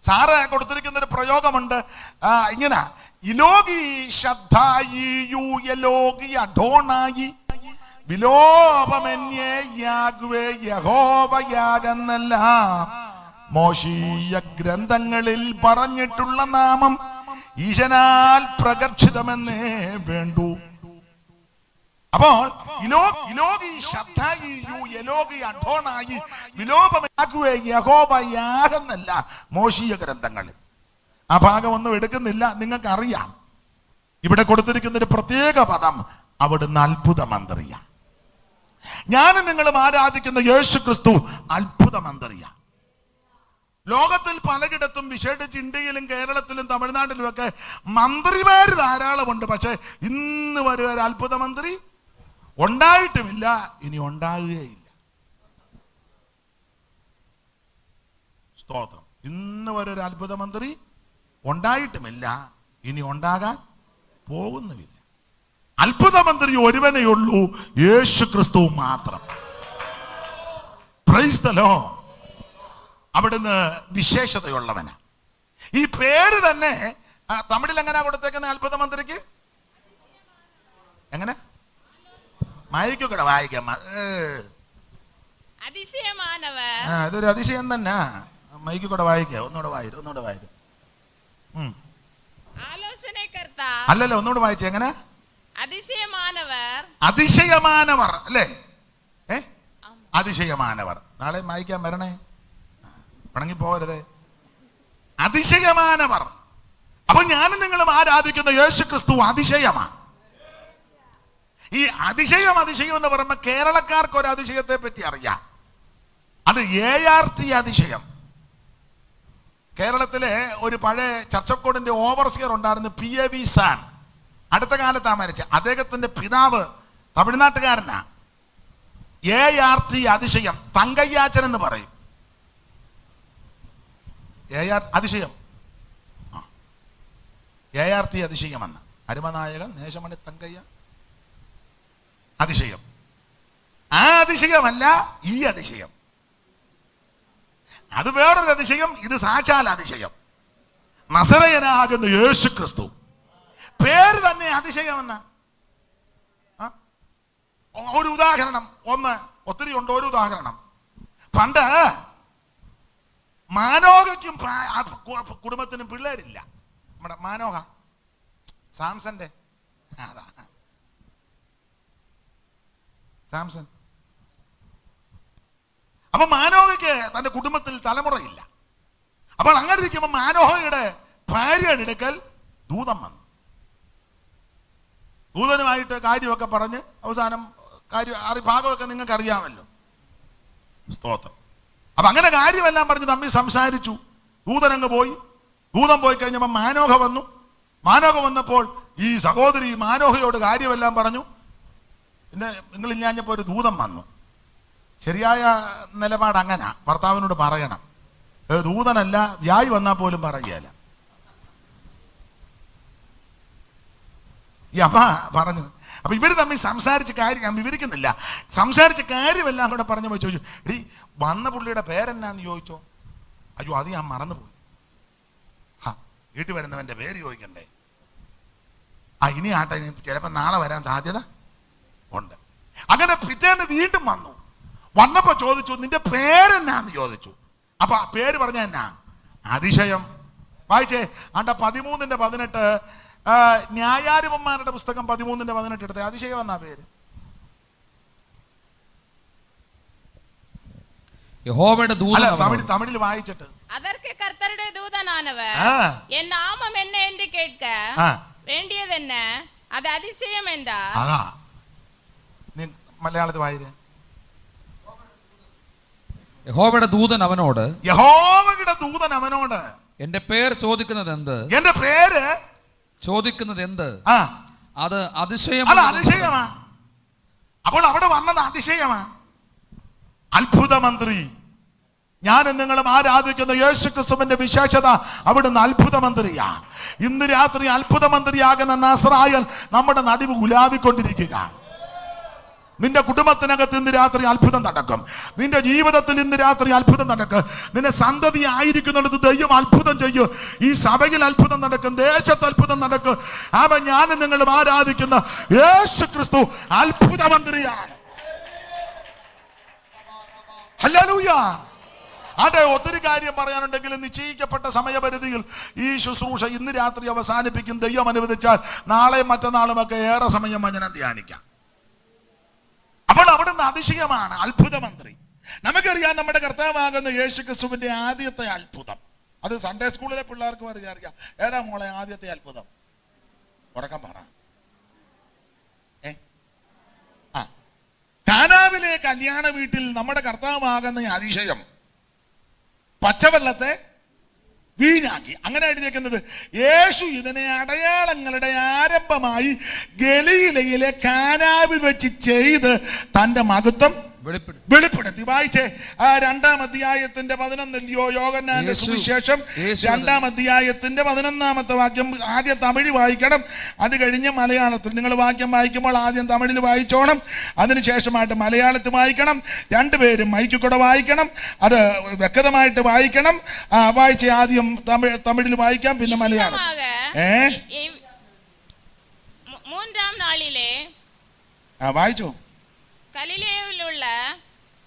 സാറ് കൊടുത്തിരിക്കുന്ന ഒരു പ്രയോഗമുണ്ട് ഇങ്ങനെ: ഇലോഗി ശദ്ധായി യു യലോഗി അഡോണായി വിലോപമെന്യേ യാഗ്വേ യഹോവയാകുന്നല്ല. മോശീയ ഗ്രന്ഥങ്ങളിൽ പറഞ്ഞിട്ടുള്ള നാമം ഈശനാൽ പ്രകർഷിതമെന്നേ വേണ്ടു. അപ്പോൾ യഹോവയാകുന്നല്ല മോശീയ ഗ്രന്ഥങ്ങളിൽ. ആ ഭാഗം ഒന്നും എടുക്കുന്നില്ല, നിങ്ങൾക്കറിയാം. ഇവിടെ കൊടുത്തിരിക്കുന്ന ഒരു പ്രത്യേക പദം അവിടുന്ന് അത്ഭുതമന്ത്രിയാ. ഞാനും നിങ്ങളും ആരാധിക്കുന്ന യേശു ക്രിസ്തു അത്ഭുതമന്ത്രിയാ. ലോകത്തിൽ പലയിടത്തും, വിശേഷിച്ച് ഇന്ത്യയിലും കേരളത്തിലും തമിഴ്നാട്ടിലും ഒക്കെ മന്ത്രിമാർ ധാരാളമുണ്ട്. പക്ഷെ ഇന്ന് വരെ ഒരു അത്ഭുത മന്ത്രി ഉണ്ടായിട്ടുമില്ല, ഇനി ഉണ്ടാകുകയില്ല. സ്തോത്രം. ഇന്ന് വരെ ഒരു അത്ഭുത മന്ത്രി ഉണ്ടായിട്ടുമില്ല, ഇനി ഉണ്ടാകാൻ പോകുന്നുമില്ല. അത്ഭുത മന്ത്രി ഒരുവനേ ഉള്ളൂ, യേശു ക്രിസ്തു മാത്രം. Praise the Lord. അവിടുന്ന് വിശേഷതയുള്ളവനാ. ഈ പേര് തന്നെ തമിഴിൽ എങ്ങനെയാ കൊടുത്തേക്കുന്ന അത്ഭുത മന്ത്രിക്ക്? എങ്ങനെ? മയക്കൂടെ വായിക്കാം. ഇതൊരു അതിശയം തന്നെ. മൈക്കൂടെ വായിക്കാം. ഒന്നുകൂടെ വായിരും. അല്ലല്ലോ, ഒന്നുകൂടെ വായിച്ചേ. എങ്ങനെ? അതിശയമാനവർ അല്ലേ? അതിശയമാനവർ. നാളെ വായിക്കാൻ വരണേ, പണങ്ങി പോകരുതേ. അതിശയമാനവർ. അപ്പൊ ഞാനും നിങ്ങളും ആരാധിക്കുന്ന യേശു ക്രിസ്തു അതിശയമാണ്. ഈ അതിശയം എന്ന് പറയുമ്പോൾ കേരളക്കാർക്ക് ഒരു അതിശയത്തെ പറ്റി അറിയാം. അത് ART അതിശയം. കേരളത്തിലെ ഒരു പഴയ ചർച്ചക്കോടിന്റെ ഓവർസിയർ ഉണ്ടായിരുന്നു, PAV സാൻ. അടുത്ത കാലത്താ മരിച്ച. അദ്ദേഹത്തിന്റെ പിതാവ് തമിഴ്നാട്ടുകാരനാ. ART അതിശയം, തങ്കയ്യാച്ചൻ എന്ന് പറയും. അതിശയം, ART അതിശയമെന്ന്. അരുമനായകൻ നേശമണി തങ്കയ്യ. അതിശയം. ആ അതിശയമല്ല ഈ അതിശയം. അത് വേറൊരു അതിശയം, ഇത് സാക്ഷാൽ അതിശയം. നസറയനാകുന്ന യേശു ക്രിസ്തു. പേര് തന്നെ അതിശയമെന്ന. ഒരു ഉദാഹരണം, ഒന്ന്, ഒത്തിരി ഉണ്ട്. ഒരു ഉദാഹരണം, പണ്ട് മാനോഹയ്ക്കും കുടുംബത്തിനും പിള്ളേരില്ല. നമ്മുടെ മാനോഹ, സാംസന്റെ, അതാ സാംസൺ. അപ്പൊ മാനോഹയ്ക്ക് തന്റെ കുടുംബത്തിൽ തലമുറയില്ല. അപ്പോൾ അങ്ങനെ ഇരിക്കുമ്പോൾ മാനോഹയുടെ ഭാര്യയുടെ അടുക്കൽ ദൂതൻ വന്നു. ദൂതനുമായിട്ട് കാര്യമൊക്കെ പറഞ്ഞ് അവസാനം ഭാഗമൊക്കെ നിങ്ങൾക്ക് അറിയാമല്ലോ. സ്തോത്രം. അപ്പൊ അങ്ങനെ കാര്യമെല്ലാം പറഞ്ഞ് തമ്മിൽ സംസാരിച്ചു. ദൂതനങ്ങ് പോയി. ദൂതൻ പോയി കഴിഞ്ഞപ്പോൾ മാനോഹ വന്നു. മാനോഹ വന്നപ്പോൾ ഈ സഹോദരി മാനോഹയോട് കാര്യമെല്ലാം പറഞ്ഞു. പിന്നെ നിങ്ങളില്ലാഞ്ഞപ്പോൾ ഒരു ദൂതൻ വന്നു. ശരിയായ നിലപാട് അങ്ങനെ ഭർത്താവിനോട് പറയണം. ദൂതനല്ല, വ്യായി വന്നാൽ പോലും പറയുകയല്ല. ഈ അമ്മ പറഞ്ഞു. അപ്പൊ ഇവര് തമ്മിൽ സംസാരിച്ച കാര്യം ഞാൻ വിവരിക്കുന്നില്ല. സംസാരിച്ച കാര്യമെല്ലാം കൂടെ പറഞ്ഞു പോയി. ചോദിച്ചു, എടീ വന്ന പുള്ളിയുടെ പേരെന്നാന്ന് ചോദിച്ചോ? അയ്യോ അത് ഞാൻ മറന്നുപോയി. വീട്ടിൽ വരുന്നവന്റെ പേര് ചോദിക്കണ്ടേ? ഇനി ആട്ടെ, ചിലപ്പോൾ നാളെ വരാൻ സാധ്യത ഉണ്ട്. അങ്ങനെ പിറ്റേന്ന് വീണ്ടും വന്നു. വന്നപ്പോ ചോദിച്ചു, നിന്റെ പേരെന്നാന്ന് ചോദിച്ചു. അപ്പൊ പേര് പറഞ്ഞ എന്നാ? അതിശയം. വായിച്ചേ, 13:18 ന്യായാധിപന്മാരുടെ പുസ്തകം 13:18 എടുത്തേ. അതിശയം എന്നാ പേര്.
യഹോവയുടെ ദൂതൻ
തമിഴിൽ വായിച്ചിട്ട്,
அதற்கு கர்த்தருடைய தூதனானவர் என் நாமம் என்ன என்று கேட்க வேண்டியது என்ன, அது அதிசயம் என்றார்.
അതാ മലയാളത്തിൽ വായിരേ.
യഹോവയുടെ ദൂതൻ അവനോട്,
യഹോവയുടെ ദൂതൻ അവനോട്,
എന്റെ പേര് ചോദിക്കുന്നത് എന്ത്?
എന്റെ പേര്
ചോദിക്കുന്നത് എന്ത്? അത് അതിശയം.
അതിശയമാ. അപ്പോൾ അവിടെ വന്നത് അതിശയമാ. അത്ഭുത മന്ത്രി. ഞാനും നിങ്ങളും ആരാധിക്കുന്ന യേശു ക്രിസ്തുവിന്റെ വിശേഷത അവിടുന്ന് അത്ഭുത മന്ത്രിയാ. ഇന്ന് രാത്രി അത്ഭുത മന്ത്രിയാകുന്ന നസ്രായൻ നമ്മുടെ നടുവ് ഉലാവിക്കൊണ്ടിരിക്കുക. നിന്റെ കുടുംബത്തിനകത്ത് ഇന്ന് രാത്രി അത്ഭുതം നടക്കും. നിന്റെ ജീവിതത്തിൽ ഇന്ന് രാത്രി അത്ഭുതം നടക്കും. നിന്റെ സന്തതി ആയിരിക്കുന്നിടത്ത് ദൈവം അത്ഭുതം ചെയ്യും. ഈ സഭയിൽ അത്ഭുതം നടക്കും, ദേശത്ത് അത്ഭുതം നടക്കും. അവൻ ഞാനും നിങ്ങളും ആരാധിക്കുന്ന യേശു ക്രിസ്തു അത്ഭുത മന്ത്രിയാണ്. ഹല്ലേലൂയ. അതെ, ഒത്തിരി കാര്യം പറയാനുണ്ടെങ്കിലും നിശ്ചയിക്കപ്പെട്ട സമയപരിധിയിൽ ഈ ശുശ്രൂഷ ഇന്ന് രാത്രി അവസാനിപ്പിക്കും. ദൈവം അനുവദിച്ചാൽ നാളെയും മറ്റന്നാളുമൊക്കെ ഏറെ സമയം വചനം ധ്യാനിക്കാം. അപ്പോൾ അവിടുന്ന് അതിശയമാണ്, അത്ഭുത മന്ത്രി. നമുക്കറിയാം നമ്മുടെ കർത്താവാകുന്ന യേശു ക്രിസ്തുവിന്റെ ആദ്യത്തെ അത്ഭുതം. അത് സൺഡേ സ്കൂളിലെ പിള്ളേർക്ക് അറിയാം. ഏതാ മോളെ ആദ്യത്തെ അത്ഭുതം? ഉറക്കം പറ. കാനാവിലെ കല്യാണ വീട്ടിൽ നമ്മുടെ കർത്താവാകുന്ന അതിശയം പച്ചവെള്ളത്തെ വീഞ്ഞാക്കി. അങ്ങനെ എഴുതിയേക്കുന്നത് യേശു ഇതിനെ അടയാളങ്ങളുടെ ആരംഭമായി ഗലീലയിലെ കാനാവിൽ വെച്ച് ചെയ്ത് തന്റെ മഹത്വം വെളിപ്പെടുത്തി. വായിച്ചേ, 2-ാം അധ്യായത്തിന്റെ 11 യോഹന്നാന്റെ സുവിശേഷം 2-ാം അധ്യായത്തിന്റെ 11-ാമത്തെ വാക്യം. ആദ്യം തമിഴ് വായിക്കണം, അത് കഴിഞ്ഞ് മലയാളത്തിൽ. നിങ്ങൾ വാക്യം വായിക്കുമ്പോൾ ആദ്യം തമിഴിൽ വായിച്ചോണം, അതിനുശേഷമായിട്ട് മലയാളത്തിൽ വായിക്കണം. രണ്ടുപേരും മൈക്കിൽ കൂടെ വായിക്കണം, അത് വ്യക്തമായിട്ട് വായിക്കണം. വായിച്ചേ, ആദ്യം തമിഴിൽ വായിക്കാം, പിന്നെ മലയാളം.
3-ാം നാളിലെ
വായിച്ചോ.
ഗലീലയിലുള്ള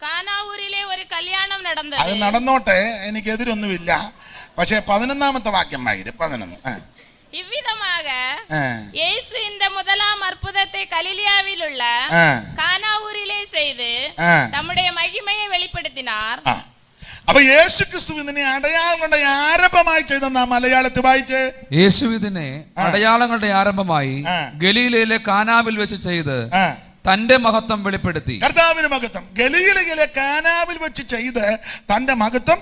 കാനാവൂരിലെ ഒരു കല്യാണം നടന്നത്.
അത് നടന്നോട്ടെ, എനിക്കെതിരൊന്നുമില്ല. പക്ഷെ 11-ാമത്തെ വാക്യം വായിര്. 11.
இவ்விதமாக இயேசு இந்த முதலாம் அற்புதத்தை கலிலியாவிலுள்ள கானாவூரிலே செய்து தம்முடைய மகிமையை வெளிப்படுத்தினார்.
അപ്പൊ യേശു ക്രിസ്തു ഇതിനെ അടയാളങ്ങളുടെ ആരംഭമായി ചെയ്തെന്നാ മലയാളത്തിൽ വായിച്ചേ.
യേശു ഇതിനെ അടയാളങ്ങളുടെ ആരംഭമായി ഗലീലയിലെ കാനാവിൽ വെച്ച് ചെയ്ത് തന്റെ മഹത്വം വെളിപ്പെടുത്തി.
കർത്താവിന്റെ മഹത്വം ഗലീലയിലെ കാനാവിൽ വെച്ച് ചെയ്ത് തന്റെ മഹത്വം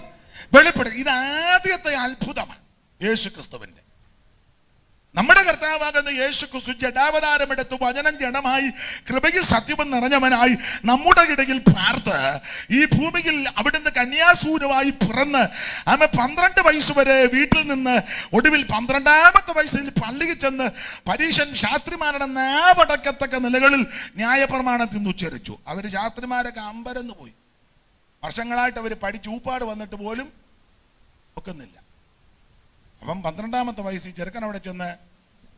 വെളിപ്പെടുത്തി. ഇത് ആദ്യത്തെ അത്ഭുതമാണ് യേശു ക്രിസ്തുവിന്റെ. നമ്മുടെ കർത്താവാകുന്ന യേശു ക്രിസ്തു ജഡാവതാരമെടുത്ത് വചനം ജഡമായി കൃപയും സത്യവും നിറഞ്ഞവനായി നമ്മുടെ ഇടയിൽ പാർത്ത് ഈ ഭൂമിയിൽ അവിടുന്ന് കന്യാസൂനുമായി പിറന്ന് ആമ 12 വയസ്സ് വരെ വീട്ടിൽ നിന്ന് ഒടുവിൽ 12ാമത്തെ വയസ്സിൽ പള്ളിയിൽ ചെന്ന് പരീശൻ ശാസ്ത്രിമാരുടെ നാവടക്കത്തക്ക നിലകളിൽ ന്യായപ്രമാണത്തിൽ നിന്ന് ഉച്ചരിച്ചു. അവർ ശാസ്ത്രിമാരൊക്കെ അമ്പരന്ന് പോയി. വർഷങ്ങളായിട്ട് അവർ പഠിച്ചൂപ്പാട് വന്നിട്ട് പോലും ഒക്കുന്നില്ല. അപ്പം 12ാമത്തെ വയസ്സിൽ ചെറുക്കൻ അവിടെ ചെന്ന്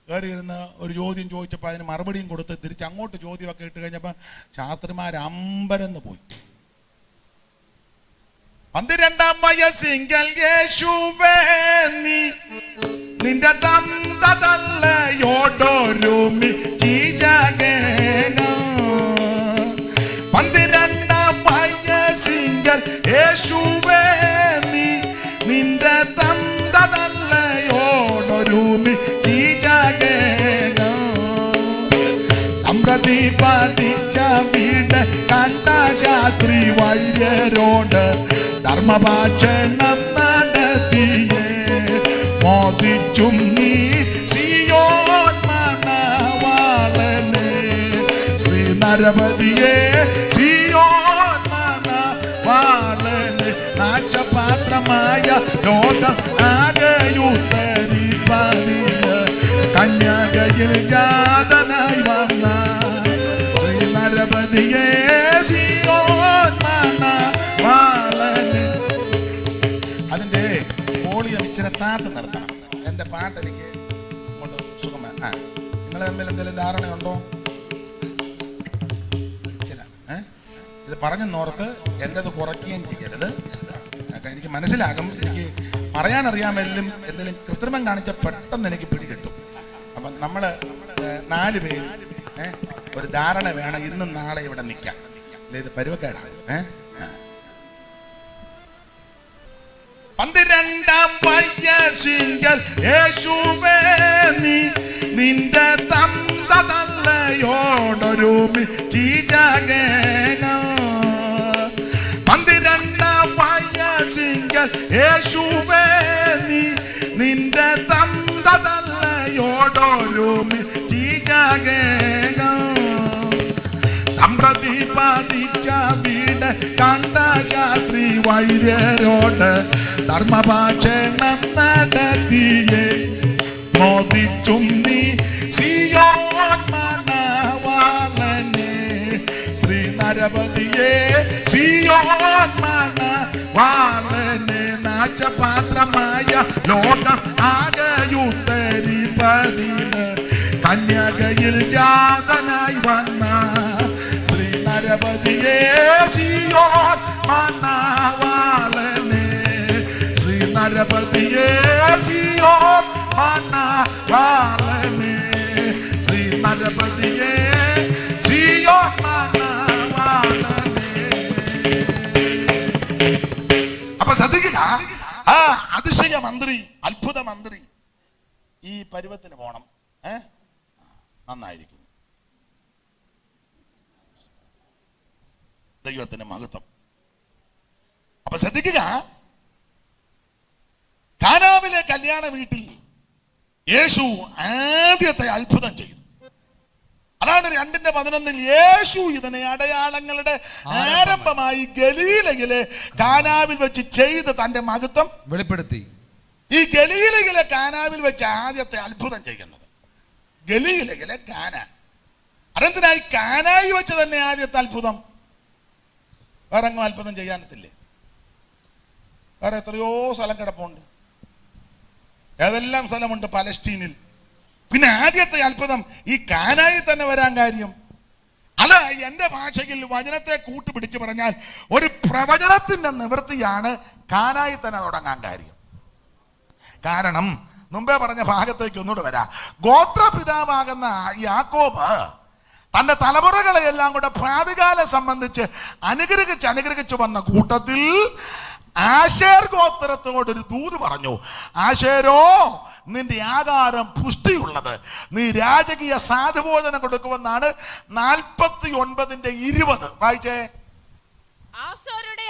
കയറിയിരുന്ന് ഒരു ചോദ്യം ചോദിച്ചപ്പോൾ അതിന് മറുപടിയും കൊടുത്ത് തിരിച്ച് അങ്ങോട്ട് ചോദ്യമൊക്കെ ഇട്ട് കഴിഞ്ഞപ്പോൾ ശാസ്ത്രിമാർ അമ്പരന്ന് പോയി. 12ാം വയസ്സിങ്കൽ യേശുവേ നീ നിന്റെ തന്തതല്ലയോടൊരുമി ചീജകേന. 12ാം വയസ്സിങ്കൽ യേശുവേ നീ നിന്റെ തന്തതല്ലയോടൊരുമി ചീജകേന. സംപ്രതിപതിച്ച വീട് കണ്ട ശാസ്ത്രി വൈര്യരോട് ധർമ്മഭാഷണം നടത്തിയേ മോദിച്ചും നീ സിയോൻ മണവാളനെ. ശ്രീ നരപതിയെ സിയോൻ മണവാളനെ. നാശപാത്രമായ ലോകം ആകെയുത്തരിപ്പതിന് കന്യകയിൽ ജാതനായി വന്ന ശ്രീ നരപതിയെ സിയോൻ മണവാളനെ. അതിന്റെ വോളിയം ഇച്ചിരി താഴ്ത്തി നിർത്തണം. എൻ്റെ പാട്ട് എനിക്ക് കൊണ്ട് സുഖമാണ്. നിങ്ങൾ തമ്മിൽ എന്തെങ്കിലും ധാരണയുണ്ടോ? ഇത് പറഞ്ഞെന്നോർത്ത് എൻ്റെത് കുറയ്ക്കുകയും ചെയ്യരുത്. എനിക്ക് മനസ്സിലാകും. എനിക്ക് പറയാനറിയാമെങ്കിലും എന്തെങ്കിലും കൃത്രിമം കാണിച്ച പെട്ടെന്ന് എനിക്ക് പിടികിട്ടും. അപ്പം നമ്മൾ 4 പേര് ഒരു ധാരണ വേണം. ഇന്നും നാളെ ഇവിടെ നിൽക്കാം. ഇത് പരുവക്കേടാണ്. 12ാം വയസ്സിങ്കൽ യേശുവേ നീ നിന്റെ തന്തതല്ലയോടൊരുമി ചീജകേന. 12ാം വയസ്സിങ്കൽ യേശുവേ നീ നിന്റെ തന്തതല്ലയോടൊരുമി ചീജകേന. സംപ്രതിപതിച്ച വീട് കണ്ട ശാസ്ത്രി വൈര്യരോട് ധർമ്മഭാഷണം നടത്തിയേ മോദിച്ചും നീ സിയോൻ മണവാളനെ. ശ്രീ നരപതിയെ സിയോൻ മണവാളനെ. നാശപാത്രമായ ലോകം ആകെയുത്തരിപ്പതിന് കന്യകയിൽ ജാതനായി വന്ന ശ്രീ നരപതിയെ സിയോൻ മണവാളനെ. ശ്രീ നരപതിയെ സിയോൻ മണവാളനെ. ശ്രീ നരപതിയെ സിയോൻ മണവാളനെ. അപ്പൊ ശ്രദ്ധിക്കുക, ആ അതിശയ മന്ത്രി, അത്ഭുത മന്ത്രി ഈ പരുവത്തിന് പോണം. നന്നായിരിക്കും. ദൈവത്തിന് മഹത്വം. അപ്പൊ ശ്രദ്ധിക്കുക, കാനാവിലെ കല്യാണ വീട്ടിൽ യേശു ആദ്യത്തെ അത്ഭുതം ചെയ്തു. അതാണ് 2:11 യേശു ഇതിനെ അടയാളങ്ങളുടെ ആരംഭമായി ഗലീലയിലെ കാനാവിൽ വെച്ച് ചെയ്ത് തന്റെ മഹത്വം
വെളിപ്പെടുത്തി.
ഈ ഗലീലയിലെ കാനാവിൽ വെച്ച് ആദ്യത്തെ അത്ഭുതം ചെയ്യുന്നത് ഗലീലയിലെ കാന. അതെന്തിനായി കാനായി വെച്ച് തന്നെ ആദ്യത്തെ അത്ഭുതം? വേറെ എങ്ങും അത്ഭുതം ചെയ്യാനത്തില്ലേ? വേറെ എത്രയോ സ്ഥലം കിടപ്പുണ്ട്. ഏതെല്ലാം സ്ഥലമുണ്ട് പലസ്തീനിൽ. പിന്നെ ആദ്യത്തെ അത്ഭുതം ഈ കാനായി തന്നെ വരാൻ കാര്യം അല്ല. എന്റെ ഭാഷയിൽ വചനത്തെ കൂട്ടുപിടിച്ച് പറഞ്ഞാൽ ഒരു പ്രവചനത്തിന്റെ നിവൃത്തിയാണ് കാനായി തന്നെ തുടങ്ങാൻ കാര്യം. കാരണം മുമ്പേ പറഞ്ഞ ഭാഗത്തേക്ക് ഒന്നുകൂടെ വരാം. ഗോത്രപിതാവാകുന്ന യാക്കോബ് തന്റെ തലമുറകളെയെല്ലാം കൂടെ ഭാവികാലം സംബന്ധിച്ച് അനുഗ്രഹിച്ച് വന്ന കൂട്ടത്തിൽ ആശേർ ഗോത്രത്തോടൊരു ദൂത് പറഞ്ഞു. ആശേരോ, നിന്റെ ആകാരം പുഷ്ടിയുള്ളത്, നീ രാജകീയ സാധുഭോജനം കൊടുക്കുമെന്നാണ് 49:20 വായിച്ചേ.
ആശേരുടെ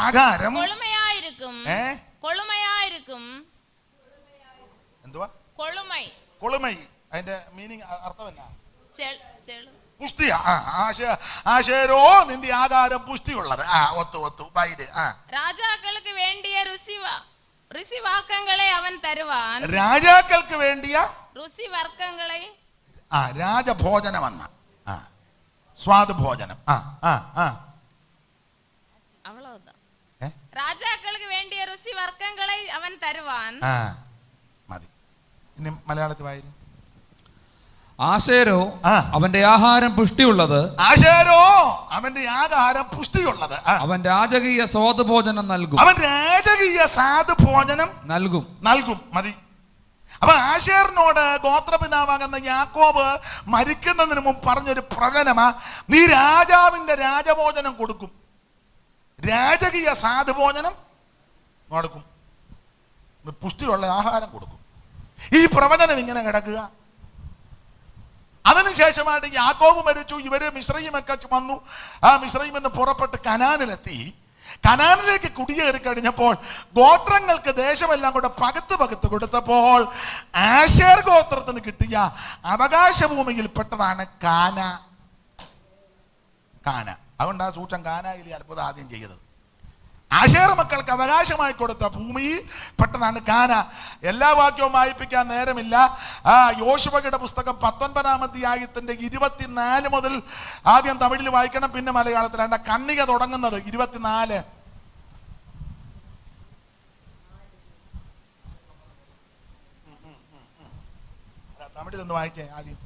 ആകാരം
കൊഴുമയായിരിക്കും. എന്തുവാ? കൊളുമൈ അതിന്റെ മീനിങ് അർത്ഥം എന്നാ? പുഷ്ടിയാ. ആശേരോ നിന്റെ ആകാരം പുഷ്ടിയുള്ളത്. ഒത്തു ബൈര്.
രാജാക്കൾക്ക് വേണ്ടിയ രുചിവാക്കങ്ങളെ അവൻ തരുവാൻ.
രാജാക്കൾക്ക് വേണ്ടിയ
രുചിവർക്കങ്ങളെ,
രാജഭോജനം എന്ന സ്വാദ് ഭോജനം.
രാജാക്കൾക്ക് വേണ്ടിയ രുചിവർക്കങ്ങളെ അവൻ തരുവാൻ.
മതി. ഇനി മലയാളത്തിൽ വായിരും.
ആശേരോ അവന്റെ ആഹാരം പുഷ്ടിയുള്ളത്.
ആശേരോ അവന്റെ ആഹാരം പുഷ്ടിയുള്ളത്.
അവൻ രാജകീയ സ്വാദുഭോജനം നൽകും.
അവൻ രാജകീയ സാധുഭോജനം നൽകും. മതി. അപ്പൊ ആശേറിനോട് ഗോത്രപിതാവാകുന്ന യാക്കോബ് മരിക്കുന്നതിന് മുമ്പ് പറഞ്ഞൊരു പ്രകടനമാ, നീ രാജാവിന്റെ രാജഭോജനം കൊടുക്കും, രാജകീയ സാധുഭോജനം കൊടുക്കും, പുഷ്ടിയുള്ള ആഹാരം കൊടുക്കും. ഈ പ്രവചനം ഇങ്ങനെ കിടക്കുക. അതിനുശേഷമായിട്ട് യാക്കോബ് മരിച്ചു. ഇവര് മിസ്രയീമൊക്കെ വന്നു. മിസ്രയീമിൽ നിന്ന് പുറപ്പെട്ട് കനാനിലെത്തി. കനാനിലേക്ക് കുടിയേറി കഴിഞ്ഞപ്പോൾ ഗോത്രങ്ങൾക്ക് ദേശമെല്ലാം കൂടെ പകുത്ത് കൊടുത്തപ്പോൾ ആശേർ ഗോത്രത്തിന് കിട്ടിയ അവകാശ ഭൂമിയിൽപ്പെട്ടതാണ് കാന. അതുകൊണ്ട് ആ സൂക്ഷം കാനായിലെ അത്ഭുതം ആദ്യം ചെയ്തത്. ആശേർ മക്കൾക്ക് അവകാശമായി കൊടുത്ത ഭൂമി പെട്ടതാണ് കാന. എല്ലാ വാക്യവും വായിപ്പിക്കാൻ നേരമില്ല. യോശുവയുടെ പുസ്തകം 19-ാം അധ്യായത്തിന്റെ 24 മുതൽ ആദ്യം തമിഴിൽ വായിക്കണം, പിന്നെ മലയാളത്തിലാണ്. കണ്ണിക തുടങ്ങുന്നത് 24. തമിഴിലൊന്ന് വായിച്ചേ ആദ്യം.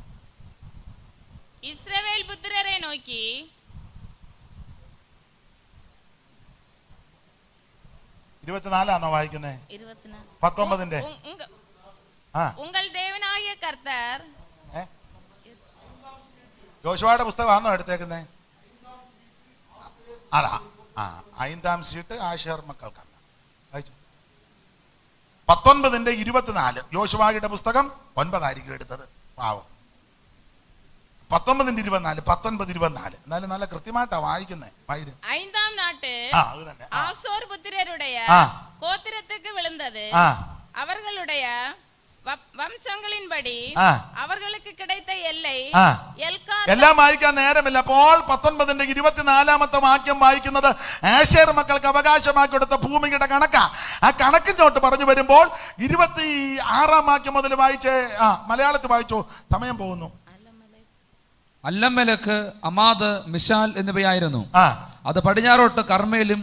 ഇസ്രായേൽ പുത്രരെ നോക്കി
24 വായിക്കുന്നേ? 19.
ഉங்கள் ദേവനായ കർത്താർ.
യോശുവയുടെ പുസ്തകമാണോ എടുത്തേക്കുന്നേ? 5-ാം സീറ്റ് ആശേർ മക്കൾക്കാണ്. വായിച്ചു. 19-24. യോശുവയുടെ പുസ്തകം 9 ആയിരിക്കും എടുത്തത്. പാവം. 19-24, 19-24. എന്നാലും നല്ല കൃത്യമായിട്ടാ വായിക്കുന്നേ.
5-ാം നാട്ട് ആസോർ പുത്രരുடைய கோத்திரத்துக்கு விழுந்தது. அவர்களுடைய വംശങ്ങളിൻപടി അവർക്ക് கிடைத்த എல்லை
എല്ലാം വായിക്കാൻ നേരമില്ല. അപ്പോൾ 19-24 വാക്യം വായിക്കുന്നത് ആശേർ മക്കൾക്ക് അവകാശമാക്കി കൊടുത്ത ഭൂമിയുടെ കണക്കാ. ആ കണക്കിനോട്ട് പറഞ്ഞു വരുമ്പോൾ 26-ാം വാക്യം മുതൽ വായിച്ചേ. മലയാളത്തിൽ വായിച്ചു. സമയം പോകുന്നു.
അല്ലമ്മേലക്ക്, അമാദ്, മിശാൽ എന്നിവയായിരുന്നു. അത് പടിഞ്ഞാറോട്ട് കർമ്മേലും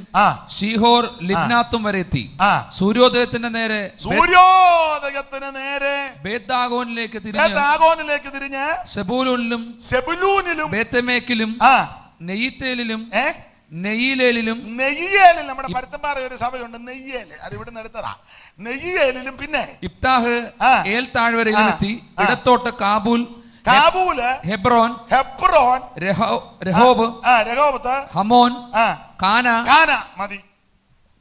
ഷീഹോർ ലിബ്നാത്തും വരെ എത്തി. സൂര്യോദയത്തിന് നേരെ ബേത്ദാഗോനിലേക്ക് തിരിഞ്ഞ് സെബൂലൂനിലും ബേത്തെമേക്കിലും നെയ്ത്തേലിലും നെയ്യേലിലും
നമ്മുടെ പരുത്തമ്പാറ ഒരു സഭയുണ്ട്, നെയ്യേല്. അത് ഇവിടെ എടുത്തതാ. നെയ്യേലിലും പിന്നെ
ഇബ്താഹ് ഏൽ താഴ്വരയിലും എത്തി. ഇടത്തോട്ട് കാബൂല്, ഹെബ്രോൻ, രഹോബ്, ഹമോൻ, കാന.
മതി.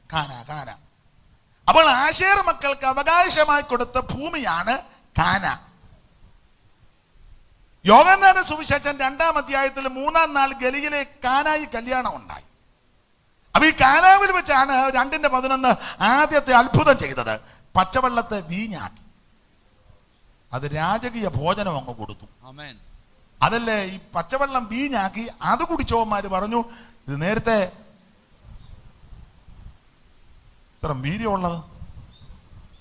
കാന. അപ്പോൾ ആശേർ മക്കൾക്ക് അവകാശമായി കൊടുത്ത ഭൂമിയാണ് കാന. യോഹന്നാന്റെ സുവിശേഷം 2-ാം അധ്യായത്തിൽ 3-ാം നാൾ ഗലിയിലെ കാനായി കല്യാണം ഉണ്ടായി. അപ്പൊ ഈ കാനാവിൽ വെച്ചാണ് 2:11 ആദ്യത്തെ അത്ഭുതം ചെയ്തത്. പച്ചവെള്ളത്തെ വീഞ്ഞാക്കി. അത് രാജകീയ ഭോജനം അങ്ങ് കൊടുത്തു. അതല്ലേ ഈ പച്ചവെള്ളം വീഞ്ഞാക്കി അത് കുടിച്ചവന്മാര് പറഞ്ഞു, ഇത് നേരത്തെ ഇത്ര വീര്യമുള്ളത്.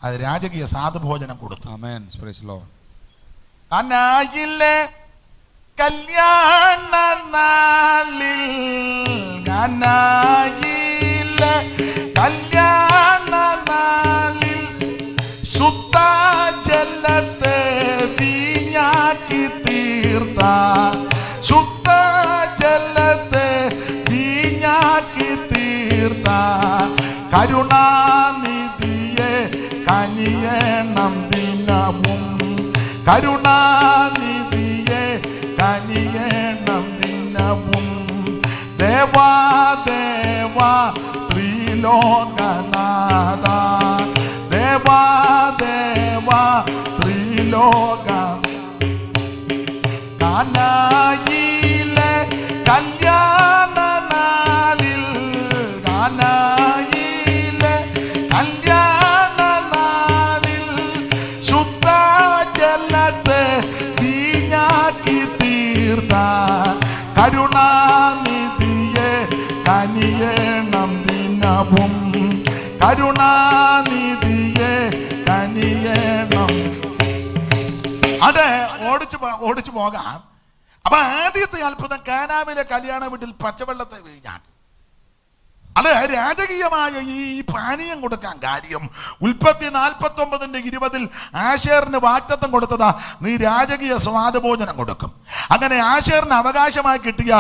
അത് രാജകീയ സാധുഭോജനം കൊടുത്തു. കാനായിലെ കല്യാണ നാളിൽ, കാനായിലെ കല്യാണ നാളിൽ ശുദ്ധ ജലത്തെ വീഞ്ഞാക്കി തീർത്ത, ശുദ്ധ ജലത്തെ വീഞ്ഞാക്കി തീർത്ത കരുണാനിധിയെ കനിയണം ദിനവും, കരുണാനിധിയെ കനിയണം ദിനവും. ദേവാ ദേവാ ത്രിലോകനാഥ, ദേവാ ദേവാ ത്രിലോക. കാനായിലെ കല്യാണ നാളിൽ, കാനായിലെ കല്യാണ നാളിൽ ശുദ്ധ ജല കരുണാനിധിയെ കനിയേണം ദിനവും, കരുണാനിധിയെ കനിയേണം. അതെ, ഓടിച്ചു പോകാം. അപ്പൊ ആദ്യത്തെ അത്ഭുതം കാനാവിലെ കല്യാണ വീട്ടിൽ പച്ചവെള്ളത്തെ വീഞ്ഞാണ്. അത് രാജകീയമായ ഈ പാനീയം കൊടുക്കാൻ കാര്യം ഉൽപ്പത്തി 49:20 ആശേറിന് വാഗ്ദത്തം കൊടുത്തതാ, നീ രാജകീയ സ്വാദഭോജനം കൊടുക്കും. അങ്ങനെ ആശേറിന് അവകാശമായി കിട്ടിയ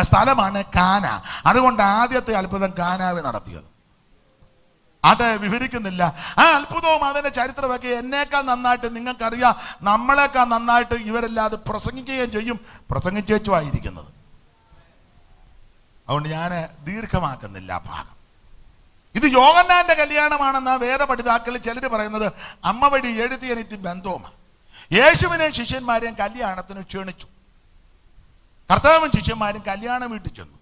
സ്ഥലമാണ് കാന. അതുകൊണ്ട് ആദ്യത്തെ അത്ഭുതം കാനാവ് നടത്തിയത്. അത് വിവരിക്കുന്നില്ല. ആ അത്ഭുതവും അതിന്റെ ചരിത്രമൊക്കെ എന്നേക്കാൾ നന്നായിട്ട് നിങ്ങൾക്കറിയാം, നമ്മളെക്കാൾ നന്നായിട്ട് ഇവരെല്ലാം അത് പ്രസംഗിക്കുകയും ചെയ്യും, പ്രസംഗിച്ചേച്ചുമായിരിക്കുന്നത്. അതുകൊണ്ട് ഞാൻ ദീർഘമാക്കുന്നില്ല ഭാഗം. ഇത് യോഹന്നാന്റെ കല്യാണമാണെന്ന വേദപഠിതാക്കളിൽ ചിലർ പറയുന്നത് അമ്മ വഴി എഴുതിയെനിക്ക് ബന്ധവുമാണ്. യേശുവിനെയും ശിഷ്യന്മാരെയും കല്യാണത്തിന് ക്ഷണിച്ചു. കർത്താവും ശിഷ്യന്മാരും കല്യാണ വീട്ടിൽ ചെന്നു.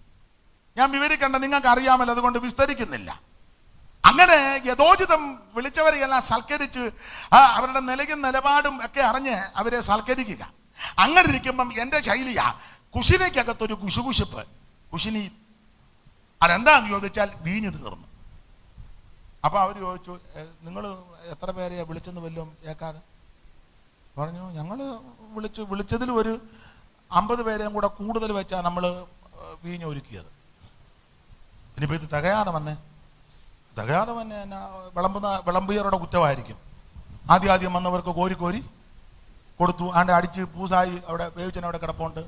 ഞാൻ വിവരിക്കേണ്ട, നിങ്ങൾക്ക് അറിയാമല്ലോ, അതുകൊണ്ട് വിസ്തരിക്കുന്നില്ല. അങ്ങനെ യഥോചിതം വിളിച്ചവരെയെല്ലാം സൽക്കരിച്ച് അവരുടെ നിലയും നിലപാടും ഒക്കെ അറിഞ്ഞ് അവരെ സൽക്കരിക്കുക. അങ്ങനെ ഇരിക്കുമ്പം എൻ്റെ ശൈലിയാ കുശിനയ്ക്കകത്തൊരു കുശുകുശിപ്പ്. കുശിനി അതെന്താന്ന് ചോദിച്ചാൽ വീഞ്ഞു തീർന്നു. അപ്പൊ അവർ ചോദിച്ചു, നിങ്ങൾ എത്ര പേരെ വിളിച്ചെന്ന് വല്ലതും കേൾക്കാതെ? പറഞ്ഞു, ഞങ്ങൾ വിളിച്ചതിൽ ഒരു 50 പേരെയും കൂടെ കൂടുതൽ വെച്ചാൽ നമ്മൾ വീഞ്ഞ് ഒരുക്കിയത്. ഇനിയിപ്പോൾ ഇത് തികയാതെ വന്നേ എന്നാ വിളമ്പിയറുടെ കുറ്റമായിരിക്കും. ആദ്യം വന്നവർക്ക് കോരി കൊടുത്തു. ആണ്ട് അടിച്ച് പൂസായി അവിടെ വേവിച്ചനവിടെ കിടപ്പുണ്ട്.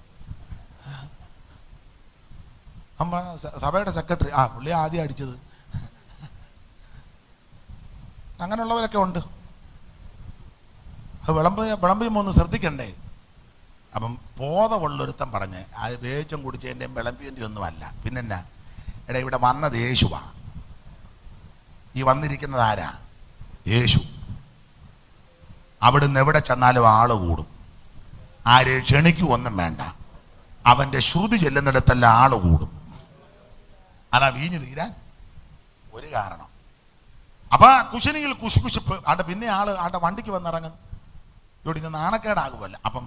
അമ്മ സഭയുടെ സെക്രട്ടറി, പുള്ളി ആദ്യം അടിച്ചത്. അങ്ങനെയുള്ളവരൊക്കെ ഉണ്ട്. അത് വിളമ്പിയുമ്പോൾ ഒന്ന് ശ്രദ്ധിക്കണ്ടേ. അപ്പം ബോധമുള്ളൊരുത്തം പറഞ്ഞ് അത് വേവിച്ചും കുടിച്ചതിൻ്റെയും വിളമ്പിയൻ്റെയും ഒന്നുമല്ല. പിന്നെന്നാ, എടാ ഇവിടെ വന്നത് യേശുവാ. ഈ വന്നിരിക്കുന്നത് ആരാ? യേശു. അവിടുന്ന് എവിടെ ചെന്നാലും ആള് കൂടും. ആരെ ക്ഷണിക്കുവൊന്നും വേണ്ട, അവൻ്റെ ശ്രുതി ചെല്ലുന്നിടത്തെല്ലാം ആള് കൂടും. അതാ വീഞ്ഞു തീരാൻ ഒരു കാരണം. അപ്പൊ കുശനിയിൽ കുശുകുശിപ്പ്. പിന്നെ ആളുടെ വണ്ടിക്ക് വന്നിറങ്ങുന്നു. ഇവിടെ ഇത് നാണക്കേടാകുമല്ല. അപ്പം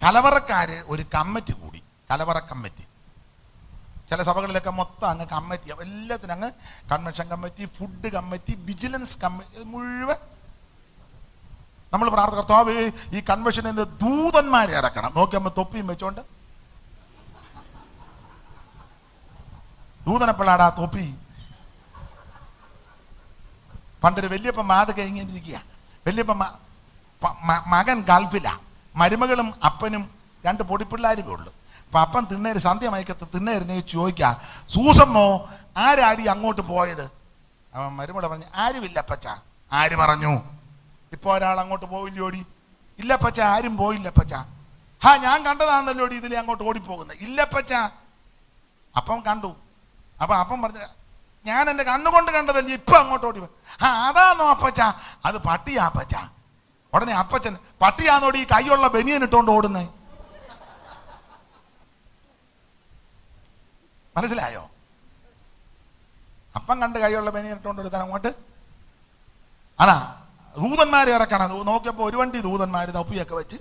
കലവറക്കാര് ഒരു കമ്മിറ്റി കൂടി, കലവറ കമ്മിറ്റി. ചില സഭകളിലൊക്കെ മൊത്തം അങ്ങ് കമ്മിറ്റി, എല്ലാത്തിനും അങ്ങ് convention committee, food committee, vigilance committee, മുഴുവൻ നമ്മൾ കർത്താവ് ഈ കൺവെൻഷനിൽ ദൂതന്മാരെ ഇറക്കണം. നോക്കിയമ്മ തൊപ്പിയും വെച്ചോണ്ട്, ദൂതനപ്പിള്ളാടാ തൊപ്പി. പണ്ടൊരു വല്യപ്പൻ മാതൃക ഇങ്ങനെ ഇരിക്കുക. വല്യപ്പൻ മകൻ ഗൾഫിലാ, മരുമകളും അപ്പനും 2 പൊടിപ്പിള്ളാരും ഉള്ളു. അപ്പൊ അപ്പൻ സന്ധ്യ മയക്കത്ത് തിണ്ണേരുന്നേ ചോദിക്കുക, സൂസമ്മോ ആരാടി അങ്ങോട്ട് പോയത്? അവൻ മരുമകളെ പറഞ്ഞു, ആരുമില്ല അപ്പച്ച. ആര് പറഞ്ഞു? ഇപ്പൊ ഒരാൾ അങ്ങോട്ട് പോയില്ലോടി? ഇല്ലപ്പച്ച, ആരും പോയില്ലപ്പച്ച. ഞാൻ കണ്ടതാണെന്നല്ലോടി ഇതിലെ അങ്ങോട്ട് ഓടിപ്പോകുന്നത്. ഇല്ലപ്പച്ച. അപ്പം കണ്ടു. അപ്പൊ അപ്പം പറഞ്ഞ, ഞാൻ എൻ്റെ കണ്ണുകൊണ്ട് കണ്ടതല്ലേ, ഇപ്പൊ അങ്ങോട്ട് ഓടി. അതാണോ അപ്പച്ച? അത് പട്ടിയാ അപ്പച്ച. ഉടനെ അപ്പച്ചൻ, പട്ടിയാന്നോടി ഈ കൈയുള്ള ബനിയൻ ഇട്ടോണ്ട് ഓടുന്നേ? മനസ്സിലായോ? അപ്പം കണ്ട് കൈയുള്ള ബനിയൻ ഇട്ടോണ്ട് എടുത്താൽ അങ്ങോട്ട്. അതാ ദൂതന്മാരെ ഇറക്കണം. നോക്കിയപ്പോ ഒരു വണ്ടി ദൂതന്മാര് തൊപ്പിയൊക്കെ വെച്ച്.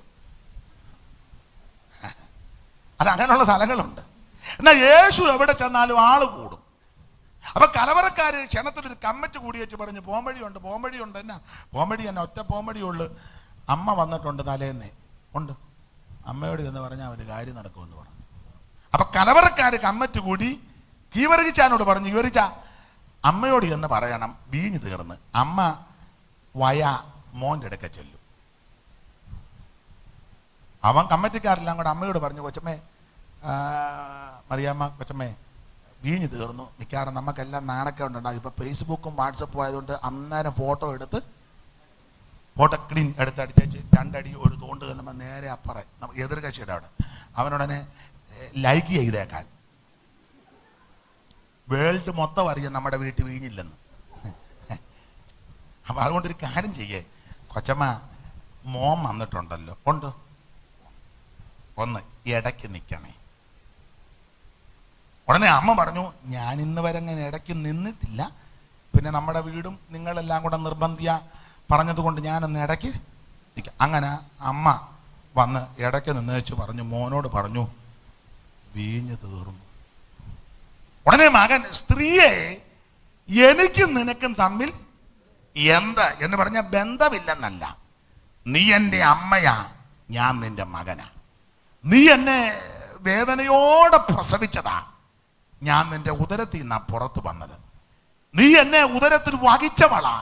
അത് അങ്ങനെയുള്ള സ്ഥലങ്ങളുണ്ട്. എന്നാൽ യേശു എവിടെ ചെന്നാലും ആള് കൂടും. അപ്പൊ കലവറക്കാര് ക്ഷണത്തിലൊരു കമ്മിറ്റി കൂടി വെച്ച് പറഞ്ഞു, പോംവഴിയുണ്ട്. എന്നാ പോംവഴി തന്നെ? ഒറ്റ പോംവഴിയുള്ളു. അമ്മ വന്നിട്ടുണ്ട് തലേന്നേ. ഉണ്ട്. അമ്മയോട് എന്ന് പറഞ്ഞാൽ മതി, കാര്യം നടക്കുമെന്ന് പറഞ്ഞു. അപ്പൊ കലവറക്കാര് കമ്മിറ്റി കൂടി കീവറിച്ചാനോട് പറഞ്ഞു, കീവറിച്ച അമ്മയോട് എന്ന് പറയണം വീഞ്ഞ് തീർന്ന്. അമ്മ മോൻ്റെ അടുക്ക ചെല്ലും. അവൻ കമ്മിറ്റിക്കാരെല്ലാം കൂടെ അമ്മയോട് പറഞ്ഞു, കൊച്ചമ്മേ, മറിയാമ്മ, കൊച്ചമ്മേ, വീഞ്ഞ് തീർന്നു. മിക്കവാറും നമുക്കെല്ലാം നാണൊക്കെ ഉണ്ടാകും. ഇപ്പൊ ഫേസ്ബുക്കും വാട്സപ്പും ആയതുകൊണ്ട് അന്നേരം ഫോട്ടോ ക്ലീൻ എടുത്തടിച്ചേച്ച് 2 അടി ഒരു തോണ്ട് കല്ലുമ്പോൾ നേരെ അപ്പറേ എതിർകക്ഷിയുടെ അവിടെ അവനുടനെ ലൈക്ക് ചെയ്തേക്കാൻ. വേൾഡ് മൊത്തം അറിയാം നമ്മുടെ വീട്ടിൽ വീഞ്ഞില്ലെന്ന്. അപ്പൊ അതുകൊണ്ടൊരു കാര്യം ചെയ്യേ, കൊച്ചമ്മ, മോൻ വന്നിട്ടുണ്ടല്ലോ. ഉണ്ട്. ഒന്ന് ഇടയ്ക്ക് നിൽക്കണേ. ഉടനെ അമ്മ പറഞ്ഞു, ഞാൻ ഇന്ന് വരെ അങ്ങനെ ഇടയ്ക്ക് നിന്നിട്ടില്ല. പിന്നെ നമ്മുടെ വീടും നിങ്ങളെല്ലാം കൂടെ നിർബന്ധിയ പറഞ്ഞത് കൊണ്ട് ഞാനൊന്ന് ഇടയ്ക്ക് നിൽക്കാം. അങ്ങനെ അമ്മ വന്ന് ഇടയ്ക്ക് നിന്ന് വെച്ച് പറഞ്ഞു, മോനോട് പറഞ്ഞു, വീഞ്ഞു തീർന്നു. ഉടനെ മകൻ സ്ത്രീയെ എനിക്കും നിനക്കും തമ്മിൽ എന്ത് എന്ന് പറഞ്ഞ ബന്ധമില്ലെന്നല്ല, നീ എൻ്റെ അമ്മയാ, ഞാൻ നിന്റെ മകനാ. നീ എന്നെ വേദനയോടെ പ്രസവിച്ചതാ, ഞാൻ നിന്റെ ഉദരത്തിൽ നിന്നാ പുറത്തു വന്നത്. നീ എന്നെ ഉദരത്തിൽ വഹിച്ചവളാ,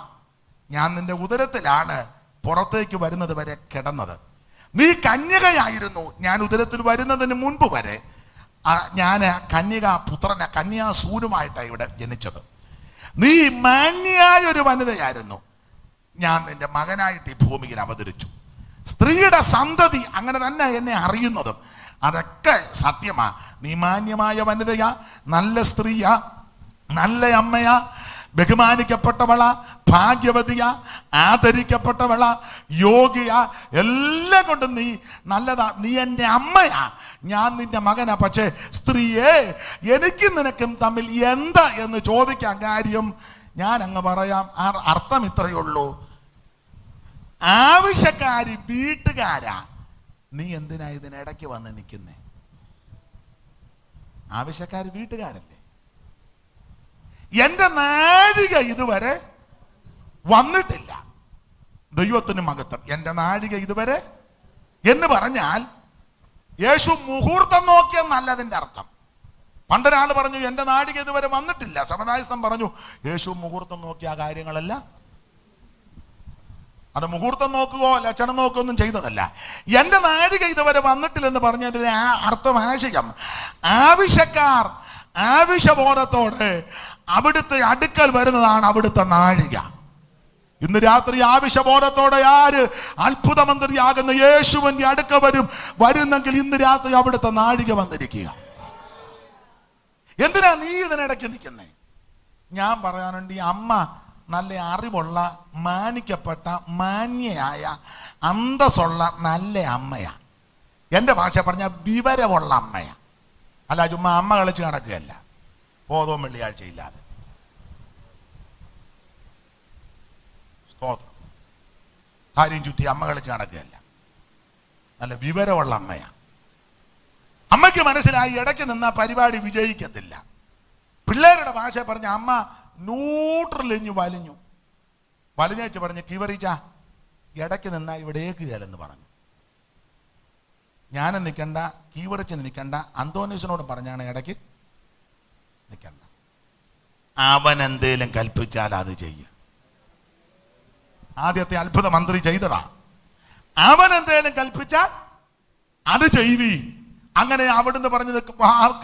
ഞാൻ നിന്റെ ഉദരത്തിലാണ് പുറത്തേക്ക് വരുന്നത് വരെ കിടന്നത്. നീ കന്യകയായിരുന്നു, ഞാൻ ഉദരത്തിൽ വരുന്നതിന് മുൻപ് വരെ ഞാൻ കന്യാസൂനുമായിട്ടാണ് ഇവിടെ ജനിച്ചത്. നീ മാന്യായ ഒരു വനിതയായിരുന്നു, ഞാൻ നിന്റെ മകനായിട്ട് ഈ ഭൂമിയിൽ അവതരിച്ചു. സ്ത്രീയുടെ സന്തതി അങ്ങനെ തന്നെ എന്നെ അറിയുന്നതും അതൊക്കെ സത്യമാ. നീ മാന്യമായ വനിതയാ, നല്ല സ്ത്രീയാ, നല്ല അമ്മയാ, ബഹുമാനിക്കപ്പെട്ടവള, ഭാഗ്യവതിയ, ആദരിക്കപ്പെട്ടവള, യോഗ്യ, എല്ലാം കൊണ്ടും നീ നല്ലതാ. നീ എൻ്റെ അമ്മയാ, ഞാൻ നിന്റെ മകനാ. പക്ഷേ സ്ത്രീയെ എനിക്കും നിനക്കും തമ്മിൽ എന്താ എന്ന് ചോദിക്കാൻ കാര്യം ഞാൻ അങ്ങ് പറയാം. അർത്ഥം ഇത്രയേ ഉള്ളൂ, ആവശ്യക്കാരി വീട്ടുകാരാ, നീ എന്തിനാ ഇതിനിടയ്ക്ക് വന്ന് നിൽക്കുന്നേ? ആവശ്യക്കാര് വീട്ടുകാരല്ലേ? എന്റെ നാഴിക ഇതുവരെ വന്നിട്ടില്ല. ദൈവത്തിന് മഹത്വം. എന്റെ നാഴിക ഇതുവരെ എന്ന് പറഞ്ഞാൽ യേശു മുഹൂർത്തം നോക്കിയെന്നല്ലതിന്റെ അർത്ഥം. പണ്ടൊരാൾ പറഞ്ഞു എന്റെ നാഴിക ഇതുവരെ വന്നിട്ടില്ല. സമതായസ്ഥൻ പറഞ്ഞു യേശു മുഹൂർത്തം നോക്കിയ ആ കാര്യങ്ങളെല്ലാം, അത് മുഹൂർത്തം നോക്കുകയോ ലക്ഷണം നോക്കുകയോ ഒന്നും ചെയ്തതല്ല. എന്റെ നാഴിക ഇതുവരെ വന്നിട്ടില്ലെന്ന് പറഞ്ഞതിന്റെ അർത്ഥം, ആശയം, ആവശ്യക്കാർ ആവശ്യബോധത്തോടെ അവിടുത്തെ അടുക്കൽ വരുന്നതാണ് അവിടുത്തെ നാഴിക. ഇന്ന് രാത്രി ആവശ്യബോധത്തോടെ ആര് അത്ഭുതമന്ത്രിയാകുന്ന യേശുവിന്റെ അടുക്ക വരുന്നെങ്കിൽ ഇന്ന് രാത്രി അവിടുത്തെ നാഴിക വന്നിരിക്കുക. എന്തിനാ നീ ഇതിനിടയ്ക്ക് നിൽക്കുന്നേ? ഞാൻ പറയാനുണ്ട്, ഈ അമ്മ നല്ല അറിവുള്ള, മാനിക്കപ്പെട്ട, മാന്യയായ, അന്തസ്സുള്ള നല്ല അമ്മയാ. എൻ്റെ ഭാഷ പറഞ്ഞ വിവരമുള്ള അമ്മയാ. അല്ല ചുമ്മാ അമ്മ കളിച്ച് നടക്കുകയല്ല, ബോധവും വെള്ളിയാഴ്ചയില്ലാതെ. സ്തോത്രം. സാരിയും ചുറ്റി അമ്മ കളിച്ച് നടക്കുകയല്ല, നല്ല വിവരമുള്ള അമ്മയാ. അമ്മയ്ക്ക് മനസ്സിലായി ഇടയ്ക്ക് നിന്ന പരിപാടി വിജയിക്കത്തില്ല. പിള്ളേരുടെ ഭാഷ പറഞ്ഞ അമ്മ ന്യൂട്രലിഞ്ഞു വലിഞ്ഞേച്ച് പറഞ്ഞ് കിവറിച്ച ഇടയ്ക്ക് നിന്നാ ഇവിടേക്ക് കയലെന്ന് പറഞ്ഞു. ഞാനും നിൽക്കണ്ട, കീവറിച്ച് നിൽക്കണ്ട, അന്തോനീസിനോട് പറഞ്ഞാണ് ഇടയ്ക്ക് നിൽക്കണ്ട. അവൻ എന്തേലും കൽപ്പിച്ചാൽ അത് ചെയ്യും. ആദ്യത്തെ അത്ഭുത മന്ത്രി ചെയ്തതാ. അവൻ എന്തേലും കൽപ്പിച്ചാൽ അത് ചെയ്യുവീ. അങ്ങനെ അവിടുന്ന് പറഞ്ഞത്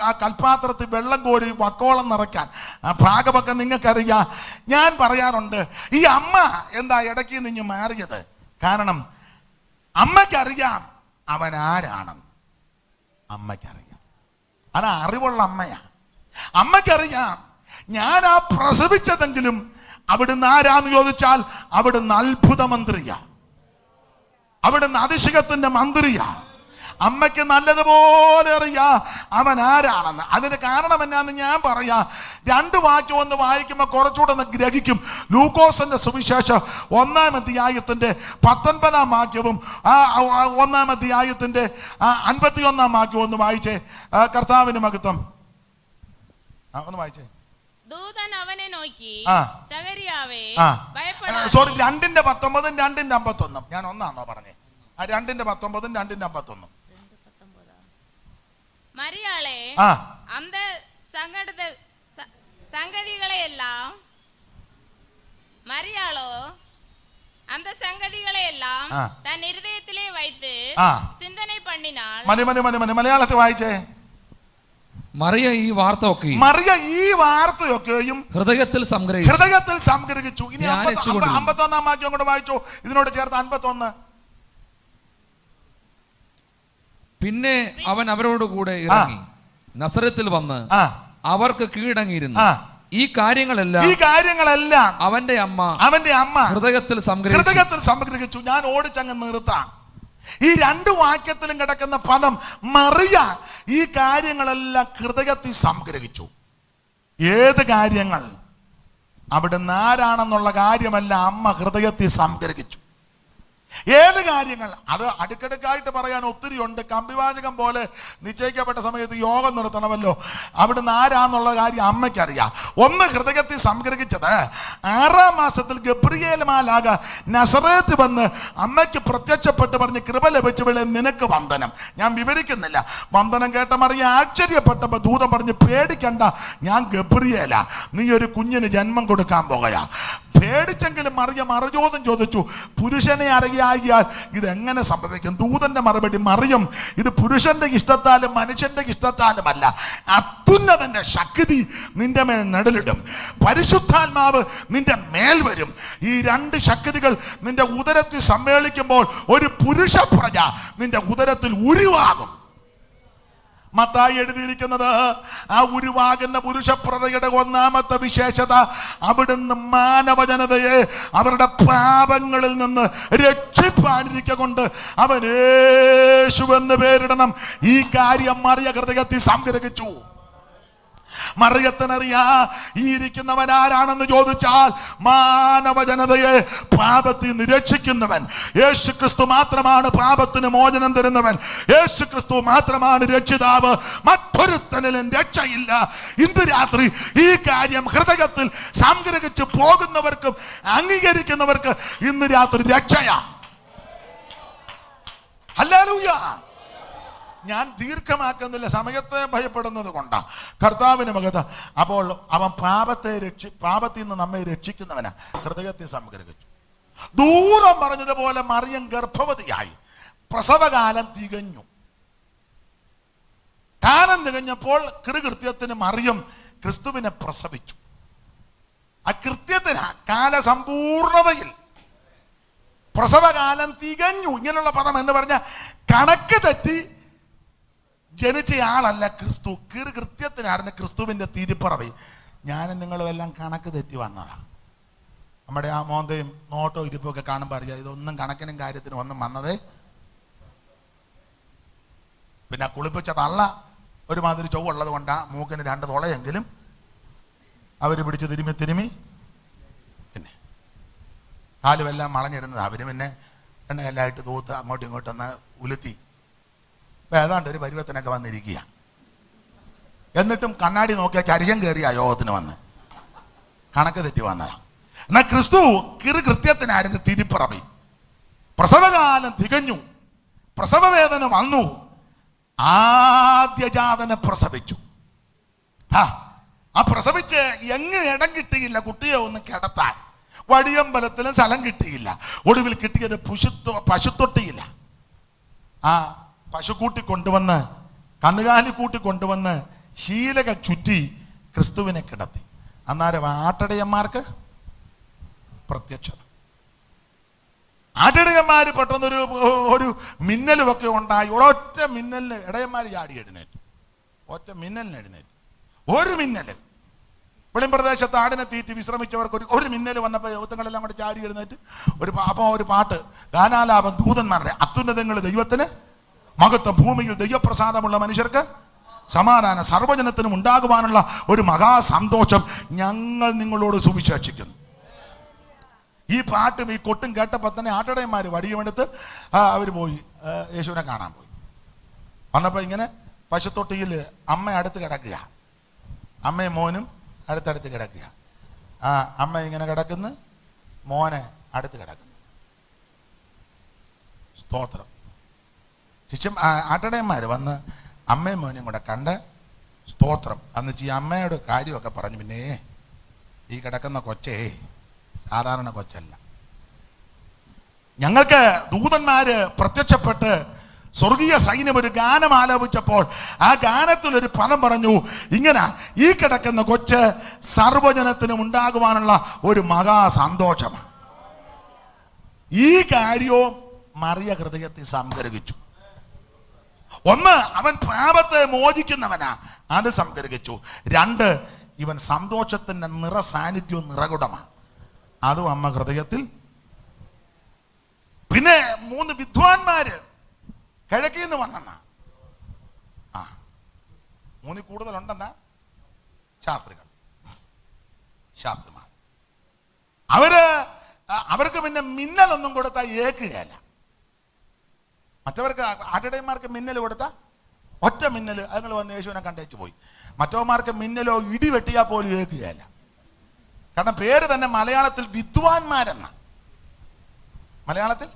ആ കൽപ്പാത്രത്തിൽ വെള്ളം കോരി വക്കോളം നിറയ്ക്കാൻ ആ ഭാഗമൊക്കെ നിങ്ങൾക്കറിയാം. ഞാൻ പറയാറുണ്ട്, ഈ അമ്മ എന്താ ഇടയ്ക്ക് നിന്ന് മാറിയത്? കാരണം അമ്മയ്ക്കറിയാം അവൻ ആരാണെന്ന്. അമ്മയ്ക്കറിയാം, അത് അറിവുള്ള അമ്മയാ. അമ്മയ്ക്കറിയാം ഞാൻ ആ പ്രസവിച്ചതെങ്കിലും അവിടുന്ന് ആരാന്ന് ചോദിച്ചാൽ അവിടുന്ന് അത്ഭുത മന്ത്രിയാ, അവിടുന്ന് അതിശയത്തിന്റെ മന്ത്രിയാ. അമ്മയ്ക്ക് നല്ലതുപോലെ അറിയാ അവൻ ആരാണെന്ന്. അതിന് കാരണം എന്നാന്ന് ഞാൻ പറയാ. 2 വാക്യം ഒന്ന് വായിക്കുമ്പോൾ കുറച്ചുകൂടെ ഒന്ന് ഗ്രഹിക്കും. ലൂക്കോസിന്റെ സുവിശേഷം 1-ാം അധ്യായത്തിന്റെ 19-ാം വാക്യവും 1-ാം അധ്യായത്തിന്റെ 51-ാം വാക്യവും ഒന്ന് വായിച്ചേ. കർത്താവിന് മഹത്വം. ഒന്ന് വായിച്ചേ.
ദൂതൻ അവനെ നോക്കി, സഖറിയാവേ
സോറി, 2-ന്റെ 19 2-ന്റെ 51. ഞാൻ ഒന്നാണോ പറഞ്ഞേ? 2-ന്റെ 19 2-ന്റെ 51.
മറിയാളെ அந்த சங்கதிகளையெல்லாம் மரியாளோ அந்த சங்கதிகளையெல்லாம் தன் இருதயத்திலே வைத்து சிந்தனை பண்ணினாள்.
മലയാളത്തിൽ വായിച്ചേ.
മറിയ ഈ വാർത്തയൊക്കെയും ഹൃദയത്തിൽ സംഗ്രഹിച്ചു. ഇനി 51-ാം വാക്യം കൊണ്ട് വായിച്ചു. ഇതിനോട് ചേർത്ത് 51. പിന്നെ അവൻ അവരോട് കൂടെ ഇറങ്ങി നസറത്തിൽ വന്ന് അവർക്ക് കീഴടങ്ങിയിരുന്നു. ഈ കാര്യങ്ങളെല്ലാം അവന്റെ അമ്മ ഹൃദയത്തിൽ
സംഗ്രഹിച്ചു. ഞാൻ ഓടിച്ചങ്ങ് നിർത്താം. ഈ 2 വാക്യത്തിലും കിടക്കുന്ന പദം മറിയ ഈ കാര്യങ്ങളെല്ലാം ഹൃദയത്തിൽ സംഗ്രഹിച്ചു. ഏത് കാര്യങ്ങൾ? അവിടുന്ന് ആരാണെന്നുള്ള കാര്യമല്ല, അമ്മ ഹൃദയത്തിൽ സംഗ്രഹിച്ചു. ഏത് കാര്യങ്ങൾ അത് അടുക്കടുക്കായിട്ട് പറയാൻ ഒത്തിരി ഉണ്ട്. കമ്പിവാചകം പോലെ നിശ്ചയിക്കപ്പെട്ട സമയത്ത് യോഗം നിർത്തണമല്ലോ. അവിടുന്ന് ആരാന്നുള്ള കാര്യം അമ്മയ്ക്കറിയാം. ഒന്ന് ഹൃദയത്തിൽ സംഗ്രഹിച്ചത് 6-ാം മാസത്തിൽ ഗബ്രിയേൽ മാലാഖ നസറേത്ത് വന്ന് അമ്മയ്ക്ക് പ്രത്യക്ഷപ്പെട്ട് പറഞ്ഞ് കൃപ ലഭിച്ചവളെ നിനക്ക് വന്ദനം. ഞാൻ വിവരിക്കുന്നില്ല. വന്ദനം കേട്ട മറിയ ആശ്ചര്യപ്പെട്ടപ്പോൾ ദൂതൻ പറഞ്ഞ് പേടിക്കണ്ട, ഞാൻ ഗബ്രിയേലാ, നീ ഒരു കുഞ്ഞിന് ജന്മം കൊടുക്കാൻ പോകയാ. പേടിച്ചെങ്കിലും മറിയ മറുചോദ്യം ചോദിച്ചു, പുരുഷനെ അറിയാകിയാൽ ഇതെങ്ങനെ സംഭവിക്കും? ദൂതന്റെ മറുപടി, മറിയം, ഇത് പുരുഷന്റെ ഇഷ്ടത്താലും മനുഷ്യന്റെ ഇഷ്ടത്താലുമല്ല, അത്യുന്നതന്റെ ശക്തി നിന്റെ മേൽ നെടലിടും, പരിശുദ്ധാത്മാവ് നിന്റെ മേൽ വരും. ഈ 2 ശക്തികൾ നിന്റെ ഉദരത്തിൽ സമ്മേളിക്കുമ്പോൾ ഒരു പുരുഷ പ്രജ നിന്റെ ഉദരത്തിൽ ഉരുവാകും. മത്തായി എഴുതിയിരിക്കുന്നത് ആ ഉരുവാകുന്ന പുരുഷപ്രതയുടെ 1-ാമത്തെ വിശേഷത, അവിടുന്ന് മാനവജനതയെ അവരുടെ പാപങ്ങളിൽ നിന്ന് രക്ഷിപ്പാനിരിക്കൊണ്ട് അവൻ യേശുവെന്ന് പേരിടണം. ഈ കാര്യം മറിയ ഹൃദയത്തിൽ സംഗ്രഹിച്ചു. മറിയത്തിനറിയാ ഈ ഇരിക്കുന്നവൻ ആരാണെന്ന് ചോദിച്ചാൽ, മാനവജനതയെ പാപത്തിൽ നിന്ന് രക്ഷിക്കുന്നവൻ യേശു ക്രിസ്തു മാത്രമാണ്. പാപത്തിന് മോചനം തരുന്നവൻ യേശു ക്രിസ്തു മാത്രമാണ് രക്ഷിതാവ്. മറ്റൊരുത്തനിലും രക്ഷയില്ല. ഇന്ന് രാത്രി ഈ കാര്യം ഹൃദയത്തിൽ സംഗ്രഹിച്ച് പോകുന്നവർക്കും അംഗീകരിക്കുന്നവർക്ക് ഇന്ന് രാത്രി രക്ഷയാ. ഹല്ലേലൂയ. ഞാൻ ദീർഘമാക്കുന്നില്ല, സമയത്തെ ഭയപ്പെടുന്നത് കൊണ്ടാണ്. കർത്താവിന് മകത. അപ്പോൾ അവൻ പാപത്തിൽ നിന്ന് നമ്മെ രക്ഷിക്കുന്നവനാ. ഹൃദയത്തെ സംഗ്രഹിച്ചു. ദൂരം പറഞ്ഞതുപോലെ മറിയം ഗർഭവതിയായി. പ്രസവകാലം തികഞ്ഞു. കാലം തികഞ്ഞപ്പോൾ കൃത്യത്തിന് മറിയം ക്രിസ്തുവിനെ പ്രസവിച്ചു. ആ കൃത്യത്തിന് കാലസമ്പൂർണതയിൽ പ്രസവകാലം തികഞ്ഞു. ഇങ്ങനെയുള്ള പദം എന്ന് പറഞ്ഞ കണക്ക് തെറ്റി ജനിച്ചയാളല്ല ക്രിസ്തു. കൃത്യത്തിനായിരുന്നു ക്രിസ്തുവിന്റെ തിരുപ്പിറവി. ഞാനും നിങ്ങളും എല്ലാം കണക്ക് തെറ്റി വന്നതാ. നമ്മുടെ ആ മോന്തയും നോട്ടോ ഇരിപ്പൊക്കെ കാണുമ്പോൾ അറിയാം, ഇതൊന്നും കണക്കിനും കാര്യത്തിനും ഒന്നും വന്നതേ. പിന്നെ കുളിപ്പിച്ച തള്ള ഒരുമാതിരി ചൊവ്വുള്ളത് കൊണ്ടാ മൂക്കിന് 2 തുളയെങ്കിലും അവർ പിടിച്ച് തിരുമ്മി പിന്നെ കാലുമെല്ലാം വളഞ്ഞിരുന്നത്. അവര് പിന്നെ എണ്ണയെല്ലാം ഇട്ട് തൂത്ത് അങ്ങോട്ടും ഇങ്ങോട്ടൊന്ന് ഉലുത്തി ഇപ്പം ഏതാണ്ട് ഒരു പരുവത്തിനൊക്കെ വന്നിരിക്കുക. എന്നിട്ടും കണ്ണാടി നോക്കിയാൽ ചരിശം കയറിയ യോഗത്തിന് വന്ന് കണക്ക് തെറ്റി വന്നതാണ്. എന്നാൽ ക്രിസ്തു കൃത്യത്തിനായിരുന്നു തിരുപ്പിറവി. പ്രസവകാലം തികഞ്ഞു, പ്രസവവേദന വന്നു, ആദ്യജാതനെ പ്രസവിച്ചു. ആ പ്രസവിച്ച് എങ്ങ് ഇടം കിട്ടിയില്ല കുട്ടിയെ ഒന്ന് കിടത്താൻ. വടിയമ്പലത്തിലും സ്ഥലം കിട്ടിയില്ല. ഒടുവിൽ കിട്ടിയത് പശുത്തൊട്ടിയില്ല. ആ പശു കൂട്ടിക്കൊണ്ടുവന്ന്, കന്നുകാലി കൂട്ടിക്കൊണ്ടുവന്ന് ശീലക ചുറ്റി ക്രിസ്തുവിനെ കിടത്തി. അന്നേരം ആട്ടിടയന്മാർക്ക് പ്രത്യക്ഷത. ആട്ടിടയന്മാർ പെട്ടെന്നൊരു മിന്നലുമൊക്കെ ഉണ്ടായി. ഒരൊറ്റ മിന്നലിന് ഇടയന്മാർ ചാടി എഴുന്നേറ്റ്. ഒറ്റ മിന്നലിന് എഴുന്നേറ്റ്. ഒരു മിന്നല്. വെളിം പ്രദേശത്ത് ആടിനെ തീറ്റി വിശ്രമിച്ചവർക്ക് ഒരു മിന്നൽ വന്നപ്പോൾ യുവത്വങ്ങളെല്ലാം കൂടെ ചാടി എഴുന്നേറ്റ് ഒരു പാട്ട്, ഗാനാലാപം. ദൂതന്മാരുടെ അത്യുന്നതങ്ങൾ ദൈവത്തിന് മഹത്വം, ഭൂമിയിൽ ദൈവപ്രസാദമുള്ള മനുഷ്യർക്ക് സമാധാനം, സർവ്വജനത്തിനും ഉണ്ടാകുവാനുള്ള ഒരു മഹാസന്തോഷം ഞങ്ങൾ നിങ്ങളോട് സുവിശേഷിക്കുന്നു. ഈ പാട്ടും ഈ കൊട്ടും കേട്ടപ്പോൾ തന്നെ ആട്ടിടയന്മാർ വടിയുമെടുത്ത് അവർ പോയി യേശുവിനെ കാണാൻ പോയി. വന്നപ്പോൾ ഇങ്ങനെ പശുത്തൊട്ടിയിൽ അമ്മ അടുത്ത് കിടക്കുക, അമ്മയും മോനും അടുത്തടുത്ത് കിടക്കുക. ആ അമ്മ ഇങ്ങനെ കിടക്കുന്നു, മോനെ അടുത്ത് കിടക്കുന്നു. സ്തോത്രം. ആട്ടിടയന്മാർ വന്ന് അമ്മയും മോനും കൂടെ കണ്ട് സ്തോത്രം അന്ന് ഈ അമ്മയോട് കാര്യമൊക്കെ പറഞ്ഞു. പിന്നെ ഈ കിടക്കുന്ന കൊച്ചേ സാധാരണ കൊച്ചല്ല. ഞങ്ങൾക്ക് ദൂതന്മാര് പ്രത്യക്ഷപ്പെട്ട് സ്വർഗീയ സൈന്യം ഒരു ഗാനം ആലോപിച്ചപ്പോൾ ആ ഗാനത്തിലൊരു പദം പറഞ്ഞു, ഇങ്ങനെ ഈ കിടക്കുന്ന കൊച്ച് സർവ്വജനത്തിനും ഉണ്ടാകുവാനുള്ള ഒരു മഹാസന്തോഷമാണ്. ഈ കാര്യവും മറിയ ഹൃദയത്തിൽ സംഗ്രഹിച്ചു. ഒന്ന്, അവൻ പാപത്തെ മോചിക്കുന്നവനാ, അത് സംഗ്രഹിച്ചു. 2, ഇവൻ സന്തോഷത്തിന്റെ നിറസാന്നിധ്യവും നിറകുടമാണ്, അതും അമ്മ ഹൃദയത്തിൽ. പിന്നെ 3 വിദ്വാൻമാര് കിഴക്കിൽ നിന്ന് വന്നെന്നാ. 3 കൂടുതലുണ്ടെന്നാ ശാസ്ത്രിമാർ. അവർക്ക് പിന്നെ മിന്നലൊന്നും കൊടുത്താൽ ഏക്കുകയല്ല. മറ്റവർക്ക് ആട്ടിടയന്മാർക്ക് മിന്നൽ കൊടുത്ത ഒറ്റ മിന്നൽ അതുങ്ങൾ വന്ന് യേശുവിനെ കണ്ടേച്ച് പോയി. മറ്റവന്മാർക്ക് മിന്നലോ ഇടി വെട്ടിയാൽ പോലും കേൾക്കുകയല്ല. കാരണം പേര് തന്നെ മലയാളത്തിൽ വിദ്വാൻമാരെന്ന. മലയാളത്തിൽ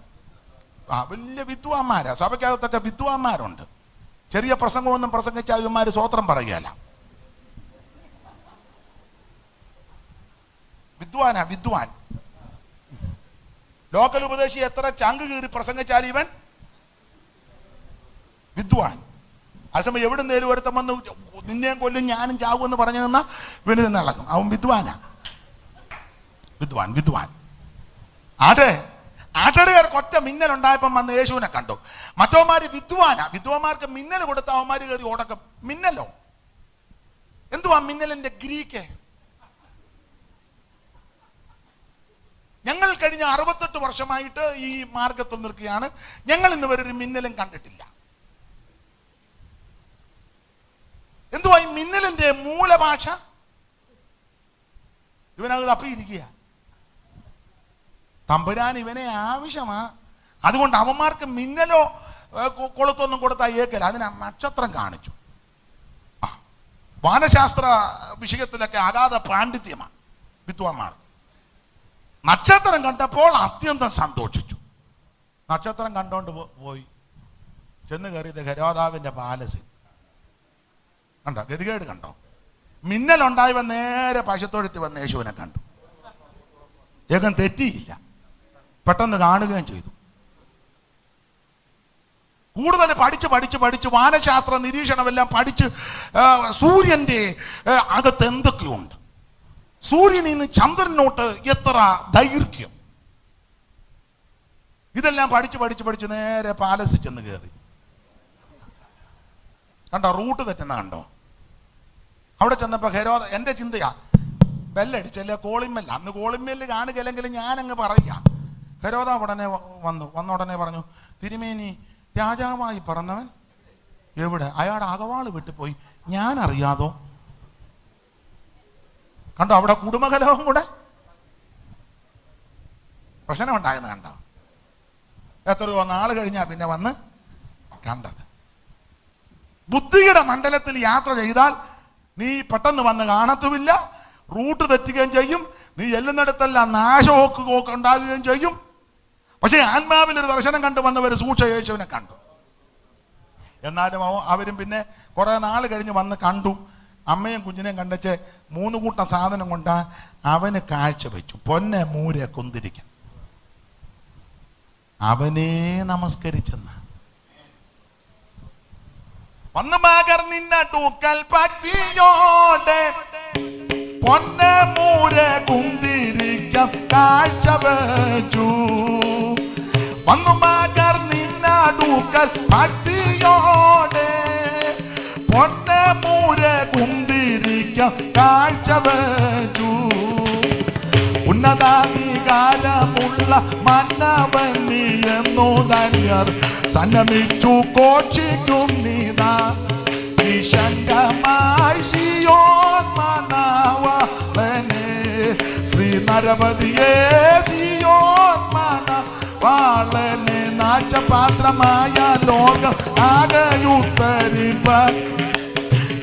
വലിയ വിദ്വാൻമാരാ. സഭയ്ക്കകത്തൊക്കെ വിദ്വാൻമാരുണ്ട്. ചെറിയ പ്രസംഗമൊന്നും പ്രസംഗിച്ച ഇവന്മാർ സ്വോത്രം പറയുകയല്ല. വിദ്വാൻ. ലോക്കൽ ഉപദേശി എത്ര ചങ്ക് കീറി പ്രസംഗിച്ചാൽ ഇവൻ വിദ്വാൻ. അതേസമയം എവിടെ നേരും ഒരുത്തം വന്ന് നിന്നെയും കൊല്ലും ഞാനും ചാവും എന്ന് പറഞ്ഞു തന്ന ഇവനിൽ നടക്കും. അവൻ വിദ്വാനാ. വിദ്വാൻ. അതെ, ആട്ടടിയർക്ക് ഒറ്റ മിന്നൽ ഉണ്ടായപ്പം വന്ന് യേശുവിനെ കണ്ടു. മറ്റവന്മാര് വിദ്വാന്മാർക്ക് മിന്നൽ കൊടുത്ത അവന്മാര് കയറി ഓടക്കം. മിന്നലോ? എന്തുവാ മിന്നലിന്റെ ഗ്രീക്ക്? ഞങ്ങൾ കഴിഞ്ഞ 68 വർഷമായിട്ട് ഈ മാർഗത്തിൽ നിൽക്കുകയാണ്. ഞങ്ങൾ ഇന്ന് വരെ ഒരു മിന്നലും കണ്ടിട്ടില്ല. എന്തുവാ ഈ മിന്നലിന്റെ മൂലഭാഷ? ഇവനത് തപ്പിയിരിക്കുക. തമ്പുരാൻ ഇവനെ ആവശ്യമാ. അതുകൊണ്ട് അവന്മാർക്ക് മിന്നലോ കൊളുത്തൊന്നും കൊടുത്താൽ ഏക്കല. അതിന് നക്ഷത്രം കാണിച്ചു. വാനശാസ്ത്ര വിഷയത്തിലൊക്കെ അഗാധ പാണ്ഡിത്യമാണ് വിദ്വാന്മാർ. നക്ഷത്രം കണ്ടപ്പോൾ അത്യന്തം സന്തോഷിച്ചു. നക്ഷത്രം കണ്ടോണ്ട് പോയി ചെന്ന് കയറിയത് ഹെരോദാവിന്റെ പാലസിൽ. കണ്ടോ ഗതികേട്? കണ്ടോ? മിന്നലുണ്ടായവൻ നേരെ പശുത്തൊഴുത്തി വന്ന് യേശുവിനെ കണ്ടു. ഏകം തെറ്റിയില്ല, പെട്ടെന്ന് കാണുകയും ചെയ്തു. കൂടുതൽ പഠിച്ച് വാനശാസ്ത്ര നിരീക്ഷണമെല്ലാം പഠിച്ച് സൂര്യന്റെ അകത്ത് എന്തൊക്കെയുണ്ട്, സൂര്യനിൽ നിന്ന് ചന്ദ്രനോട്ട് എത്ര ദൈർഘ്യം, ഇതെല്ലാം പഠിച്ച് നേരെ പാലസിൽ ചെന്ന് കയറി. കണ്ടോ റൂട്ട് തെറ്റുന്ന? കണ്ടോ? അവിടെ ചെന്നപ്പോ ഹെരോദ, എന്റെ ചിന്തയാ, ബെല്ലടിച്ചല്ലേ കോളിമ്മല്ല. അന്ന് കോളിമ്മല് കാണുകയില്ലെങ്കിലും ഞാനങ്ങ് പറയാം. ഹെരോദ ഉടനെ വന്ന ഉടനെ പറഞ്ഞു, തിരുമേനി രാജാവായി പറഞ്ഞവൻ എവിടെ? അയാളുടെ അകവാള് വിട്ടുപോയി, ഞാൻ അറിയാതോ? കണ്ടോ? അവിടെ കുടുംബകലഹവും കൂടെ പ്രശ്നം ഉണ്ടായെന്ന് കണ്ടോ? എത്രയോ നാൾ കഴിഞ്ഞാ പിന്നെ വന്ന് കണ്ടത്. ബുദ്ധിയുടെ മണ്ഡലത്തിൽ യാത്ര ചെയ്താൽ നീ പെട്ടെന്ന് വന്ന് കാണത്തുമില്ല, റൂട്ട് തെറ്റുകയും ചെയ്യും, നീ എല്ലുന്നിടത്തെല്ലാം നാശമൊക്കെ ഉണ്ടാകുകയും ചെയ്യും. പക്ഷേ ആത്മാവിൽ ഒരു ദർശനം കണ്ടു വന്നവർ സൂക്ഷ യേശുവിനെ കണ്ടു. എന്നാലും അവരും പിന്നെ കുറെ നാൾ കഴിഞ്ഞ് വന്ന് കണ്ടു. അമ്മയും കുഞ്ഞിനെയും കണ്ടച്ച് 3 കൂട്ടം സാധനം കൊണ്ട് അവന് കാഴ്ച വെച്ചു. പൊന്നെ മൂരെ കുന്തിരിക്കൻ അവനെ നമസ്കരിച്ചെന്ന വന്ന് പകർന്നിന്നൂക്കൽ പറ്റിയോടെ പൊന്നെ മൂരെ കുന്തിരിക്കം കാഴ്ച വെച്ചു. വന്നു പകർന്നിന്നൂക്കൽ പറ്റിയോടെ പൊന്നെ മൂരെ കുന്തിരിക്കം കാഴ്ച വെച്ചു. ഉന്നതാധികാരമുള്ള മന്നവൻ നീ എന്നു ധന്യർ സന്നമിച്ചു കോക്ഷിക്കും നീതാ. നിശങ്കമായി സിയോൻ മണവാളനെ, ശ്രീ നരപതിയെ സിയോൻ മണവാളനെ, നാശപാത്രമായ ലോകം ആകെയുത്തരിപ്പൻ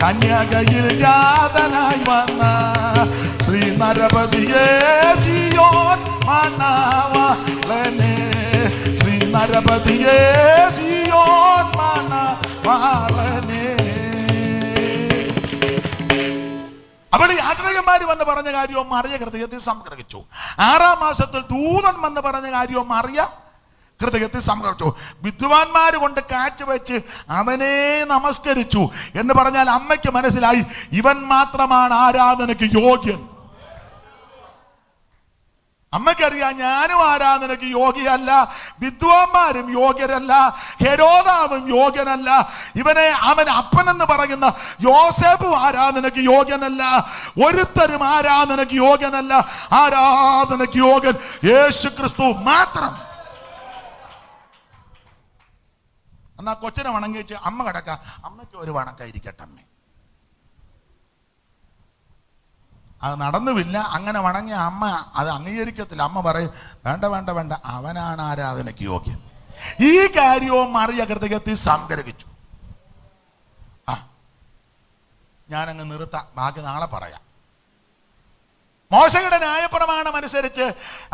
കന്യകയിൽ ജാതനായി വന്ന ശ്രീ നരപതിയെ സിയോൻ മണവാളനെ, ശ്രീ നരപതിയെ സിയോൻ മണവാളനെ. അവിടെ യാത്രികന്മാര് വന്ന് പറഞ്ഞ കാര്യവും മറിയ ഹൃദയത്തിൽ സംഗ്രഹിച്ചു. 6-ാം മാസത്തിൽ ദൂതൻ വന്ന് പറഞ്ഞ കാര്യവും മറിയ ഹൃദയത്തിൽ സംഗ്രഹിച്ചു. വിദ്വാൻമാര് കൊണ്ട് കാഴ്ചവെച്ച് അവനെ നമസ്കരിച്ചു എന്ന് പറഞ്ഞാൽ അമ്മയ്ക്ക് മനസ്സിലായി ഇവൻ മാത്രമാണ് ആരാധനയ്ക്ക് യോഗ്യൻ. അമ്മയ്ക്കറിയാം ഞാനും ആരാധനയ്ക്ക് യോഗ്യയല്ല, വിദ്വാൻമാരും യോഗ്യരല്ല, ഹെരോദാവും യോഗ്യനല്ല, അവൻ അപ്പനെന്ന് പറയുന്ന യോസേഫും ആരാധനയ്ക്ക് യോഗ്യനല്ല, ഒരുത്തരും ആരാധനയ്ക്ക് യോഗ്യനല്ല. ആരാധനയ്ക്ക് യോഗ്യൻ യേശു ക്രിസ്തു മാത്രം. എന്നാ കൊച്ചിനെ വണങ്ങിച്ച് അമ്മ കിടക്ക, അമ്മയ്ക്ക് ഒരു വണക്കായിരിക്കട്ടെ അമ്മ. അത് നടന്നുമില്ല. അങ്ങനെ വണങ്ങിയ അമ്മ അത് അംഗീകരിക്കത്തില്ല. അമ്മ പറയും വേണ്ട വേണ്ട വേണ്ട, അവനാണ് ആരാധനയ്ക്ക് യോഗ്യൻ. ഈ കാര്യവും മറിയ ഹൃദയത്തിൽ സംഗ്രഹിച്ചു. ഞാനങ്ങ് നിർത്താം, ബാക്കി നാളെ പറയാം. മോശയുടെ ന്യായപ്രമാണം അനുസരിച്ച്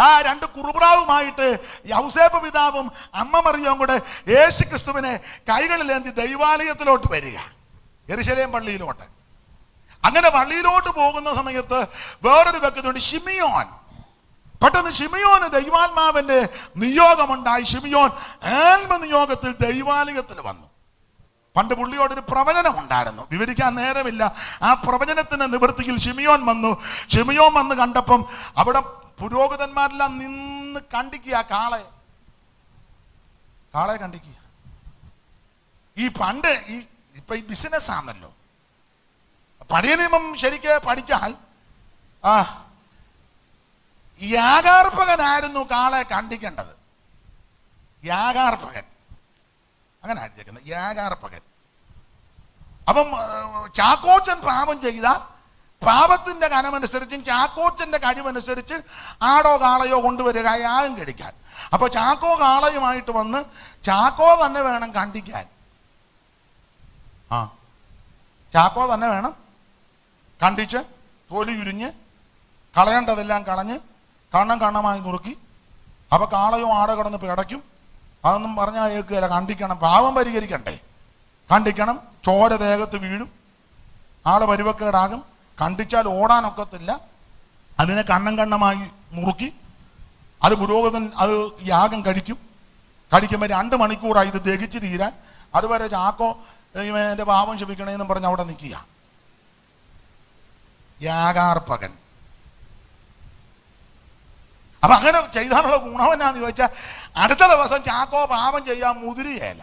ആ 2 കുറുപ്രാവുമായിട്ട് യൗസേപ്പ് പിതാവും അമ്മ മറിയവും കൂടെ യേശു ക്രിസ്തുവിനെ കൈകളിലേന്തി ദൈവാലയത്തിലോട്ട് വരിക, യെരുശലേം പള്ളിയിലോട്ട്. അങ്ങനെ പള്ളിയിലോട്ട് പോകുന്ന സമയത്ത് വേറൊരു വ്യക്തിയുണ്ട്, ശിമിയോൻ. പെട്ടെന്ന് ശിമിയോന് ദൈവാത്മാവിന്റെ നിയോഗമുണ്ടായി. ശിമിയോൻ ആത്മനിയോഗത്തിൽ ദൈവാലയത്തിൽ വന്നു. പണ്ട് പുള്ളിയോടൊരു പ്രവചനം ഉണ്ടായിരുന്നു, വിവരിക്കാൻ നേരമില്ല. ആ പ്രവചനത്തിന്റെ നിവൃത്തിയിൽ ശിമിയോൻ വന്നു. ശിമിയോൻ വന്ന് കണ്ടപ്പം അവിടെ പുരോഹിതന്മാരെല്ലാം നിന്ന് കണ്ടിക്കുക, കാളയെ കണ്ടിക്കുക. ഈ പണ്ട് ഇപ്പൊ ഈ ബിസിനസ് ആണല്ലോ. പഴയ നിയമം ശരിക്ക് പഠിച്ചാൽ യാഗാർപ്പകനായിരുന്നു കാളയെ കണ്ടിക്കേണ്ടത്. യാഗാർപ്പകൻ അങ്ങനെ ആയിരിക്കുന്നത്, യാഗാർപ്പകൻ. അപ്പം ചാക്കോച്ചൻ പാപം ചെയ്താൽ പാപത്തിന്റെ കനമനുസരിച്ചും ചാക്കോച്ചന്റെ കഴിവനുസരിച്ച് ആടോ കാളയോ കൊണ്ടുവരിക, യാഗം കഴിക്കാൻ. അപ്പൊ ചാക്കോ കാളയുമായിട്ട് വന്ന് ചാക്കോ തന്നെ വേണം കണ്ടിക്കാൻ. ചാക്കോ തന്നെ വേണം കണ്ടിച്ച് തോലി ഉരിഞ്ഞ് കളയേണ്ടതെല്ലാം കളഞ്ഞ് കണ്ണമായി നുറുക്കി. അപ്പൊ കാളയോ ആടോ കിടന്ന് പിടയ്ക്കും. അതൊന്നും പറഞ്ഞാൽ കേൾക്കുകയില്ല. കണ്ടിക്കണം, പാവം പരിഹരിക്കണ്ടേ. കണ്ടിക്കണം, ചോര ദേഹത്ത് വീഴും, ആള് പരുവക്കേടാകും. കണ്ടിച്ചാൽ ഓടാനൊക്കത്തില്ല. അതിനെ കണ്ണമായി നുറുക്കി അത് പുരോഹിതൻ അത് യാഗം കഴിക്കുമ്പോൾ 2 മണിക്കൂറായി ഇത് ദഹിച്ച് തീരാൻ. അതുവരെ ചാക്കോ എൻ്റെ പാവം ക്ഷമിക്കണേന്നും പറഞ്ഞ് അവിടെ നിൽക്കുക. യാഗാർപ്പകൻ. അപ്പൊ അങ്ങനെ ചെയ്താലുള്ള ഗുണം എന്നാന്ന് ചോദിച്ചാൽ അടുത്ത ദിവസം ചാക്കോ പാപം ചെയ്യാൻ മുതിരുകയല്ല.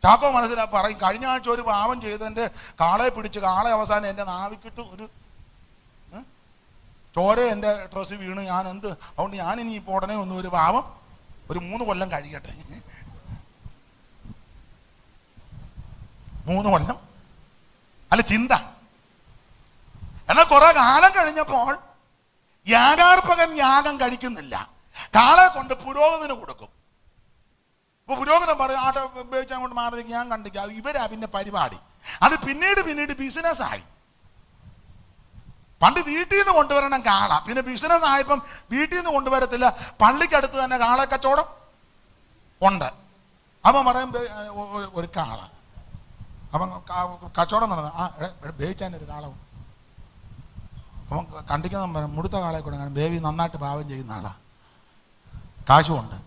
ചാക്കോ പറയും, കഴിഞ്ഞ ആഴ്ച ഒരു പാപം ചെയ്തതിൻ്റെ കാളയെ പിടിച്ച് കാളെ അവസാനം എൻ്റെ നാവിക്കിട്ട് ഒരു ചോര എൻ്റെ ഡ്രസ്സ് വീണ്, ഞാൻ അതുകൊണ്ട് ഞാനിനി ഇപ്പോൾ ഉടനെ ഒന്നും ഒരു പാപം ഒരു 3 കൊല്ലം കഴിയട്ടെ. 3 കൊല്ലം അല്ല ചിന്ത. എന്നാൽ കുറെ കാലം കഴിഞ്ഞപ്പോൾ യാഗാർപ്പകൻ യാഗം കഴിക്കുന്നില്ല, കാളെ കൊണ്ട് പുരോഹിതന് കൊടുക്കും. അപ്പൊ പുരോഹിതൻ പറയും, ആട്ടെ ഉപയോഗിച്ച് അങ്ങോട്ട് മാറി ഞാൻ കണ്ടിക്കാം. ഇവരാ പിന്നെ പരിപാടി. അത് പിന്നീട് ബിസിനസ്സായി. പണ്ട് വീട്ടിൽ നിന്ന് കൊണ്ടുവരണം കാള, പിന്നെ ബിസിനസ് ആയപ്പം വീട്ടിൽ നിന്ന് കൊണ്ടുവരത്തില്ല, പള്ളിക്കടുത്ത് തന്നെ കാള കച്ചവടം ഉണ്ട്. അപ്പം പറയും ഒരു കാള, അപ്പം കച്ചവടം നടന്ന ബേച്ചാനൊരു കാള. അപ്പം കണ്ടിക്കുന്ന മുടുത്ത കാളെ കൊടുക്കണം, ബേബി നന്നായിട്ട് പാവം ചെയ്യുന്ന ആളാ, കാശുമുണ്ട്.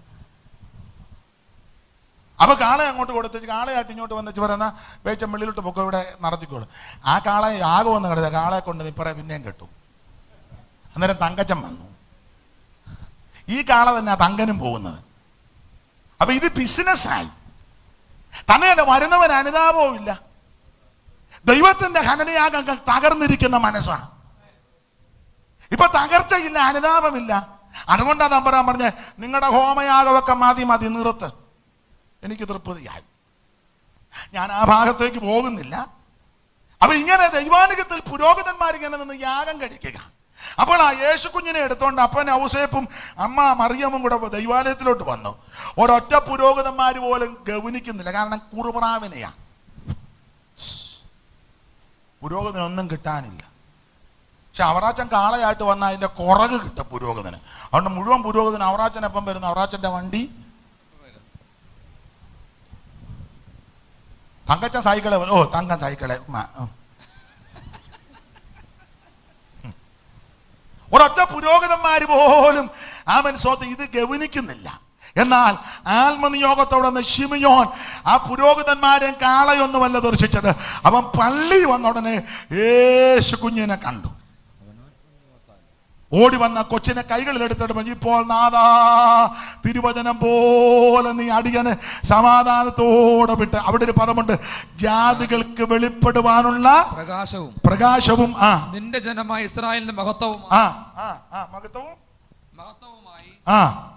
അപ്പൊ കാളെ അങ്ങോട്ട് കൊടുത്തേച്ച് കാളയായിട്ട് ഇങ്ങോട്ട് വന്നിച്ച് പറയുന്ന ബേച്ചൻ വെള്ളിലോട്ട് പൊക്കം ഇവിടെ നടത്തിക്കോളും. ആ കാളെ യാഗം വന്ന് കിടക്കുക, കാളെ കൊണ്ട് നിപ്പറ പിന്നെയും കെട്ടും. അന്നേരം തങ്കച്ചൻ വന്നു. ഈ കാള തന്നെ ആ തങ്കനും പോകുന്നത്. അപ്പൊ ഇത് ബിസിനസ്സായി. തന്നെയല്ല, വരുന്നവൻ അനുതാപവും ഇല്ല. ദൈവത്തിന്റെ ഹനനയാഗങ്ങൾ തകർന്നിരിക്കുന്ന മനസ്സാണ്. ഇപ്പൊ തകർച്ചയില്ല, അനുതാപമില്ല. അതുകൊണ്ടാ തമ്പുരാൻ പറഞ്ഞ നിങ്ങളുടെ ഹോമയാഗമൊക്കെ മതി നിർത്ത്, എനിക്ക് തൃപ്തിയായി, ഞാൻ ആ ഭാഗത്തേക്ക് പോകുന്നില്ല. അപ്പൊ ഇങ്ങനെ ദൈവാനുഗ്രഹത്തിൽ പുരോഹിതന്മാരിങ്ങനെ നിന്ന് യാഗം കഴിക്കുക. അപ്പോൾ ആ യേശു കുഞ്ഞിനെ എടുത്തോണ്ട് അപ്പൻ ഔസേപ്പും അമ്മ മറിയമ്മും കൂടെ ദൈവാലയത്തിലോട്ട് വന്നു. ഒരൊറ്റ പുരോഹിതന്മാർ പോലും ഗൗനിക്കുന്നില്ല, കാരണം കുറുപ്രാവിനെയാ. പുരോഹിതനൊന്നും കിട്ടാനില്ല. പക്ഷെ അവറാച്ചൻ കാളയായിട്ട് വന്ന അതിന്റെ കുറക് കിട്ടും പുരോഹിതന്. അതുകൊണ്ട് മുഴുവൻ പുരോഹിതൻ അവറാച്ചനെപ്പം വരുന്നു. അവറാച്ചന്റെ വണ്ടി തങ്കച്ചൻ സൈക്കിളെ, തങ്കം സൈക്കിളെ. ഒരൊറ്റ പുരോഹിതന്മാര് പോലും ആ മനസ്സോത്ത് ഇത് ഗവനിക്കുന്നില്ല. എന്നാൽ ആത്മനിയോഗത്തോടെ ശിമിയോൻ ആ പുരോഹിതന്മാരെ കാളയൊന്നുമല്ല ദർശിച്ചത്. അവൻ പള്ളി വന്ന ഉടനെ യേശു കുഞ്ഞിനെ കണ്ടു. ഓടി വന്ന കൊച്ചിനെ കൈകളിലെടുത്തിട്ട്, ഇപ്പോൾ നാദാ തിരുവചനം പോലെ നീ അടിയന് സമാധാനത്തോടെ വിട്ട്. അവിടെ ഒരു പദമുണ്ട്, ജാതികൾക്ക് വെളിപ്പെടുവാനുള്ള പ്രകാശവും
നിന്റെ ജനമായ ഇസ്രായേലിന്റെ മഹത്വവും മഹത്വവുമായി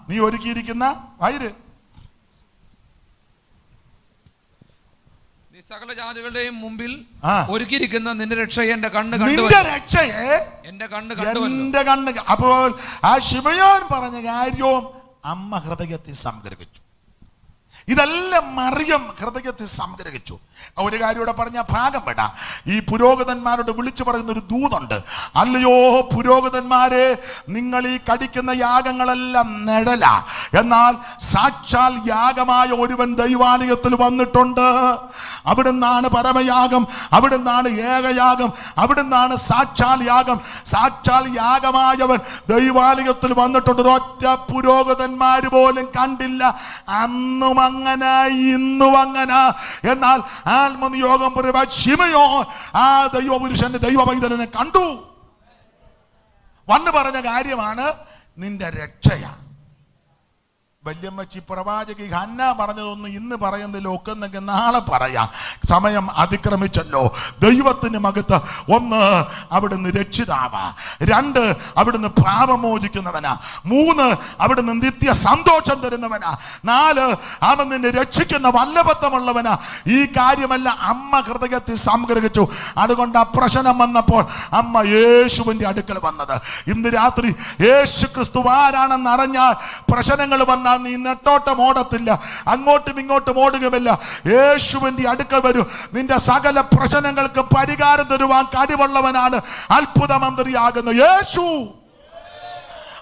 നീ ഒരുക്കിയിരിക്കുന്ന വൈര്.
സകല ജാതികളുടെയും മുമ്പിൽ ഒരുക്കിയിരിക്കുന്ന നിന്റെ രക്ഷയെ എന്റെ കണ്ണ്
രക്ഷയെ എന്റെ കണ്ണ്. അപ്പോൾ ആ ശിമയോൻ പറഞ്ഞ കാര്യവും അമ്മ ഹൃദയത്തിൽ സംഗ്രഹിച്ചു. ഇതെല്ലാം മറിയം ഹൃദയത്തിൽ സംഗ്രഹിച്ചു. ഒരു കാര്യം ഇവിടെ പറഞ്ഞ ഭാഗം വേണ്ട. ഈ പുരോഹിതന്മാരോട് വിളിച്ചു പറയുന്ന ഒരു ദൂതുണ്ട്. അല്ലയോ പുരോഹിതന്മാരെ, നിങ്ങൾ ഈ കടിക്കുന്ന യാഗങ്ങളെല്ലാം നിഴല, എന്നാൽ സാക്ഷാൽ യാഗമായ ഒരുവൻ ദൈവാലയത്തിൽ വന്നിട്ടുണ്ട്. അവിടുന്നാണ് പരമയാഗം, അവിടുന്നാണ് ഏകയാഗം, അവിടുന്നാണ് സാക്ഷാൽ യാഗം. സാക്ഷാൽ യാഗമായവൻ ദൈവാലയത്തിൽ വന്നിട്ടുണ്ട്. ഒറ്റ പുരോഹിതന്മാര് പോലും കണ്ടില്ല. അന്നും അങ്ങനെ, ഇന്നും അങ്ങനെ. എന്നാൽ ആത്മനിയോഗം ശിമയോൻ ആ ദൈവപുരുഷന്റെ ദൈവവൈതനെ കണ്ടു. വന്ന് പറഞ്ഞ കാര്യമാണ് നിന്റെ രക്ഷയാണ്. വല്യമ്മച്ചി പ്രവാചകി ഹന്ന പറഞ്ഞതൊന്നും ഇന്ന് പറയുന്നതിൽ ഒക്കെന്നെങ്കിൽ നാളെ പറയാം. സമയം അതിക്രമിച്ചല്ലോ. ദൈവത്തിന് മകത്ത്. ഒന്ന്, അവിടുന്ന് രക്ഷിതാവാ. രണ്ട്, അവിടുന്ന് പാപമോചിക്കുന്നവനാ. മൂന്ന്, അവിടുന്ന് നിത്യ സന്തോഷം തരുന്നവനാ. നാല്, അവൻ നിന്നെ രക്ഷിക്കുന്ന വല്ലഭത്വമുള്ളവനാ. ഈ കാര്യമല്ല അമ്മ ഹൃദയത്തിൽ സംഗ്രഹിച്ചു. അതുകൊണ്ട് ആ പ്രശ്നം വന്നപ്പോൾ അമ്മ യേശുവിന്റെ അടുക്കൽ വന്നത്. ഇന്ന് രാത്രി യേശു ക്രിസ്തു ആരാണെന്ന് അറിഞ്ഞാൽ പ്രശ്നങ്ങൾ വന്നാൽ നീ നെട്ടോട്ടം ഓടത്തില്ല, അങ്ങോട്ടും ഇങ്ങോട്ടും ഓടുകയുമില്ല. യേശുവിന്റെ അടുക്കൽ വരും. നിന്റെ സകല പ്രശ്നങ്ങൾക്ക് പരിഹാരം തരുവാൻ കഴിവുള്ളവനാണ് അത്ഭുതമന്ത്രിയാകുന്ന യേശു.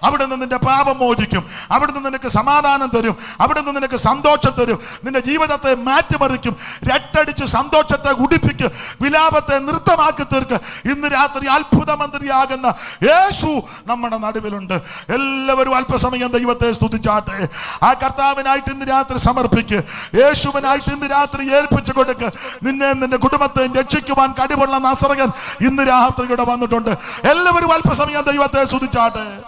അവിടുന്ന് നിന്റെ പാപം മോചിക്കും. അവിടുന്ന് നിനക്ക് സമാധാനം തരും. അവിടുന്ന് നിനക്ക് സന്തോഷം തരും. നിന്റെ ജീവിതത്തെ മാറ്റിമറിക്കും. രട്ടടിച്ച് സന്തോഷത്തെ ഉടിപ്പിക്കും. വിലാപത്തെ നൃത്തമാക്കി തീർക്ക്. ഇന്ന് രാത്രി അത്ഭുതമന്ത്രിയാകുന്ന യേശു നമ്മുടെ നടുവിലുണ്ട്. എല്ലാവരും അല്പസമയം ദൈവത്തെ സ്തുതിച്ചാട്ടെ. ആ കർത്താവിനായിട്ട് ഇന്ന് രാത്രി സമർപ്പിക്ക്. യേശുവിനായിട്ട് ഇന്ന് രാത്രി ഏൽപ്പിച്ചു കൊടുക്ക്. നിന്നെ നിന്റെ കുടുംബത്തെ രക്ഷിക്കുവാൻ കഴിവുള്ള നസറയൻ ഇന്ന് രാത്രി ഇവിടെ വന്നിട്ടുണ്ട്. എല്ലാവരും അല്പസമയം ദൈവത്തെ സ്തുതിച്ചാട്ടെ.